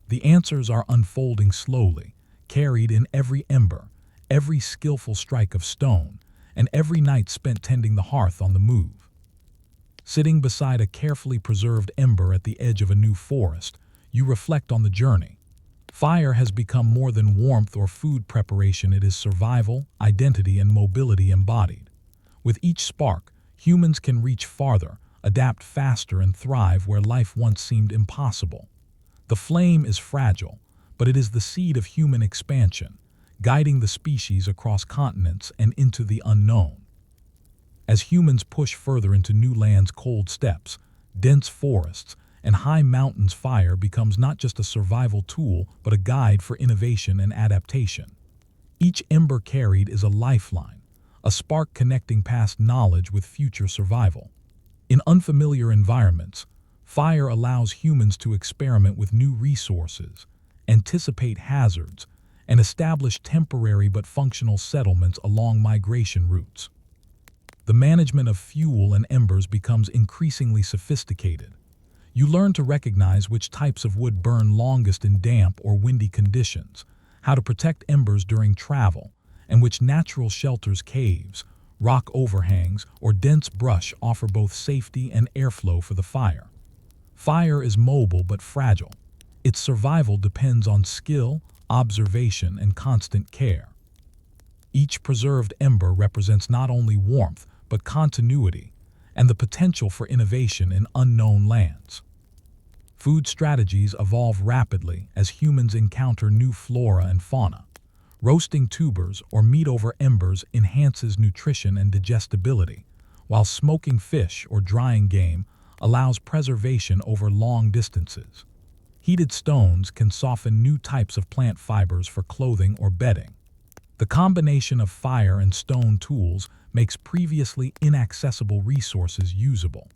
The answers are unfolding slowly, carried in every ember, every skillful strike of stone, and every night spent tending the hearth on the move. Sitting beside a carefully preserved ember at the edge of a new forest, you reflect on the journey. Fire has become more than warmth or food preparation. It is survival, identity, and mobility embodied. With each spark, humans can reach farther, adapt faster, and thrive where life once seemed impossible. The flame is fragile, but it is the seed of human expansion, guiding the species across continents and into the unknown. As humans push further into new lands, cold steppes, dense forests, and high mountains, fire becomes not just a survival tool, but a guide for innovation and adaptation. Each ember carried is a lifeline, a spark connecting past knowledge with future survival. In unfamiliar environments, fire allows humans to experiment with new resources, anticipate hazards, and establish temporary but functional settlements along migration routes. The management of fuel and embers becomes increasingly sophisticated. You learn to recognize which types of wood burn longest in damp or windy conditions, how to protect embers during travel, and which natural shelters, caves, rock overhangs, or dense brush offer both safety and airflow for the fire. Fire is mobile but fragile. Its survival depends on skill, observation, and constant care. Each preserved ember represents not only warmth but continuity and the potential for innovation in unknown lands. Food strategies evolve rapidly as humans encounter new flora and fauna. Roasting tubers or meat over embers enhances nutrition and digestibility, while smoking fish or drying game allows preservation over long distances. Heated stones can soften new types of plant fibers for clothing or bedding. The combination of fire and stone tools makes previously inaccessible resources usable.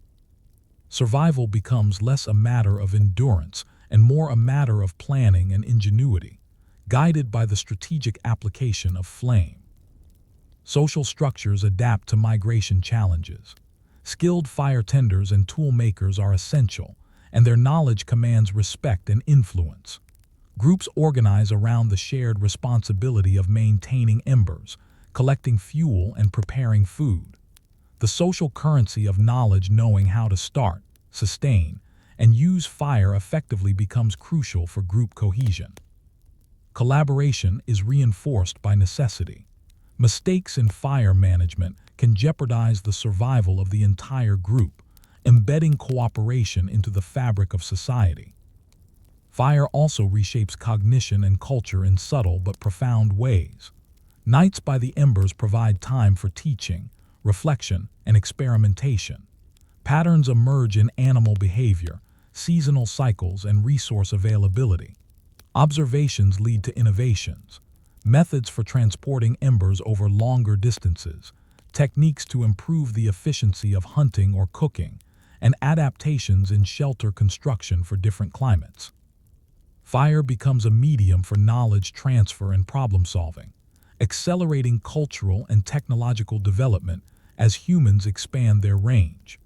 Survival becomes less a matter of endurance and more a matter of planning and ingenuity, guided by the strategic application of flame. Social structures adapt to migration challenges. Skilled fire tenders and tool makers are essential, and their knowledge commands respect and influence. Groups organize around the shared responsibility of maintaining embers, collecting fuel, and preparing food. The social currency of knowledge, knowing how to start, sustain, and use fire effectively, becomes crucial for group cohesion. Collaboration is reinforced by necessity. Mistakes in fire management can jeopardize the survival of the entire group, embedding cooperation into the fabric of society. Fire also reshapes cognition and culture in subtle but profound ways. Nights by the embers provide time for teaching, reflection, and experimentation. Patterns emerge in animal behavior, seasonal cycles, and resource availability. Observations lead to innovations. Methods for transporting embers over longer distances, techniques to improve the efficiency of hunting or cooking, and adaptations in shelter construction for different climates. Fire becomes a medium for knowledge transfer and problem solving, accelerating cultural and technological development as humans expand their range.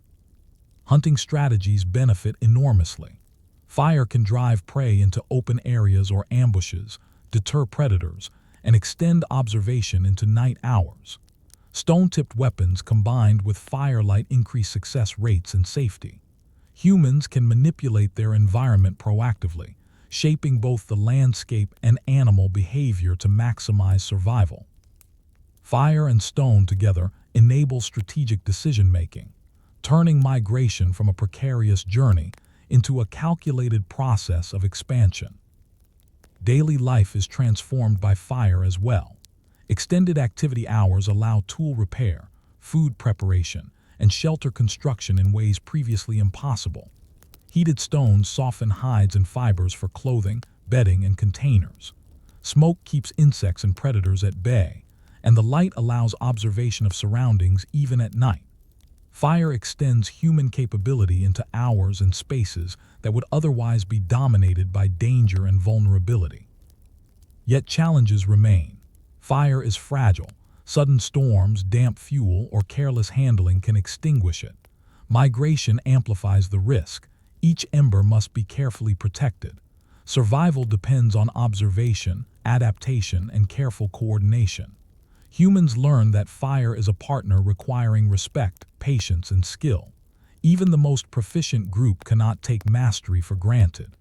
Hunting strategies benefit enormously. Fire can drive prey into open areas or ambushes, deter predators, and extend observation into night hours. Stone-tipped weapons combined with firelight increase success rates and safety. Humans can manipulate their environment proactively, shaping both the landscape and animal behavior to maximize survival. Fire and stone together enable strategic decision-making, turning migration from a precarious journey into a calculated process of expansion. Daily life is transformed by fire as well. Extended activity hours allow tool repair, food preparation, and shelter construction in ways previously impossible. Heated stones soften hides and fibers for clothing, bedding, and containers. Smoke keeps insects and predators at bay, and the light allows observation of surroundings even at night. Fire extends human capability into hours and spaces that would otherwise be dominated by danger and vulnerability. Yet challenges remain. Fire is fragile. Sudden storms, damp fuel, or careless handling can extinguish it. Migration amplifies the risk. Each ember must be carefully protected. Survival depends on observation, adaptation, and careful coordination. Humans learn that fire is a partner requiring respect, patience, and skill. Even the most proficient group cannot take mastery for granted.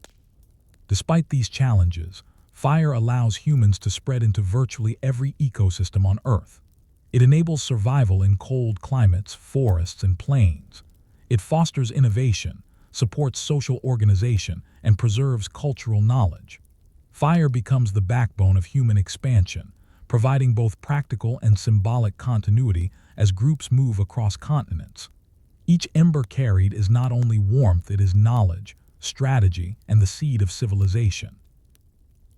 Despite these challenges, fire allows humans to spread into virtually every ecosystem on Earth. It enables survival in cold climates, forests, and plains. It fosters innovation, supports social organization, and preserves cultural knowledge. Fire becomes the backbone of human expansion, providing both practical and symbolic continuity as groups move across continents. Each ember carried is not only warmth, it is knowledge, strategy, and the seed of civilization.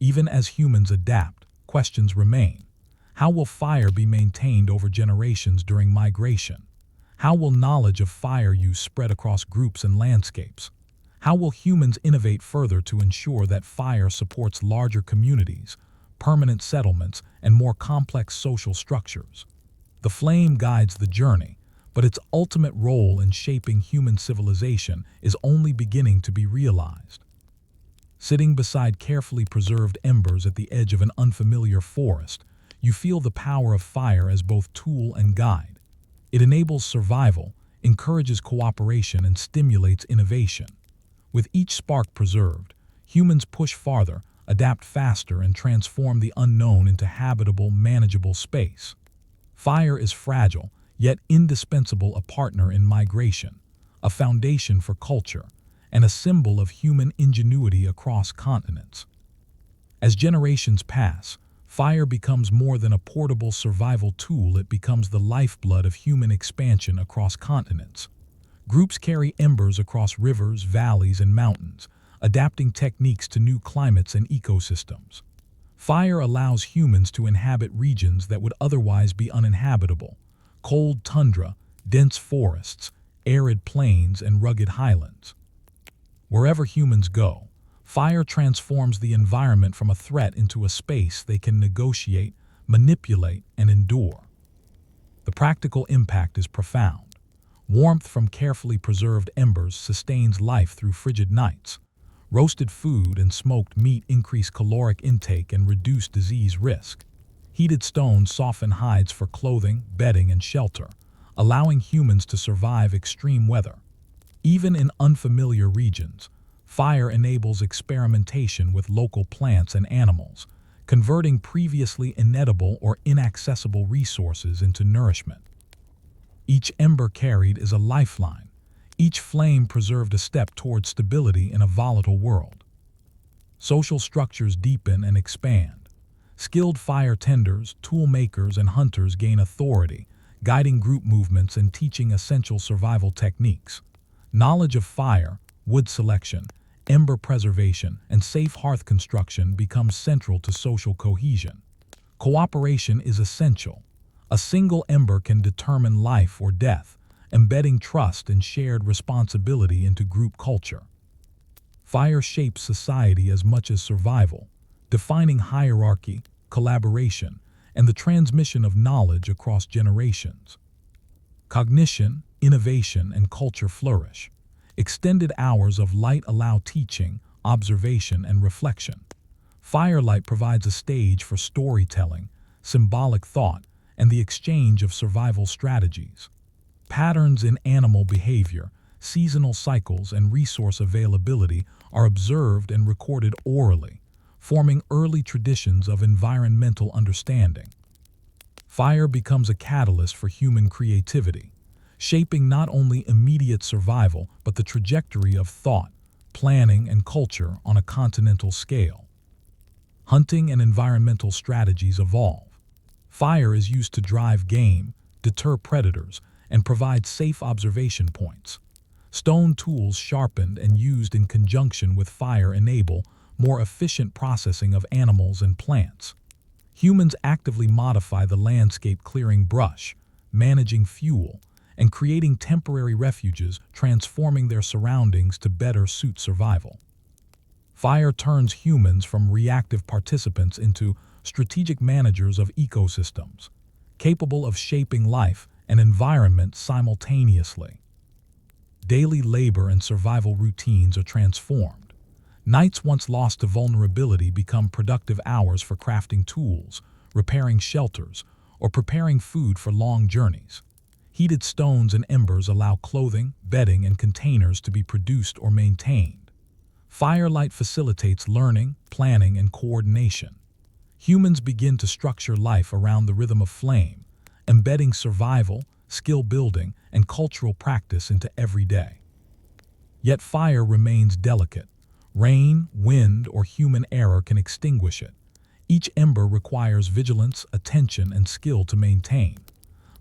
Even as humans adapt, questions remain. How will fire be maintained over generations during migration? How will knowledge of fire use spread across groups and landscapes? How will humans innovate further to ensure that fire supports larger communities, permanent settlements, and more complex social structures? The flame guides the journey, but its ultimate role in shaping human civilization is only beginning to be realized. Sitting beside carefully preserved embers at the edge of an unfamiliar forest, you feel the power of fire as both tool and guide. It enables survival, encourages cooperation, and stimulates innovation. With each spark preserved, humans push farther, adapt faster, and transform the unknown into habitable, manageable space. Fire is fragile, yet indispensable, a partner in migration, a foundation for culture, and a symbol of human ingenuity across continents. As generations pass, fire becomes more than a portable survival tool. It becomes the lifeblood of human expansion across continents. Groups carry embers across rivers, valleys, and mountains, adapting techniques to new climates and ecosystems. Fire allows humans to inhabit regions that would otherwise be uninhabitable: cold tundra, dense forests, arid plains, and rugged highlands. Wherever humans go, fire transforms the environment from a threat into a space they can negotiate, manipulate, and endure. The practical impact is profound. Warmth from carefully preserved embers sustains life through frigid nights. Roasted food and smoked meat increase caloric intake and reduce disease risk. Heated stones soften hides for clothing, bedding, and shelter, allowing humans to survive extreme weather. Even in unfamiliar regions, fire enables experimentation with local plants and animals, converting previously inedible or inaccessible resources into nourishment. Each ember carried is a lifeline, each flame preserved a step toward stability in a volatile world. Social structures deepen and expand. Skilled fire tenders, tool makers, and hunters gain authority, guiding group movements and teaching essential survival techniques. Knowledge of fire, wood selection, ember preservation, and safe hearth construction becomes central to social cohesion. Cooperation is essential. A single ember can determine life or death, embedding trust and shared responsibility into group culture. Fire shapes society as much as survival, defining hierarchy, collaboration, and the transmission of knowledge across generations. Cognition, innovation, and culture flourish. Extended hours of light allow teaching, observation, and reflection. Firelight provides a stage for storytelling, symbolic thought, and the exchange of survival strategies. Patterns in animal behavior, seasonal cycles, and resource availability are observed and recorded orally, forming early traditions of environmental understanding. Fire becomes a catalyst for human creativity, shaping not only immediate survival but the trajectory of thought, planning, and culture on a continental scale. Hunting and environmental strategies evolve. Fire is used to drive game, deter predators, and provide safe observation points. Stone tools sharpened and used in conjunction with fire enable more efficient processing of animals and plants. Humans actively modify the landscape, clearing brush, managing fuel, and creating temporary refuges, transforming their surroundings to better suit survival. Fire turns humans from reactive participants into strategic managers of ecosystems, capable of shaping life and environment simultaneously. Daily labor and survival routines are transformed. Nights once lost to vulnerability become productive hours for crafting tools, repairing shelters, or preparing food for long journeys. Heated stones and embers allow clothing, bedding, and containers to be produced or maintained. Firelight facilitates learning, planning, and coordination. Humans begin to structure life around the rhythm of flame, embedding survival, skill building, and cultural practice into every day. Yet fire remains delicate. Rain, wind, or human error can extinguish it. Each ember requires vigilance, attention, and skill to maintain.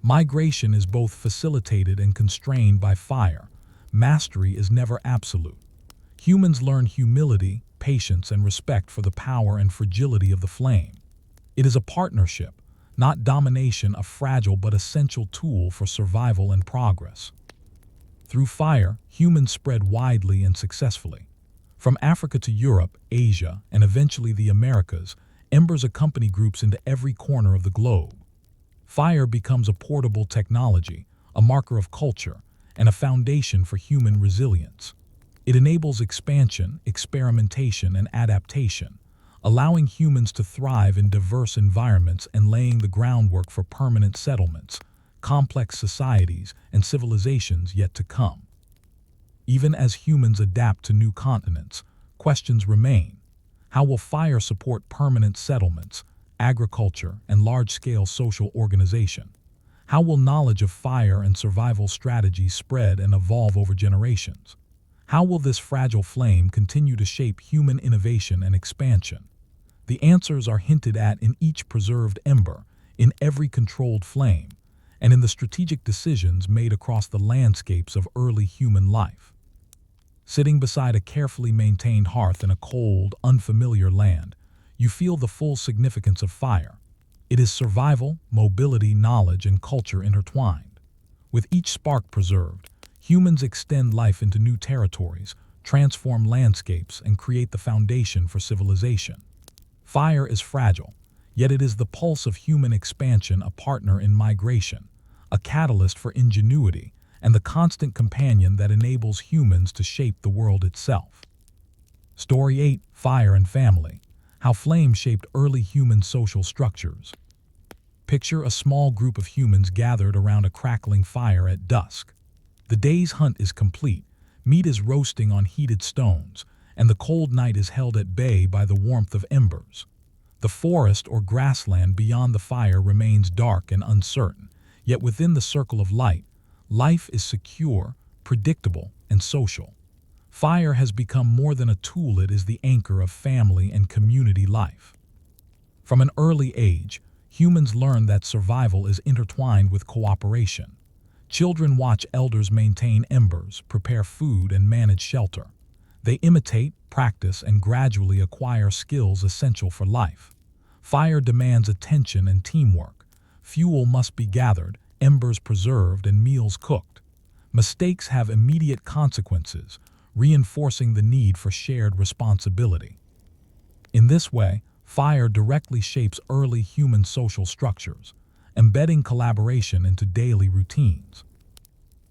Migration is both facilitated and constrained by fire. Mastery is never absolute. Humans learn humility, patience, and respect for the power and fragility of the flame. It is a partnership, not domination, a fragile but essential tool for survival and progress. Through fire, humans spread widely and successfully. From Africa to Europe, Asia, and eventually the Americas, embers accompany groups into every corner of the globe. Fire becomes a portable technology, a marker of culture, and a foundation for human resilience. It enables expansion, experimentation, and adaptation, allowing humans to thrive in diverse environments and laying the groundwork for permanent settlements, complex societies, and civilizations yet to come. Even as humans adapt to new continents, questions remain. How will fire support permanent settlements, agriculture, and large-scale social organization? How will knowledge of fire and survival strategies spread and evolve over generations? How will this fragile flame continue to shape human innovation and expansion? The answers are hinted at in each preserved ember, in every controlled flame, and in the strategic decisions made across the landscapes of early human life. Sitting beside a carefully maintained hearth in a cold, unfamiliar land, you feel the full significance of fire. It is survival, mobility, knowledge, and culture intertwined. With each spark preserved, humans extend life into new territories, transform landscapes, and create the foundation for civilization. Fire is fragile, yet it is the pulse of human expansion, a partner in migration, a catalyst for ingenuity, and the constant companion that enables humans to shape the world itself. Story 8: Fire and Family. How flame shaped early human social structures. Picture a small group of humans gathered around a crackling fire at dusk. The day's hunt is complete, meat is roasting on heated stones, and the cold night is held at bay by the warmth of embers. The forest or grassland beyond the fire remains dark and uncertain, yet within the circle of light, life is secure, predictable, and social. Fire has become more than a tool, it is the anchor of family and community life. From an early age, humans learn that survival is intertwined with cooperation. Children watch elders maintain embers, prepare food, and manage shelter. They imitate, practice, and gradually acquire skills essential for life. Fire demands attention and teamwork. Fuel must be gathered, embers preserved, and meals cooked. Mistakes have immediate consequences, reinforcing the need for shared responsibility. In this way, fire directly shapes early human social structures, embedding collaboration into daily routines.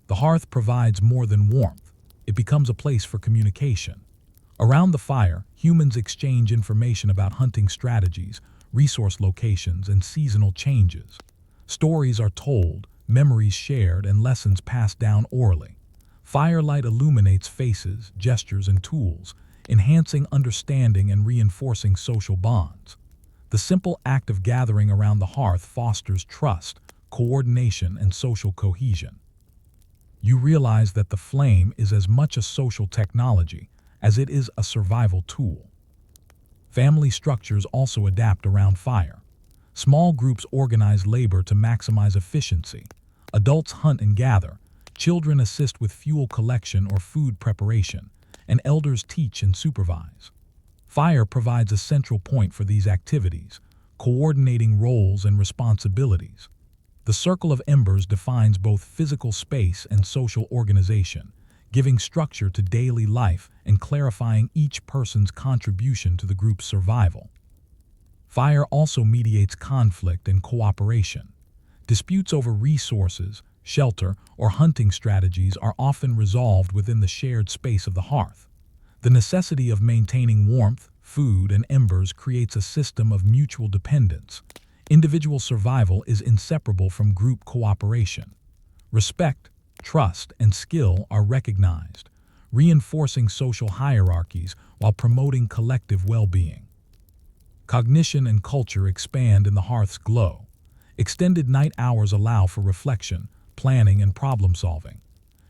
The hearth provides more than warmth. It becomes a place for communication. Around the fire, humans exchange information about hunting strategies, resource locations, and seasonal changes. Stories are told, memories shared, and lessons passed down orally. Firelight illuminates faces, gestures, and tools, enhancing understanding and reinforcing social bonds. The simple act of gathering around the hearth fosters trust, coordination, and social cohesion. You realize that the flame is as much a social technology as it is a survival tool. Family structures also adapt around fire. Small groups organize labor to maximize efficiency. Adults hunt and gather, children assist with fuel collection or food preparation, and elders teach and supervise. Fire provides a central point for these activities, coordinating roles and responsibilities. The circle of embers defines both physical space and social organization, giving structure to daily life and clarifying each person's contribution to the group's survival. Fire also mediates conflict and cooperation. Disputes over resources, shelter, or hunting strategies are often resolved within the shared space of the hearth. The necessity of maintaining warmth, food, and embers creates a system of mutual dependence. Individual survival is inseparable from group cooperation. Respect, trust, and skill are recognized, reinforcing social hierarchies while promoting collective well-being. Cognition and culture expand in the hearth's glow. Extended night hours allow for reflection, planning, and problem-solving.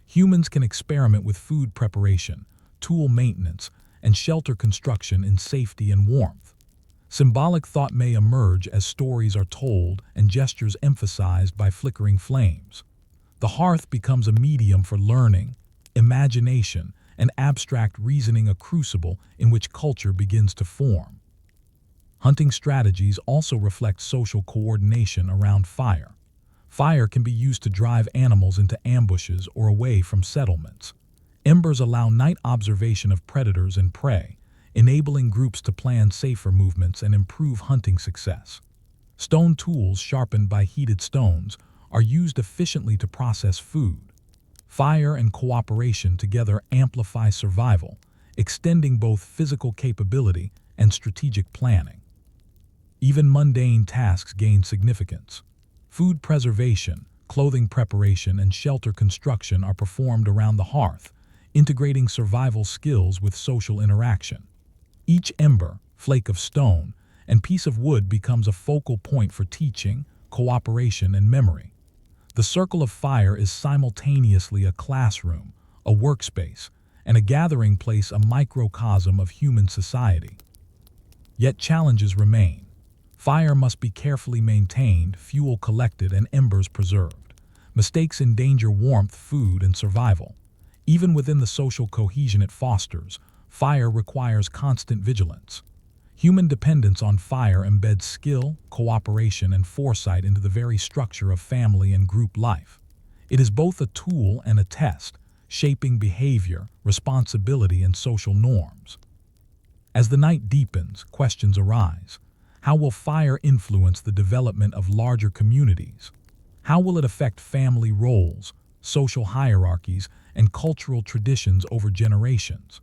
Humans can experiment with food preparation, tool maintenance, and shelter construction in safety and warmth. Symbolic thought may emerge as stories are told and gestures emphasized by flickering flames. The hearth becomes a medium for learning, imagination, and abstract reasoning, a crucible in which culture begins to form. Hunting strategies also reflect social coordination around fire. Fire can be used to drive animals into ambushes or away from settlements. Embers allow night observation of predators and prey, enabling groups to plan safer movements and improve hunting success. Stone tools sharpened by heated stones are used efficiently to process food. Fire and cooperation together amplify survival, extending both physical capability and strategic planning. Even mundane tasks gain significance. Food preservation, clothing preparation, and shelter construction are performed around the hearth, integrating survival skills with social interaction. Each ember, flake of stone, and piece of wood becomes a focal point for teaching, cooperation, and memory. The circle of fire is simultaneously a classroom, a workspace, and a gathering place, a microcosm of human society. Yet challenges remain. Fire must be carefully maintained, fuel collected, and embers preserved. Mistakes endanger warmth, food, and survival. Even within the social cohesion it fosters, fire requires constant vigilance. Human dependence on fire embeds skill, cooperation, and foresight into the very structure of family and group life. It is both a tool and a test, shaping behavior, responsibility, and social norms. As the night deepens, questions arise. How will fire influence the development of larger communities? How will it affect family roles, social hierarchies, and cultural traditions over generations?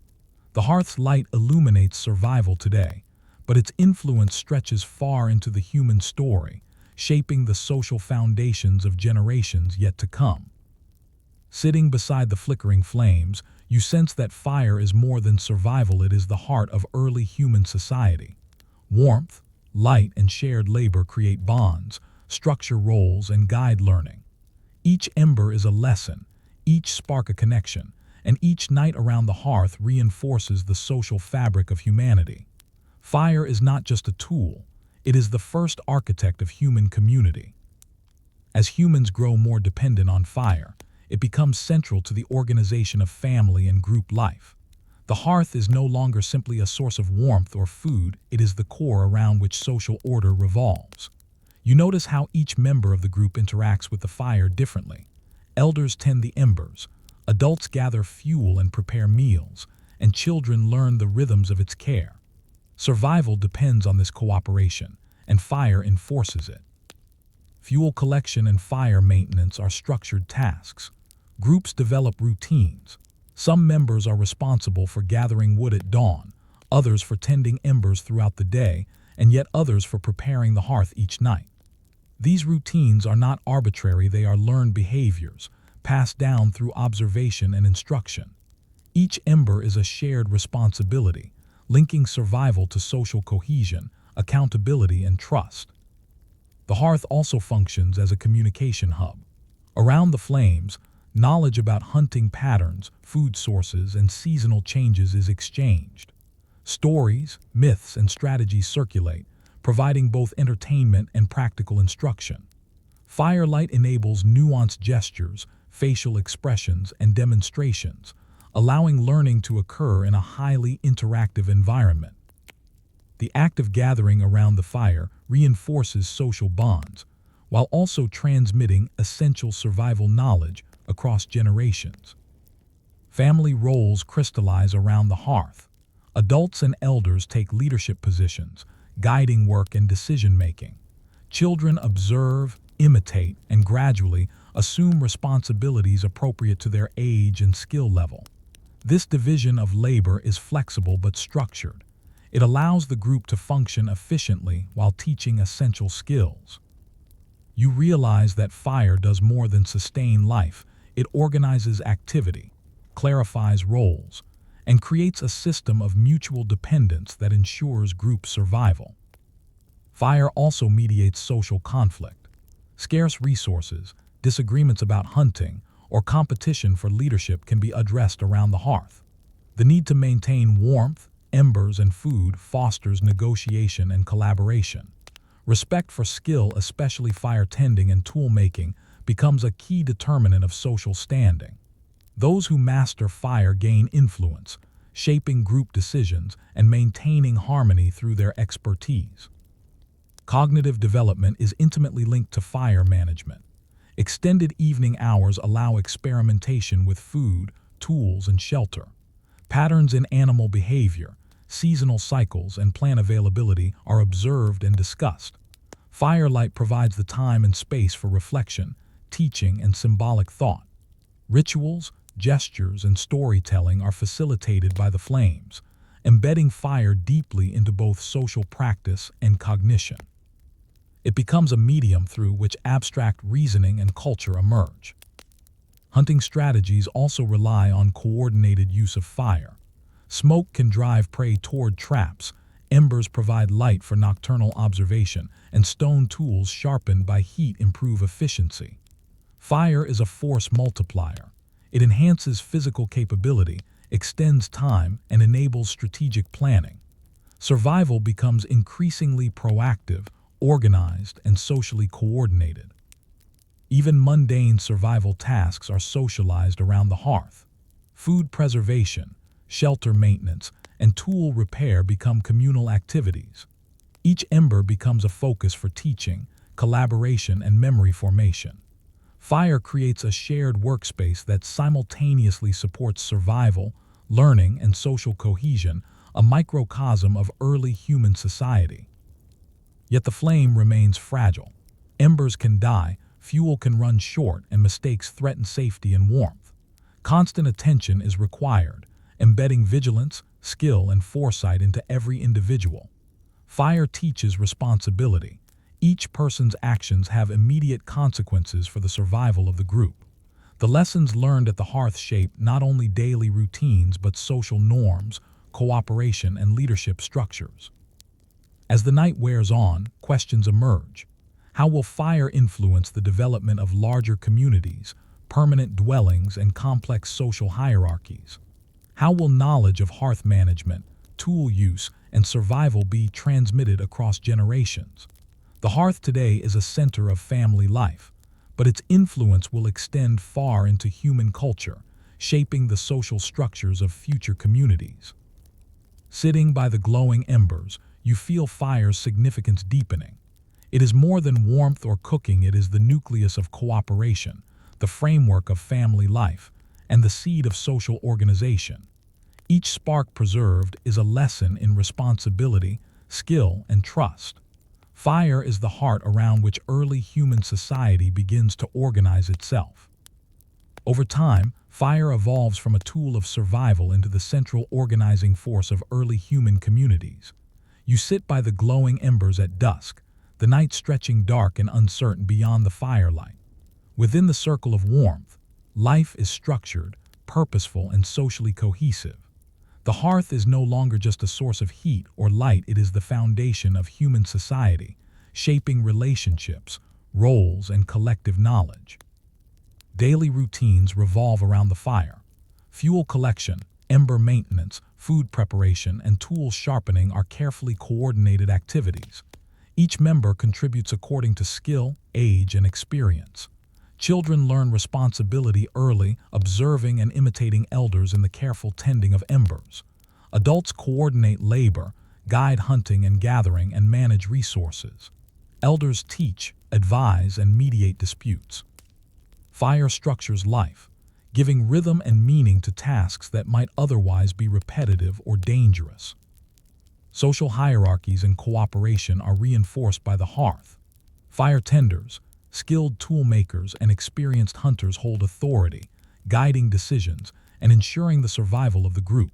The hearth's light illuminates survival today, but its influence stretches far into the human story, shaping the social foundations of generations yet to come. Sitting beside the flickering flames, you sense that fire is more than survival, it is the heart of early human society. Warmth, light, and shared labor create bonds, structure roles, and guide learning. Each ember is a lesson, each spark a connection, and each night around the hearth reinforces the social fabric of humanity. Fire is not just a tool, it is the first architect of human community. As humans grow more dependent on fire, it becomes central to the organization of family and group life. The hearth is no longer simply a source of warmth or food, it is the core around which social order revolves. You notice how each member of the group interacts with the fire differently. Elders tend the embers, adults gather fuel and prepare meals, and children learn the rhythms of its care. Survival depends on this cooperation, and fire enforces it. Fuel collection and fire maintenance are structured tasks. Groups develop routines. Some members are responsible for gathering wood at dawn, others for tending embers throughout the day, and yet others for preparing the hearth each night. These routines are not arbitrary, they are learned behaviors, passed down through observation and instruction. Each ember is a shared responsibility, linking survival to social cohesion, accountability, and trust. The hearth also functions as a communication hub. Around the flames, knowledge about hunting patterns, food sources, and seasonal changes is exchanged. Stories, myths, and strategies circulate, providing both entertainment and practical instruction. Firelight enables nuanced gestures, facial expressions, and demonstrations, allowing learning to occur in a highly interactive environment. The act of gathering around the fire reinforces social bonds, while also transmitting essential survival knowledge across generations. Family roles crystallize around the hearth. Adults and elders take leadership positions, guiding work and decision-making. Children observe, imitate, and gradually assume responsibilities appropriate to their age and skill level. This division of labor is flexible but structured. It allows the group to function efficiently while teaching essential skills. You realize that fire does more than sustain life. It organizes activity, clarifies roles, and creates a system of mutual dependence that ensures group survival. Fire also mediates social conflict. Scarce resources, disagreements about hunting, or competition for leadership can be addressed around the hearth. The need to maintain warmth, embers, and food fosters negotiation and collaboration. Respect for skill, especially fire tending and tool making, becomes a key determinant of social standing. Those who master fire gain influence, shaping group decisions and maintaining harmony through their expertise. Cognitive development is intimately linked to fire management. Extended evening hours allow experimentation with food, tools, and shelter. Patterns in animal behavior, seasonal cycles, and plant availability are observed and discussed. Firelight provides the time and space for reflection, teaching, and symbolic thought. Rituals, gestures, and storytelling are facilitated by the flames, embedding fire deeply into both social practice and cognition. It becomes a medium through which abstract reasoning and culture emerge. Hunting strategies also rely on coordinated use of fire. Smoke can drive prey toward traps, embers provide light for nocturnal observation, and stone tools sharpened by heat improve efficiency. Fire is a force multiplier. It enhances physical capability, extends time, and enables strategic planning. Survival becomes increasingly proactive, organized, and socially coordinated. Even mundane survival tasks are socialized around the hearth. Food preservation, shelter maintenance, and tool repair become communal activities. Each ember becomes a focus for teaching, collaboration, and memory formation. Fire creates a shared workspace that simultaneously supports survival, learning, and social cohesion, a microcosm of early human society. Yet the flame remains fragile. Embers can die, fuel can run short, and mistakes threaten safety and warmth. Constant attention is required, embedding vigilance, skill, and foresight into every individual. Fire teaches responsibility. Each person's actions have immediate consequences for the survival of the group. The lessons learned at the hearth shape not only daily routines but social norms, cooperation, and leadership structures. As the night wears on, questions emerge. How will fire influence the development of larger communities, permanent dwellings, and complex social hierarchies. How will knowledge of hearth management, tool use, and survival be transmitted across generations? The hearth today is a center of family life, but its influence will extend far into human culture, shaping the social structures of future communities. Sitting by the glowing embers, you feel fire's significance deepening. It is more than warmth or cooking, it is the nucleus of cooperation, the framework of family life, and the seed of social organization. Each spark preserved is a lesson in responsibility, skill, and trust. Fire is the heart around which early human society begins to organize itself. Over time, fire evolves from a tool of survival into the central organizing force of early human communities. You sit by the glowing embers at dusk, the night stretching dark and uncertain beyond the firelight. Within the circle of warmth, life is structured, purposeful, and socially cohesive. The hearth is no longer just a source of heat or light, it is the foundation of human society, shaping relationships, roles, and collective knowledge. Daily routines revolve around the fire. Fuel collection, ember maintenance, food preparation, and tool sharpening are carefully coordinated activities. Each member contributes according to skill, age, and experience. Children learn responsibility early, observing and imitating elders in the careful tending of embers. Adults coordinate labor, guide hunting and gathering, and manage resources. Elders teach, advise, and mediate disputes. Fire structures life, giving rhythm and meaning to tasks that might otherwise be repetitive or dangerous. Social hierarchies and cooperation are reinforced by the hearth. Fire tenders, skilled tool makers, and experienced hunters hold authority, guiding decisions and ensuring the survival of the group.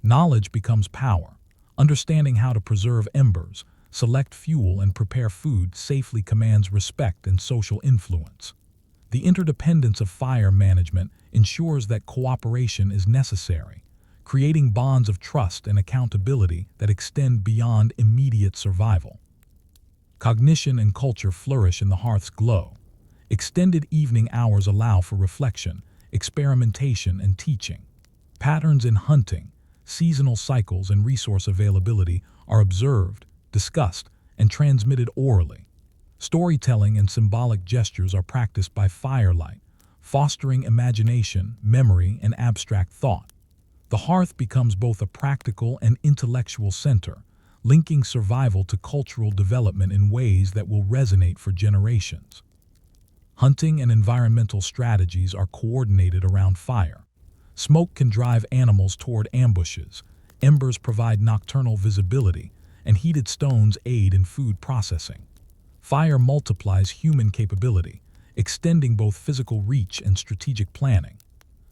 Knowledge becomes power. Understanding how to preserve embers, select fuel, and prepare food safely commands respect and social influence. The interdependence of fire management ensures that cooperation is necessary, creating bonds of trust and accountability that extend beyond immediate survival. Cognition and culture flourish in the hearth's glow. Extended evening hours allow for reflection, experimentation, and teaching. Patterns in hunting, seasonal cycles, and resource availability are observed, discussed, and transmitted orally. Storytelling and symbolic gestures are practiced by firelight, fostering imagination, memory, and abstract thought. The hearth becomes both a practical and intellectual center, linking survival to cultural development in ways that will resonate for generations. Hunting and environmental strategies are coordinated around fire. Smoke can drive animals toward ambushes, embers provide nocturnal visibility, and heated stones aid in food processing. Fire multiplies human capability, extending both physical reach and strategic planning.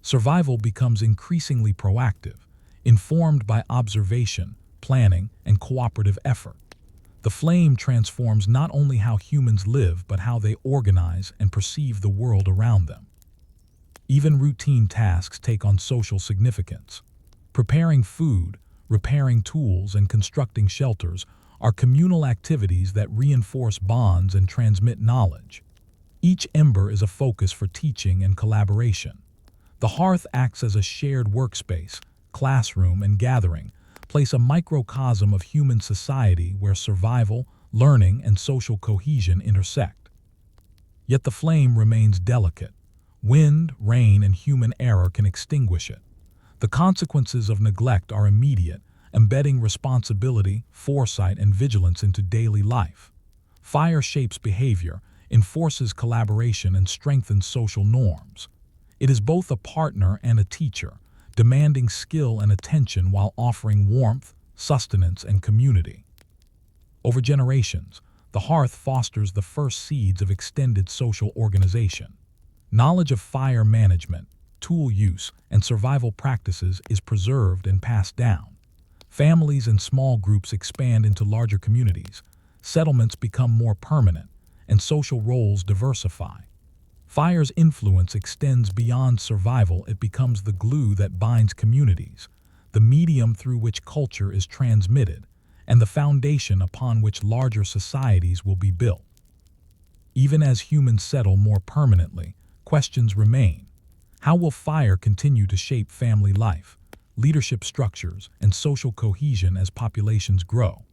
Survival becomes increasingly proactive, informed by observation, planning, and cooperative effort. The flame transforms not only how humans live but how they organize and perceive the world around them. Even routine tasks take on social significance. Preparing food, repairing tools, and constructing shelters are communal activities that reinforce bonds and transmit knowledge. Each ember is a focus for teaching and collaboration. The hearth acts as a shared workspace, classroom, and gathering place a microcosm of human society where survival, learning, and social cohesion intersect. Yet the flame remains delicate. Wind, rain, and human error can extinguish it. The consequences of neglect are immediate, embedding responsibility, foresight, and vigilance into daily life. Fire shapes behavior, enforces collaboration, and strengthens social norms. It is both a partner and a teacher, demanding skill and attention while offering warmth, sustenance, and community. Over generations, the hearth fosters the first seeds of extended social organization. Knowledge of fire management, tool use, and survival practices is preserved and passed down. Families and small groups expand into larger communities, settlements become more permanent, and social roles diversify. Fire's influence extends beyond survival, it becomes the glue that binds communities, the medium through which culture is transmitted, and the foundation upon which larger societies will be built. Even as humans settle more permanently, questions remain. How will fire continue to shape family life, leadership structures, and social cohesion as populations grow?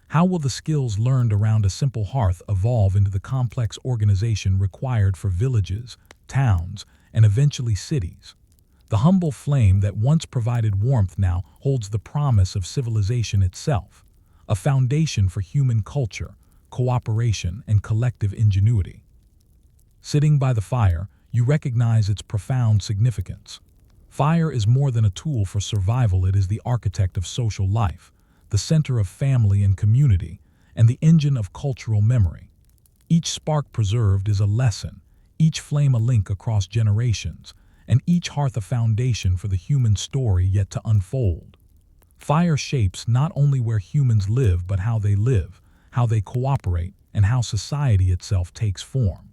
How will the skills learned around a simple hearth evolve into the complex organization required for villages, towns, and eventually cities? The humble flame that once provided warmth now holds the promise of civilization itself, a foundation for human culture, cooperation, and collective ingenuity. Sitting by the fire, you recognize its profound significance. Fire is more than a tool for survival, it is the architect of social life, the center of family and community, and the engine of cultural memory. Each spark preserved is a lesson, each flame a link across generations, and each hearth a foundation for the human story yet to unfold. Fire shapes not only where humans live, but how they cooperate, and how society itself takes form.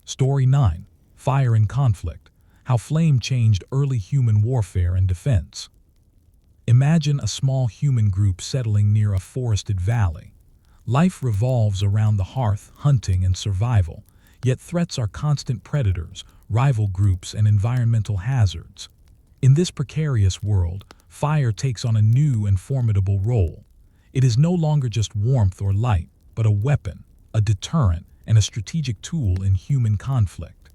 Story 9. Fire and Conflict. How flame changed early human warfare and defense. Imagine a small human group settling near a forested valley. Life revolves around the hearth, hunting, and survival, yet threats are constant predators, rival groups, and environmental hazards. In this precarious world, fire takes on a new and formidable role. It is no longer just warmth or light, but a weapon, a deterrent, and a strategic tool in human conflict.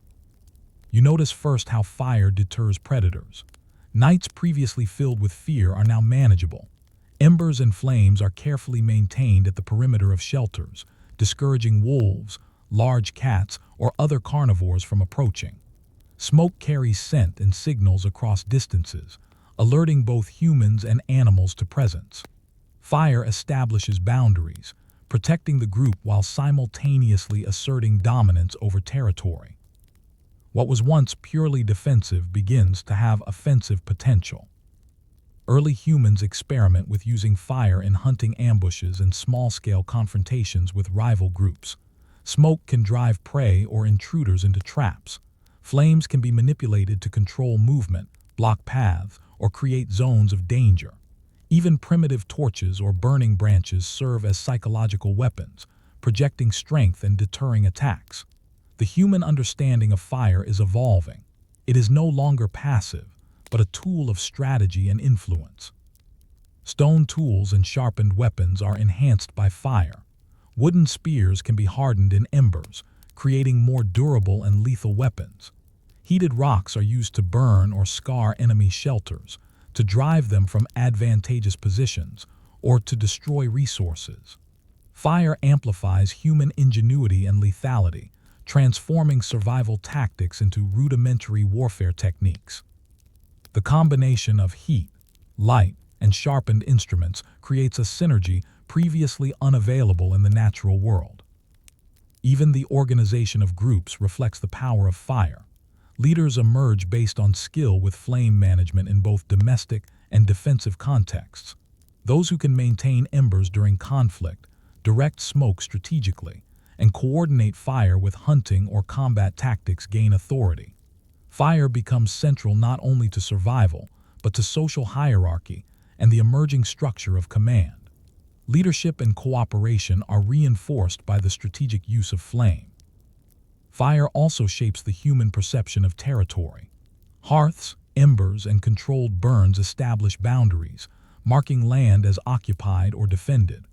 You notice first how fire deters predators. Nights previously filled with fear are now manageable. Embers and flames are carefully maintained at the perimeter of shelters, discouraging wolves, large cats, or other carnivores from approaching. Smoke carries scent and signals across distances, alerting both humans and animals to presence. Fire establishes boundaries, protecting the group while simultaneously asserting dominance over territory. What was once purely defensive begins to have offensive potential. Early humans experiment with using fire in hunting ambushes and small-scale confrontations with rival groups. Smoke can drive prey or intruders into traps. Flames can be manipulated to control movement, block paths, or create zones of danger. Even primitive torches or burning branches serve as psychological weapons, projecting strength and deterring attacks. The human understanding of fire is evolving. It is no longer passive, but a tool of strategy and influence. Stone tools and sharpened weapons are enhanced by fire. Wooden spears can be hardened in embers, creating more durable and lethal weapons. Heated rocks are used to burn or scar enemy shelters, to drive them from advantageous positions, or to destroy resources. Fire amplifies human ingenuity and lethality, transforming survival tactics into rudimentary warfare techniques. The combination of heat, light, and sharpened instruments creates a synergy previously unavailable in the natural world. Even the organization of groups reflects the power of fire. Leaders emerge based on skill with flame management in both domestic and defensive contexts. Those who can maintain embers during conflict, direct smoke strategically, and coordinate fire with hunting or combat tactics gain authority. Fire becomes central not only to survival, but to social hierarchy and the emerging structure of command. Leadership and cooperation are reinforced by the strategic use of flame. Fire also shapes the human perception of territory. Hearths, embers, and controlled burns establish boundaries, marking land as occupied or defended.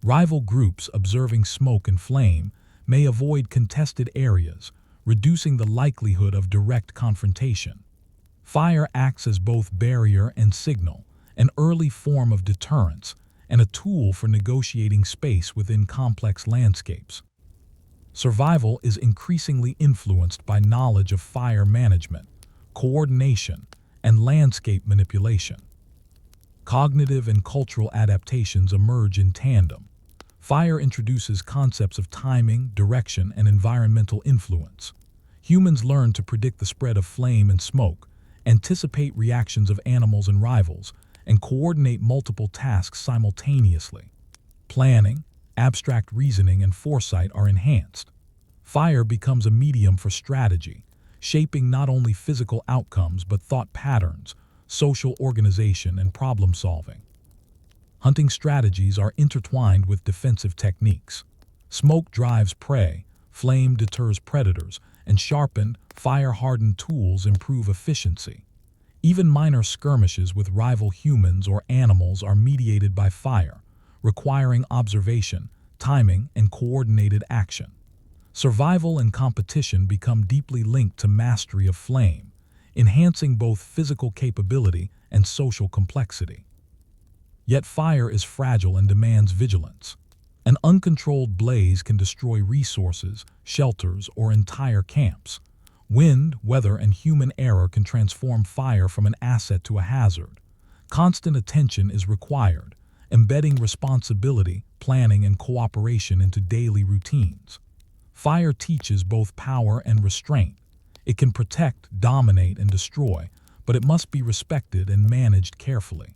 Rival groups observing smoke and flame may avoid contested areas, reducing the likelihood of direct confrontation. Fire acts as both barrier and signal, an early form of deterrence, and a tool for negotiating space within complex landscapes. Survival is increasingly influenced by knowledge of fire management, coordination, and landscape manipulation. Cognitive and cultural adaptations emerge in tandem. Fire introduces concepts of timing, direction, and environmental influence. Humans learn to predict the spread of flame and smoke, anticipate reactions of animals and rivals, and coordinate multiple tasks simultaneously. Planning, abstract reasoning, and foresight are enhanced. Fire becomes a medium for strategy, shaping not only physical outcomes but thought patterns, social organization, and problem solving. Hunting strategies are intertwined with defensive techniques. Smoke drives prey, flame deters predators, and sharpened, fire-hardened tools improve efficiency. Even minor skirmishes with rival humans or animals are mediated by fire, requiring observation, timing, and coordinated action. Survival and competition become deeply linked to mastery of flame, enhancing both physical capability and social complexity. Yet fire is fragile and demands vigilance. An uncontrolled blaze can destroy resources, shelters, or entire camps. Wind, weather, and human error can transform fire from an asset to a hazard. Constant attention is required, embedding responsibility, planning, and cooperation into daily routines. Fire teaches both power and restraint. It can protect, dominate, and destroy, but it must be respected and managed carefully.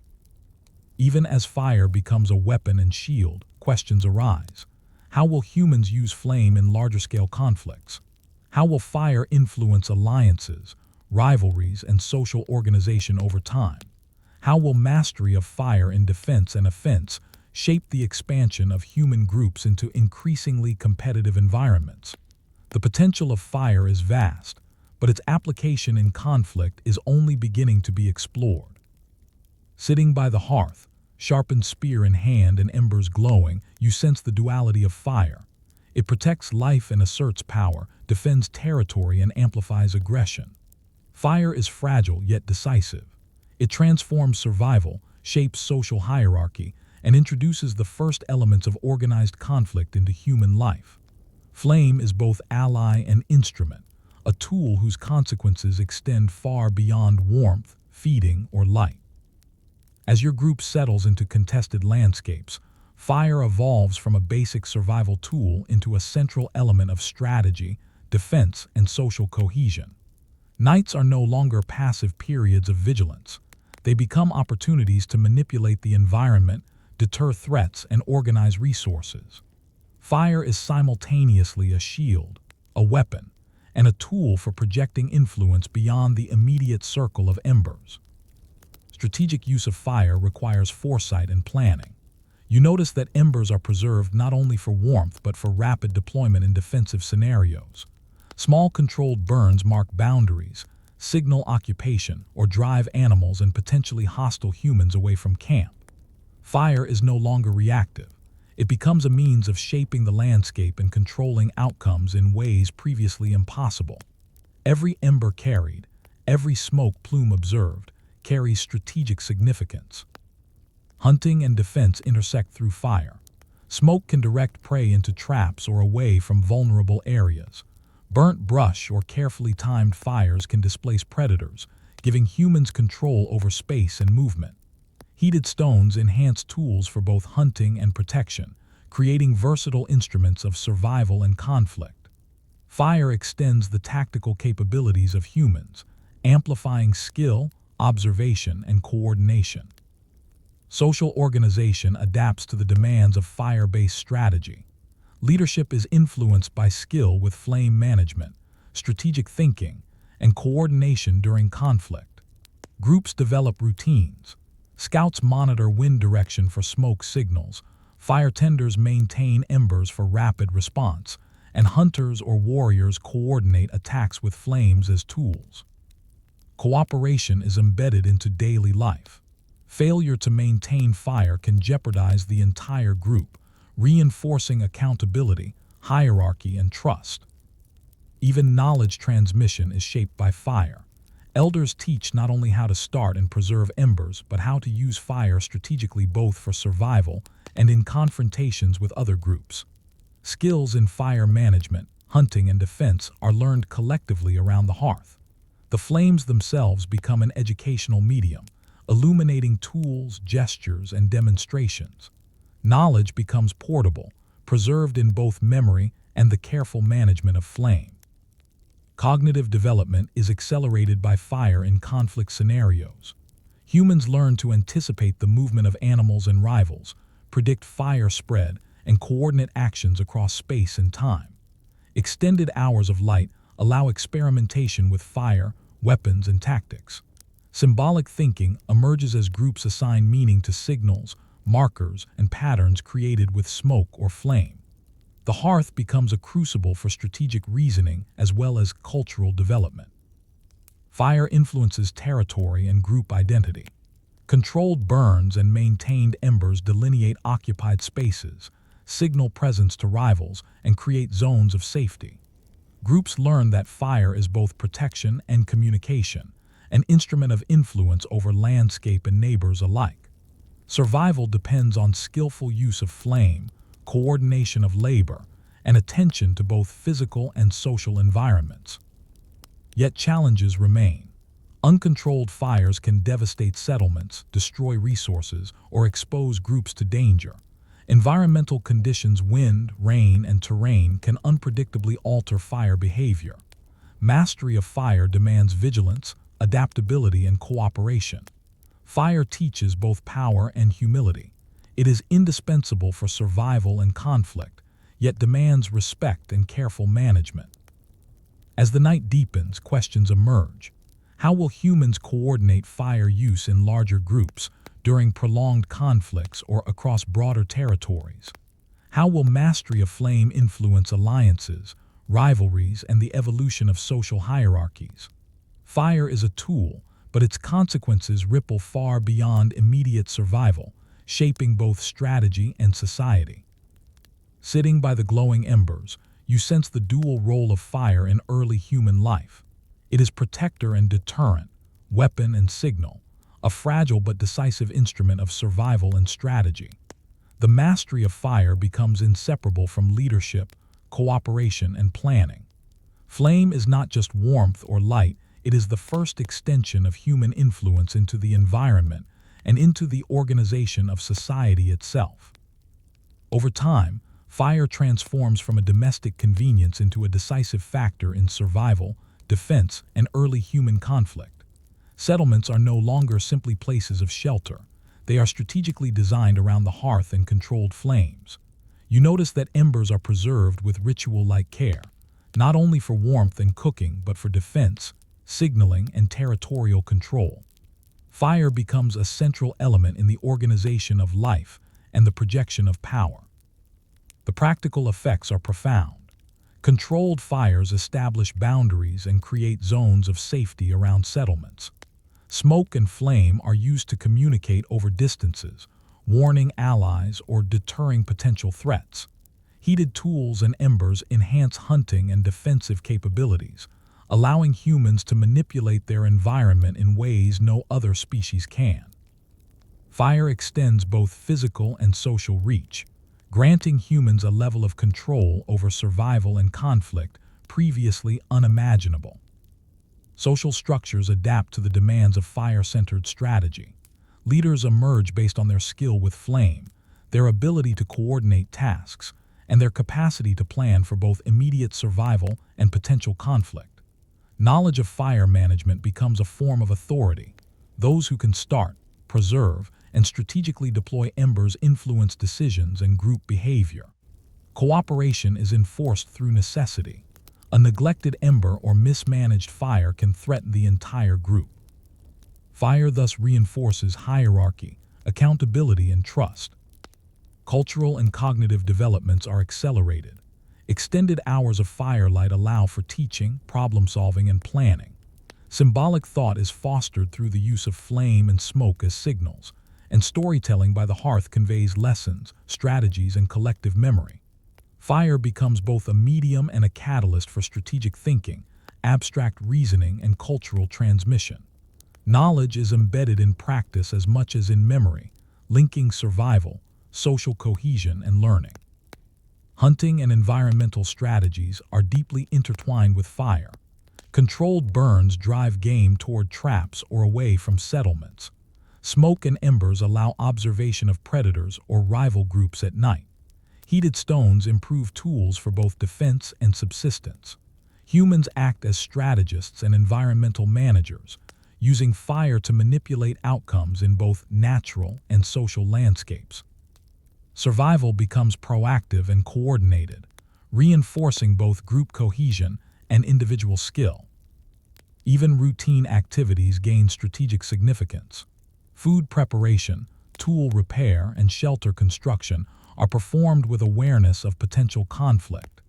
Even as fire becomes a weapon and shield, questions arise. How will humans use flame in larger-scale conflicts? How will fire influence alliances, rivalries, and social organization over time? How will mastery of fire in defense and offense shape the expansion of human groups into increasingly competitive environments? The potential of fire is vast, but its application in conflict is only beginning to be explored. Sitting by the hearth, sharpened spear in hand and embers glowing, you sense the duality of fire. It protects life and asserts power, defends territory and amplifies aggression. Fire is fragile yet decisive. It transforms survival, shapes social hierarchy, and introduces the first elements of organized conflict into human life. Flame is both ally and instrument, a tool whose consequences extend far beyond warmth, feeding, or light. As your group settles into contested landscapes, fire evolves from a basic survival tool into a central element of strategy, defense, and social cohesion. Nights are no longer passive periods of vigilance. They become opportunities to manipulate the environment, deter threats, and organize resources. Fire is simultaneously a shield, a weapon, and a tool for projecting influence beyond the immediate circle of embers. Strategic use of fire requires foresight and planning. You notice that embers are preserved not only for warmth but for rapid deployment in defensive scenarios. Small controlled burns mark boundaries, signal occupation, or drive animals and potentially hostile humans away from camp. Fire is no longer reactive. It becomes a means of shaping the landscape and controlling outcomes in ways previously impossible. Every ember carried, every smoke plume observed, carries strategic significance. Hunting and defense intersect through fire. Smoke can direct prey into traps or away from vulnerable areas. Burnt brush or carefully timed fires can displace predators, giving humans control over space and movement. Heated stones enhance tools for both hunting and protection, creating versatile instruments of survival and conflict. Fire extends the tactical capabilities of humans, amplifying skill, observation, and coordination. Social organization adapts to the demands of fire-based strategy. Leadership is influenced by skill with flame management, strategic thinking, and coordination during conflict. Groups develop routines. Scouts monitor wind direction for smoke signals, fire-tenders maintain embers for rapid response, and hunters or warriors coordinate attacks with flames as tools. Cooperation is embedded into daily life. Failure to maintain fire can jeopardize the entire group, reinforcing accountability, hierarchy, and trust. Even knowledge transmission is shaped by fire. Elders teach not only how to start and preserve embers, but how to use fire strategically both for survival and in confrontations with other groups. Skills in fire management, hunting, and defense are learned collectively around the hearth. The flames themselves become an educational medium, illuminating tools, gestures, and demonstrations. Knowledge becomes portable, preserved in both memory and the careful management of flame. Cognitive development is accelerated by fire in conflict scenarios. Humans learn to anticipate the movement of animals and rivals, predict fire spread, and coordinate actions across space and time. Extended hours of light allow experimentation with fire, weapons, and tactics. Symbolic thinking emerges as groups assign meaning to signals, markers, and patterns created with smoke or flame. The hearth becomes a crucible for strategic reasoning as well as cultural development. Fire influences territory and group identity. Controlled burns and maintained embers delineate occupied spaces, signal presence to rivals, and create zones of safety. Groups learn that fire is both protection and communication, an instrument of influence over landscape and neighbors alike. Survival depends on skillful use of flame, coordination of labor, and attention to both physical and social environments. Yet challenges remain. Uncontrolled fires can devastate settlements, destroy resources, or expose groups to danger. Environmental conditions, wind, rain, and terrain can unpredictably alter fire behavior. Mastery of fire demands vigilance, adaptability, and cooperation. Fire teaches both power and humility. It is indispensable for survival and conflict, yet demands respect and careful management. As the night deepens, questions emerge. How will humans coordinate fire use in larger groups, during prolonged conflicts, or across broader territories? How will mastery of flame influence alliances, rivalries, and the evolution of social hierarchies? Fire is a tool, but its consequences ripple far beyond immediate survival, shaping both strategy and society. Sitting by the glowing embers, you sense the dual role of fire in early human life. It is protector and deterrent, weapon and signal, a fragile but decisive instrument of survival and strategy. The mastery of fire becomes inseparable from leadership, cooperation, and planning. Flame is not just warmth or light, it is the first extension of human influence into the environment and into the organization of society itself. Over time, fire transforms from a domestic convenience into a decisive factor in survival, defense, and early human conflict. Settlements are no longer simply places of shelter. They are strategically designed around the hearth and controlled flames. You notice that embers are preserved with ritual-like care, not only for warmth and cooking, but for defense, signaling, and territorial control. Fire becomes a central element in the organization of life and the projection of power. The practical effects are profound. Controlled fires establish boundaries and create zones of safety around settlements. Smoke and flame are used to communicate over distances, warning allies or deterring potential threats. Heated tools and embers enhance hunting and defensive capabilities, allowing humans to manipulate their environment in ways no other species can. Fire extends both physical and social reach, granting humans a level of control over survival and conflict previously unimaginable. Social structures adapt to the demands of fire-centered strategy. Leaders emerge based on their skill with flame, their ability to coordinate tasks, and their capacity to plan for both immediate survival and potential conflict. Knowledge of fire management becomes a form of authority. Those who can start, preserve, and strategically deploy embers influence decisions and group behavior. Cooperation is enforced through necessity. A neglected ember or mismanaged fire can threaten the entire group. Fire thus reinforces hierarchy, accountability, and trust. Cultural and cognitive developments are accelerated. Extended hours of firelight allow for teaching, problem-solving, and planning. Symbolic thought is fostered through the use of flame and smoke as signals, and storytelling by the hearth conveys lessons, strategies, and collective memory. Fire becomes both a medium and a catalyst for strategic thinking, abstract reasoning, and cultural transmission. Knowledge is embedded in practice as much as in memory, linking survival, social cohesion, and learning. Hunting and environmental strategies are deeply intertwined with fire. Controlled burns drive game toward traps or away from settlements. Smoke and embers allow observation of predators or rival groups at night. Heated stones improve tools for both defense and subsistence. Humans act as strategists and environmental managers, using fire to manipulate outcomes in both natural and social landscapes. Survival becomes proactive and coordinated, reinforcing both group cohesion and individual skill. Even routine activities gain strategic significance. Food preparation, tool repair, and shelter construction are performed with awareness of potential conflict.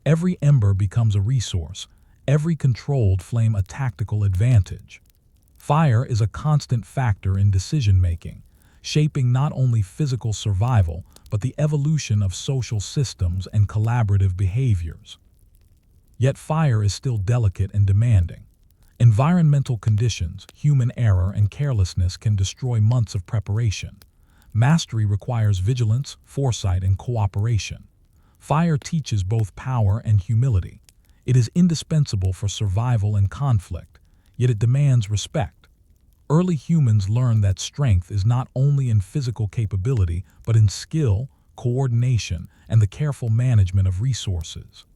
Every ember becomes a resource, every controlled flame a tactical advantage. Fire is a constant factor in decision-making, shaping not only physical survival, but the evolution of social systems and collaborative behaviors. Yet fire is still delicate and demanding. Environmental conditions, human error, and carelessness can destroy months of preparation. Mastery requires vigilance, foresight, and cooperation. Fire teaches both power and humility. It is indispensable for survival and conflict, yet it demands respect. Early humans learned that strength is not only in physical capability, but in skill, coordination, and the careful management of resources.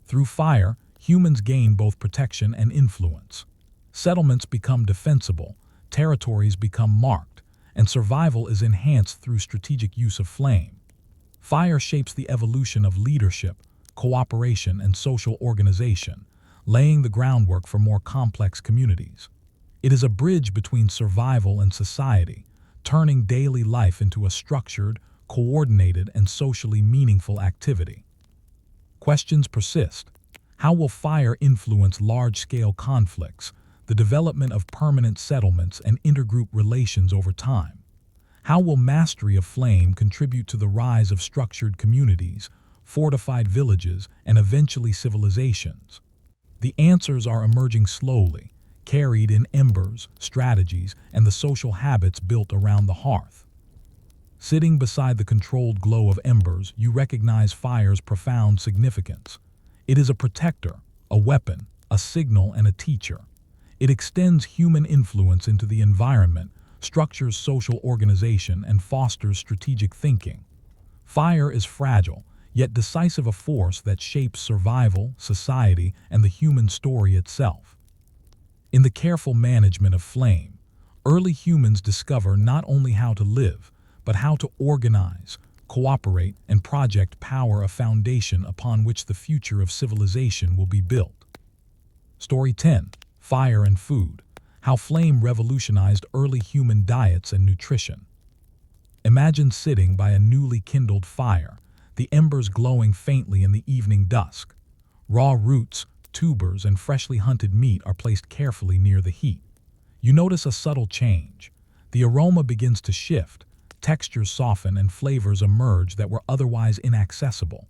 Through fire, humans gain both protection and influence. Settlements become defensible, territories become marked, and survival is enhanced through strategic use of flame. Fire shapes the evolution of leadership, cooperation, and social organization, laying the groundwork for more complex communities. It is a bridge between survival and society, turning daily life into a structured, coordinated, and socially meaningful activity. Questions persist. How will fire influence large-scale conflicts, the development of permanent settlements, and intergroup relations over time? How will mastery of flame contribute to the rise of structured communities, fortified villages, and eventually civilizations? The answers are emerging slowly, carried in embers, strategies, and the social habits built around the hearth. Sitting beside the controlled glow of embers, you recognize fire's profound significance. It is a protector, a weapon, a signal, and a teacher. It extends human influence into the environment, structures social organization, and fosters strategic thinking. Fire is fragile, yet decisive, a force that shapes survival, society, and the human story itself. In the careful management of flame, early humans discover not only how to live, but how to organize, cooperate, and project power, a foundation upon which the future of civilization will be built. Story 10. Fire and Food. How flame revolutionized early human diets and nutrition. Imagine sitting by a newly kindled fire, the embers glowing faintly in the evening dusk. Raw roots, tubers, and freshly hunted meat are placed carefully near the heat. You notice a subtle change. The aroma begins to shift, textures soften, and flavors emerge that were otherwise inaccessible.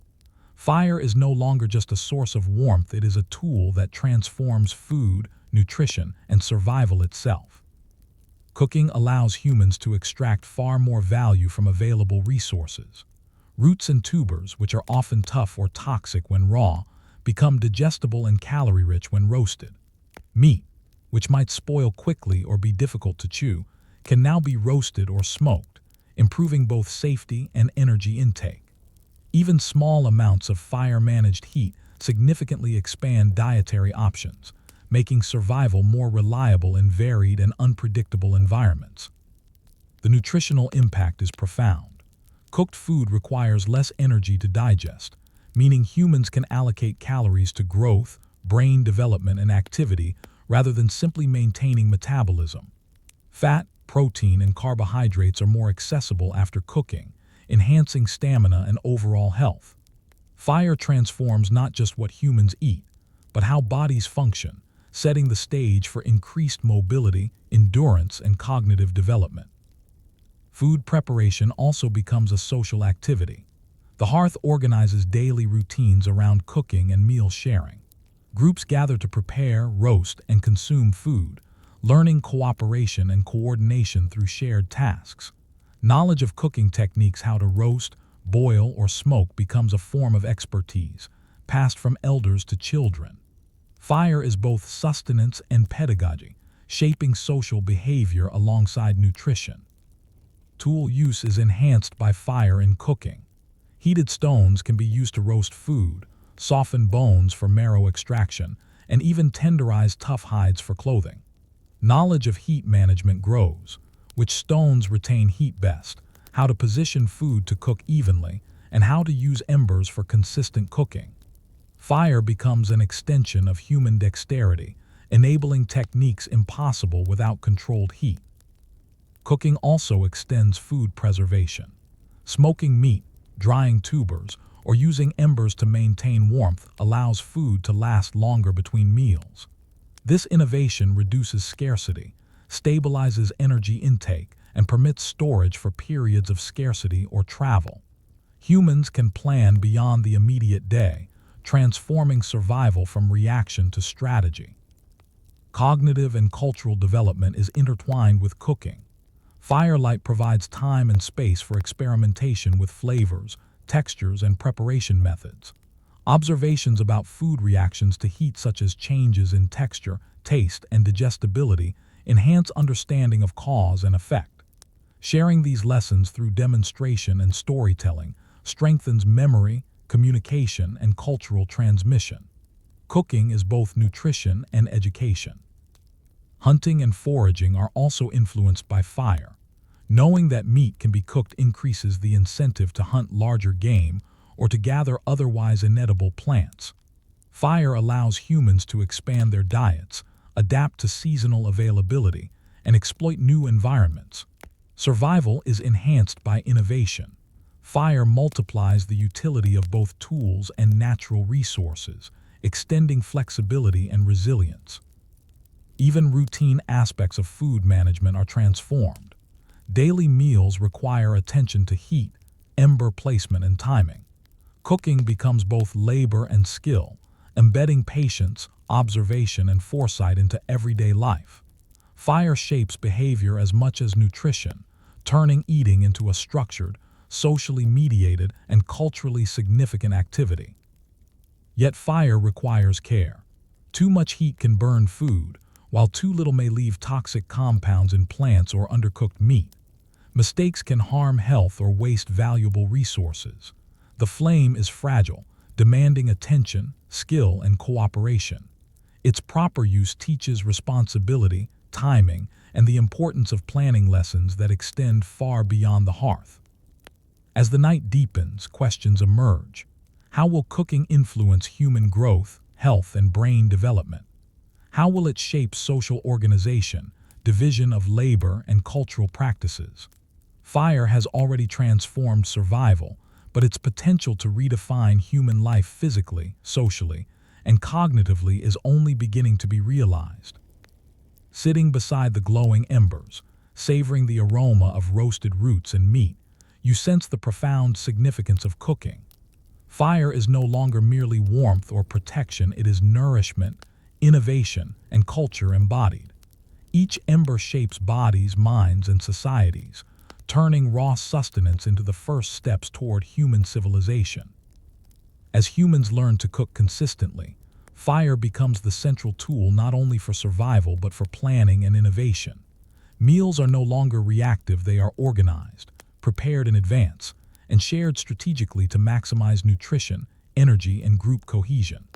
Fire is no longer just a source of warmth, it is a tool that transforms food, nutrition, and survival itself. Cooking allows humans to extract far more value from available resources. Roots and tubers, which are often tough or toxic when raw, become digestible and calorie-rich when roasted. Meat, which might spoil quickly or be difficult to chew, can now be roasted or smoked, improving both safety and energy intake. Even small amounts of fire-managed heat significantly expand dietary options, making survival more reliable in varied and unpredictable environments. The nutritional impact is profound. Cooked food requires less energy to digest, meaning humans can allocate calories to growth, brain development, and activity rather than simply maintaining metabolism. Fat, protein, and carbohydrates are more accessible after cooking, enhancing stamina and overall health. Fire transforms not just what humans eat, but how bodies function, setting the stage for increased mobility, endurance, and cognitive development. Food preparation also becomes a social activity. The hearth organizes daily routines around cooking and meal sharing. Groups gather to prepare, roast, and consume food, learning cooperation and coordination through shared tasks. Knowledge of cooking techniques, how to roast, boil, or smoke, becomes a form of expertise, passed from elders to children. Fire is both sustenance and pedagogy, shaping social behavior alongside nutrition. Tool use is enhanced by fire in cooking. Heated stones can be used to roast food, soften bones for marrow extraction, and even tenderize tough hides for clothing. Knowledge of heat management grows, which stones retain heat best, how to position food to cook evenly, and how to use embers for consistent cooking. Fire becomes an extension of human dexterity, enabling techniques impossible without controlled heat. Cooking also extends food preservation. Smoking meat, drying tubers, or using embers to maintain warmth allows food to last longer between meals. This innovation reduces scarcity, stabilizes energy intake, and permits storage for periods of scarcity or travel. Humans can plan beyond the immediate day, transforming survival from reaction to strategy. Cognitive and cultural development is intertwined with cooking. Firelight provides time and space for experimentation with flavors, textures, and preparation methods. Observations about food reactions to heat, such as changes in texture, taste, and digestibility, enhance understanding of cause and effect. Sharing these lessons through demonstration and storytelling strengthens memory, communication, and cultural transmission. Cooking is both nutrition and education. Hunting and foraging are also influenced by fire. Knowing that meat can be cooked increases the incentive to hunt larger game or to gather otherwise inedible plants. Fire allows humans to expand their diets, adapt to seasonal availability, and exploit new environments. Survival is enhanced by innovation. Fire multiplies the utility of both tools and natural resources, extending flexibility and resilience. Even routine aspects of food management are transformed. Daily meals require attention to heat, ember placement, and timing. Cooking becomes both labor and skill, embedding patience, observation, and foresight into everyday life. Fire shapes behavior as much as nutrition, turning eating into a structured, socially mediated, and culturally significant activity. Yet fire requires care. Too much heat can burn food, while too little may leave toxic compounds in plants or undercooked meat. Mistakes can harm health or waste valuable resources. The flame is fragile, demanding attention, skill, and cooperation. Its proper use teaches responsibility, timing, and the importance of planning lessons that extend far beyond the hearth. As the night deepens, questions emerge. How will cooking influence human growth, health, and brain development? How will it shape social organization, division of labor, and cultural practices? Fire has already transformed survival, but its potential to redefine human life physically, socially, and cognitively is only beginning to be realized. Sitting beside the glowing embers, savoring the aroma of roasted roots and meat, you sense the profound significance of cooking. Fire is no longer merely warmth or protection, it is nourishment, innovation, and culture embodied. Each ember shapes bodies, minds, and societies, turning raw sustenance into the first steps toward human civilization. As humans learn to cook consistently, fire becomes the central tool not only for survival but for planning and innovation. Meals are no longer reactive, they are organized, prepared in advance, and shared strategically to maximize nutrition, energy, and group cohesion.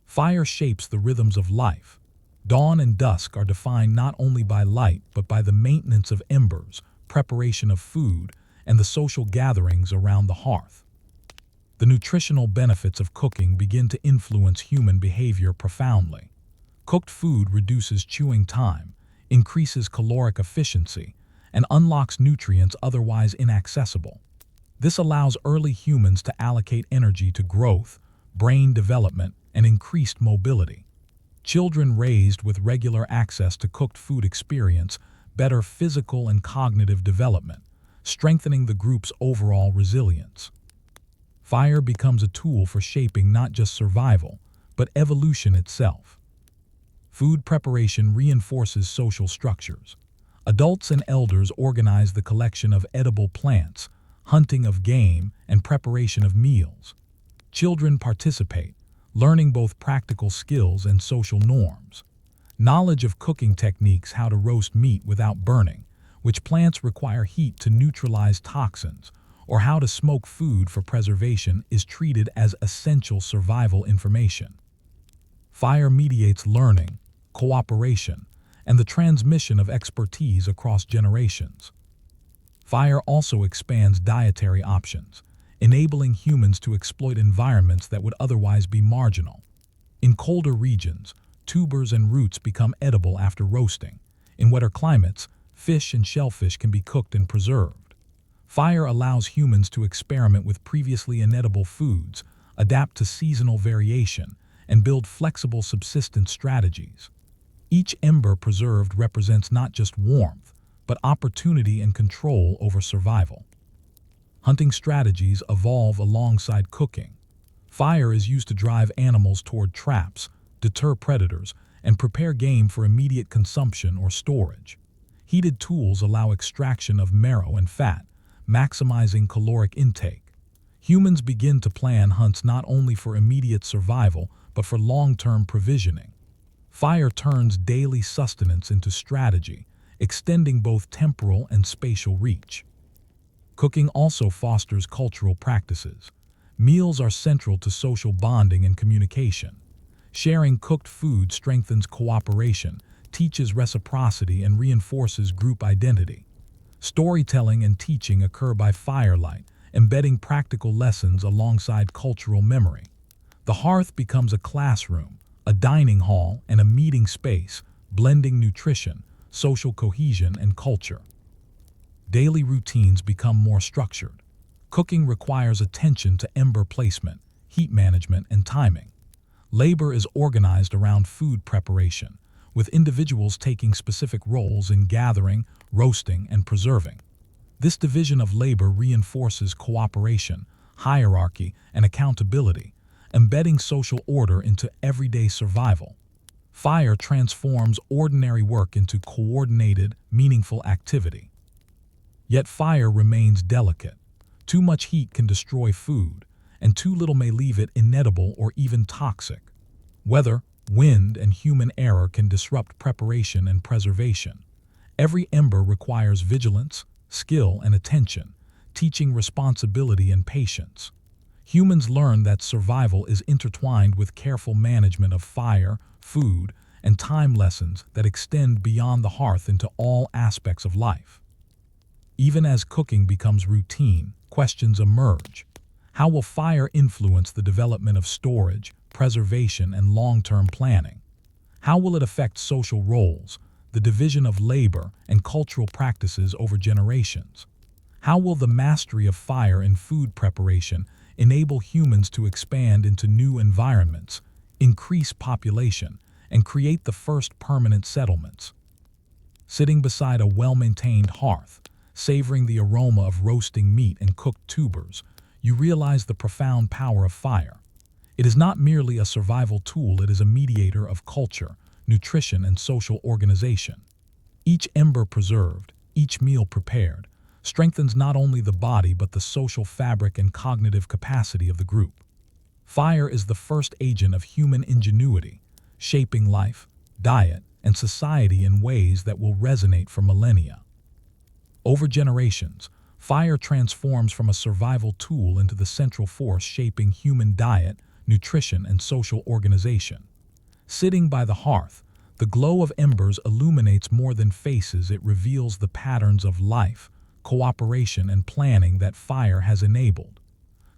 Fire shapes the rhythms of life. Dawn and dusk are defined not only by light but by the maintenance of embers, preparation of food, and the social gatherings around the hearth. The nutritional benefits of cooking begin to influence human behavior profoundly. Cooked food reduces chewing time, increases caloric efficiency, and unlocks nutrients otherwise inaccessible. This allows early humans to allocate energy to growth, brain development, and increased mobility. Children raised with regular access to cooked food experience better physical and cognitive development, strengthening the group's overall resilience. Fire becomes a tool for shaping not just survival, but evolution itself. Food preparation reinforces social structures. Adults and elders organize the collection of edible plants, hunting of game, and preparation of meals. Children participate, learning both practical skills and social norms. Knowledge of cooking techniques, how to roast meat without burning, which plants require heat to neutralize toxins, or how to smoke food for preservation is treated as essential survival information. Fire mediates learning, cooperation, and the transmission of expertise across generations. Fire also expands dietary options, enabling humans to exploit environments that would otherwise be marginal. In colder regions, tubers and roots become edible after roasting. In wetter climates, fish and shellfish can be cooked and preserved. Fire allows humans to experiment with previously inedible foods, adapt to seasonal variation, and build flexible subsistence strategies. Each ember preserved represents not just warmth, but opportunity and control over survival. Hunting strategies evolve alongside cooking. Fire is used to drive animals toward traps, deter predators, and prepare game for immediate consumption or storage. Heated tools allow extraction of marrow and fat, maximizing caloric intake. Humans begin to plan hunts not only for immediate survival, but for long-term provisioning. Fire turns daily sustenance into strategy, extending both temporal and spatial reach. Cooking also fosters cultural practices. Meals are central to social bonding and communication. Sharing cooked food strengthens cooperation, teaches reciprocity, and reinforces group identity. Storytelling and teaching occur by firelight, embedding practical lessons alongside cultural memory. The hearth becomes a classroom, a dining hall, and a meeting space, blending nutrition, social cohesion, and culture. Daily routines become more structured. Cooking requires attention to ember placement, heat management, and timing. Labor is organized around food preparation, with individuals taking specific roles in gathering, roasting, and preserving. This division of labor reinforces cooperation, hierarchy, and accountability, embedding social order into everyday survival. Fire transforms ordinary work into coordinated, meaningful activity. Yet fire remains delicate. Too much heat can destroy food, and too little may leave it inedible or even toxic. Weather, wind, and human error can disrupt preparation and preservation. Every ember requires vigilance, skill, and attention, teaching responsibility and patience. Humans learn that survival is intertwined with careful management of fire, food, and time lessons that extend beyond the hearth into all aspects of life. Even as cooking becomes routine, questions emerge. How will fire influence the development of storage, preservation, and long-term planning? How will it affect social roles, the division of labor, and cultural practices over generations? How will the mastery of fire in food preparation enable humans to expand into new environments, increase population, and create the first permanent settlements? Sitting beside a well-maintained hearth, savoring the aroma of roasting meat and cooked tubers, you realize the profound power of fire. It is not merely a survival tool, it is a mediator of culture, nutrition, and social organization. Each ember preserved, each meal prepared, strengthens not only the body but the social fabric and cognitive capacity of the group. Fire is the first agent of human ingenuity, shaping life, diet, and society in ways that will resonate for millennia. Over generations, fire transforms from a survival tool into the central force shaping human diet, nutrition, and social organization. Sitting by the hearth, the glow of embers illuminates more than faces, it reveals the patterns of life, cooperation, and planning that fire has enabled.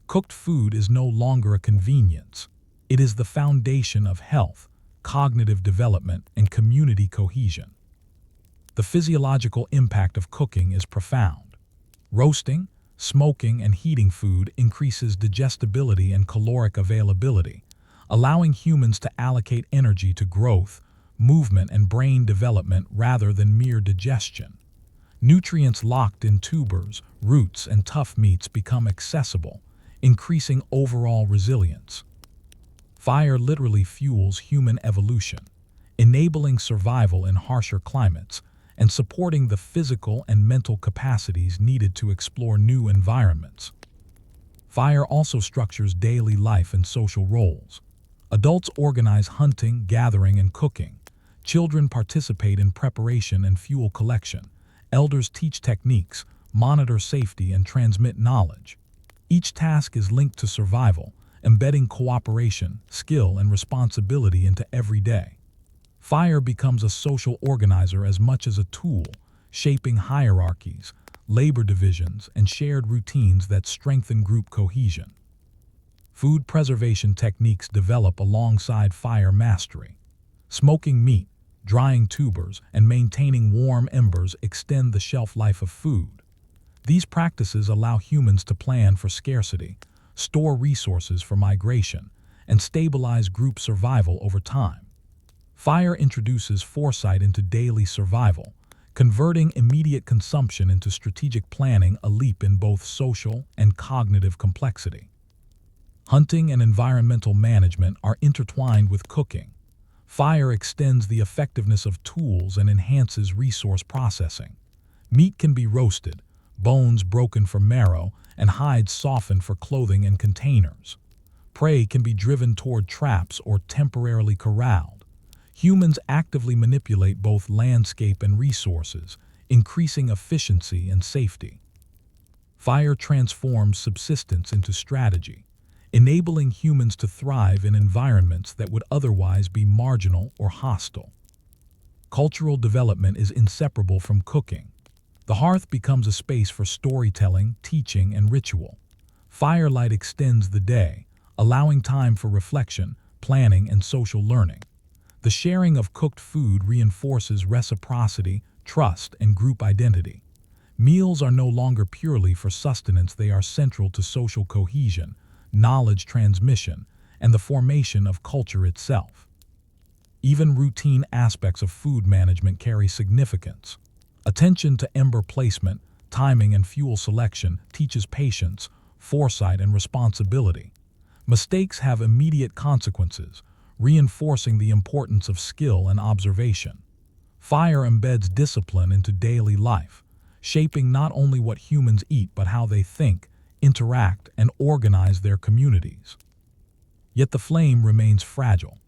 Cooked food is no longer a convenience. It is the foundation of health, cognitive development, and community cohesion. The physiological impact of cooking is profound. Roasting, smoking, and heating food increases digestibility and caloric availability, allowing humans to allocate energy to growth, movement, and brain development rather than mere digestion. Nutrients locked in tubers, roots, and tough meats become accessible, increasing overall resilience. Fire literally fuels human evolution, enabling survival in harsher climates and supporting the physical and mental capacities needed to explore new environments. Fire also structures daily life and social roles. Adults organize hunting, gathering, and cooking. Children participate in preparation and fuel collection. Elders teach techniques, monitor safety, and transmit knowledge. Each task is linked to survival, embedding cooperation, skill, and responsibility into every day. Fire becomes a social organizer as much as a tool, shaping hierarchies, labor divisions, and shared routines that strengthen group cohesion. Food preservation techniques develop alongside fire mastery. Smoking meat, drying tubers, and maintaining warm embers extend the shelf life of food. These practices allow humans to plan for scarcity, store resources for migration, and stabilize group survival over time. Fire introduces foresight into daily survival, converting immediate consumption into strategic planning, a leap in both social and cognitive complexity. Hunting and environmental management are intertwined with cooking. Fire extends the effectiveness of tools and enhances resource processing. Meat can be roasted, bones broken for marrow, and hides softened for clothing and containers. Prey can be driven toward traps or temporarily corralled. Humans actively manipulate both landscape and resources, increasing efficiency and safety. Fire transforms subsistence into strategy, enabling humans to thrive in environments that would otherwise be marginal or hostile. Cultural development is inseparable from cooking. The hearth becomes a space for storytelling, teaching, and ritual. Firelight extends the day, allowing time for reflection, planning, and social learning. The sharing of cooked food reinforces reciprocity, trust, and group identity. Meals are no longer purely for sustenance, they are central to social cohesion, knowledge transmission, and the formation of culture itself. Even routine aspects of food management carry significance. Attention to ember placement, timing, and fuel selection teaches patience, foresight, and responsibility. Mistakes have immediate consequences, reinforcing the importance of skill and observation. Fire embeds discipline into daily life, shaping not only what humans eat but how they think, interact, and organize their communities. Yet the flame remains fragile.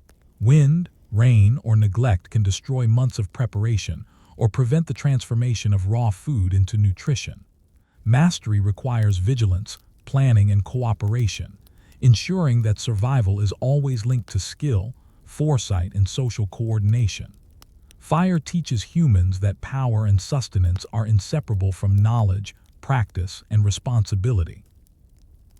Wind, rain, or neglect can destroy months of preparation or prevent the transformation of raw food into nutrition. Mastery requires vigilance, planning, and cooperation, ensuring that survival is always linked to skill, foresight, and social coordination. Fire teaches humans that power and sustenance are inseparable from knowledge, practice, and responsibility.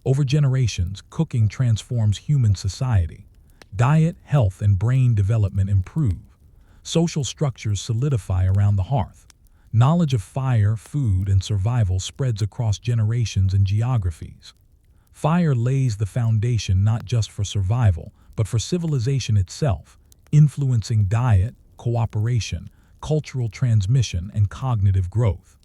Over generations, cooking transforms human society. Diet, health, and brain development improve. Social structures solidify around the hearth. Knowledge of fire, food, and survival spreads across generations and geographies. Fire lays the foundation not just for survival, but for civilization itself, influencing diet, cooperation, cultural transmission, and cognitive growth.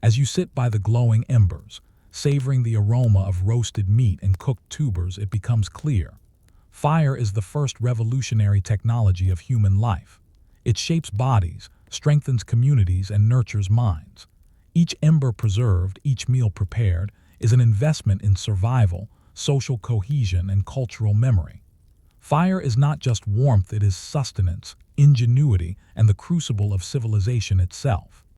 As you sit by the glowing embers, savoring the aroma of roasted meat and cooked tubers, it becomes clear. Fire is the first revolutionary technology of human life. It shapes bodies, strengthens communities, and nurtures minds. Each ember preserved, each meal prepared, is an investment in survival, social cohesion, and cultural memory. Fire is not just warmth, it is sustenance, ingenuity, and the crucible of civilization itself.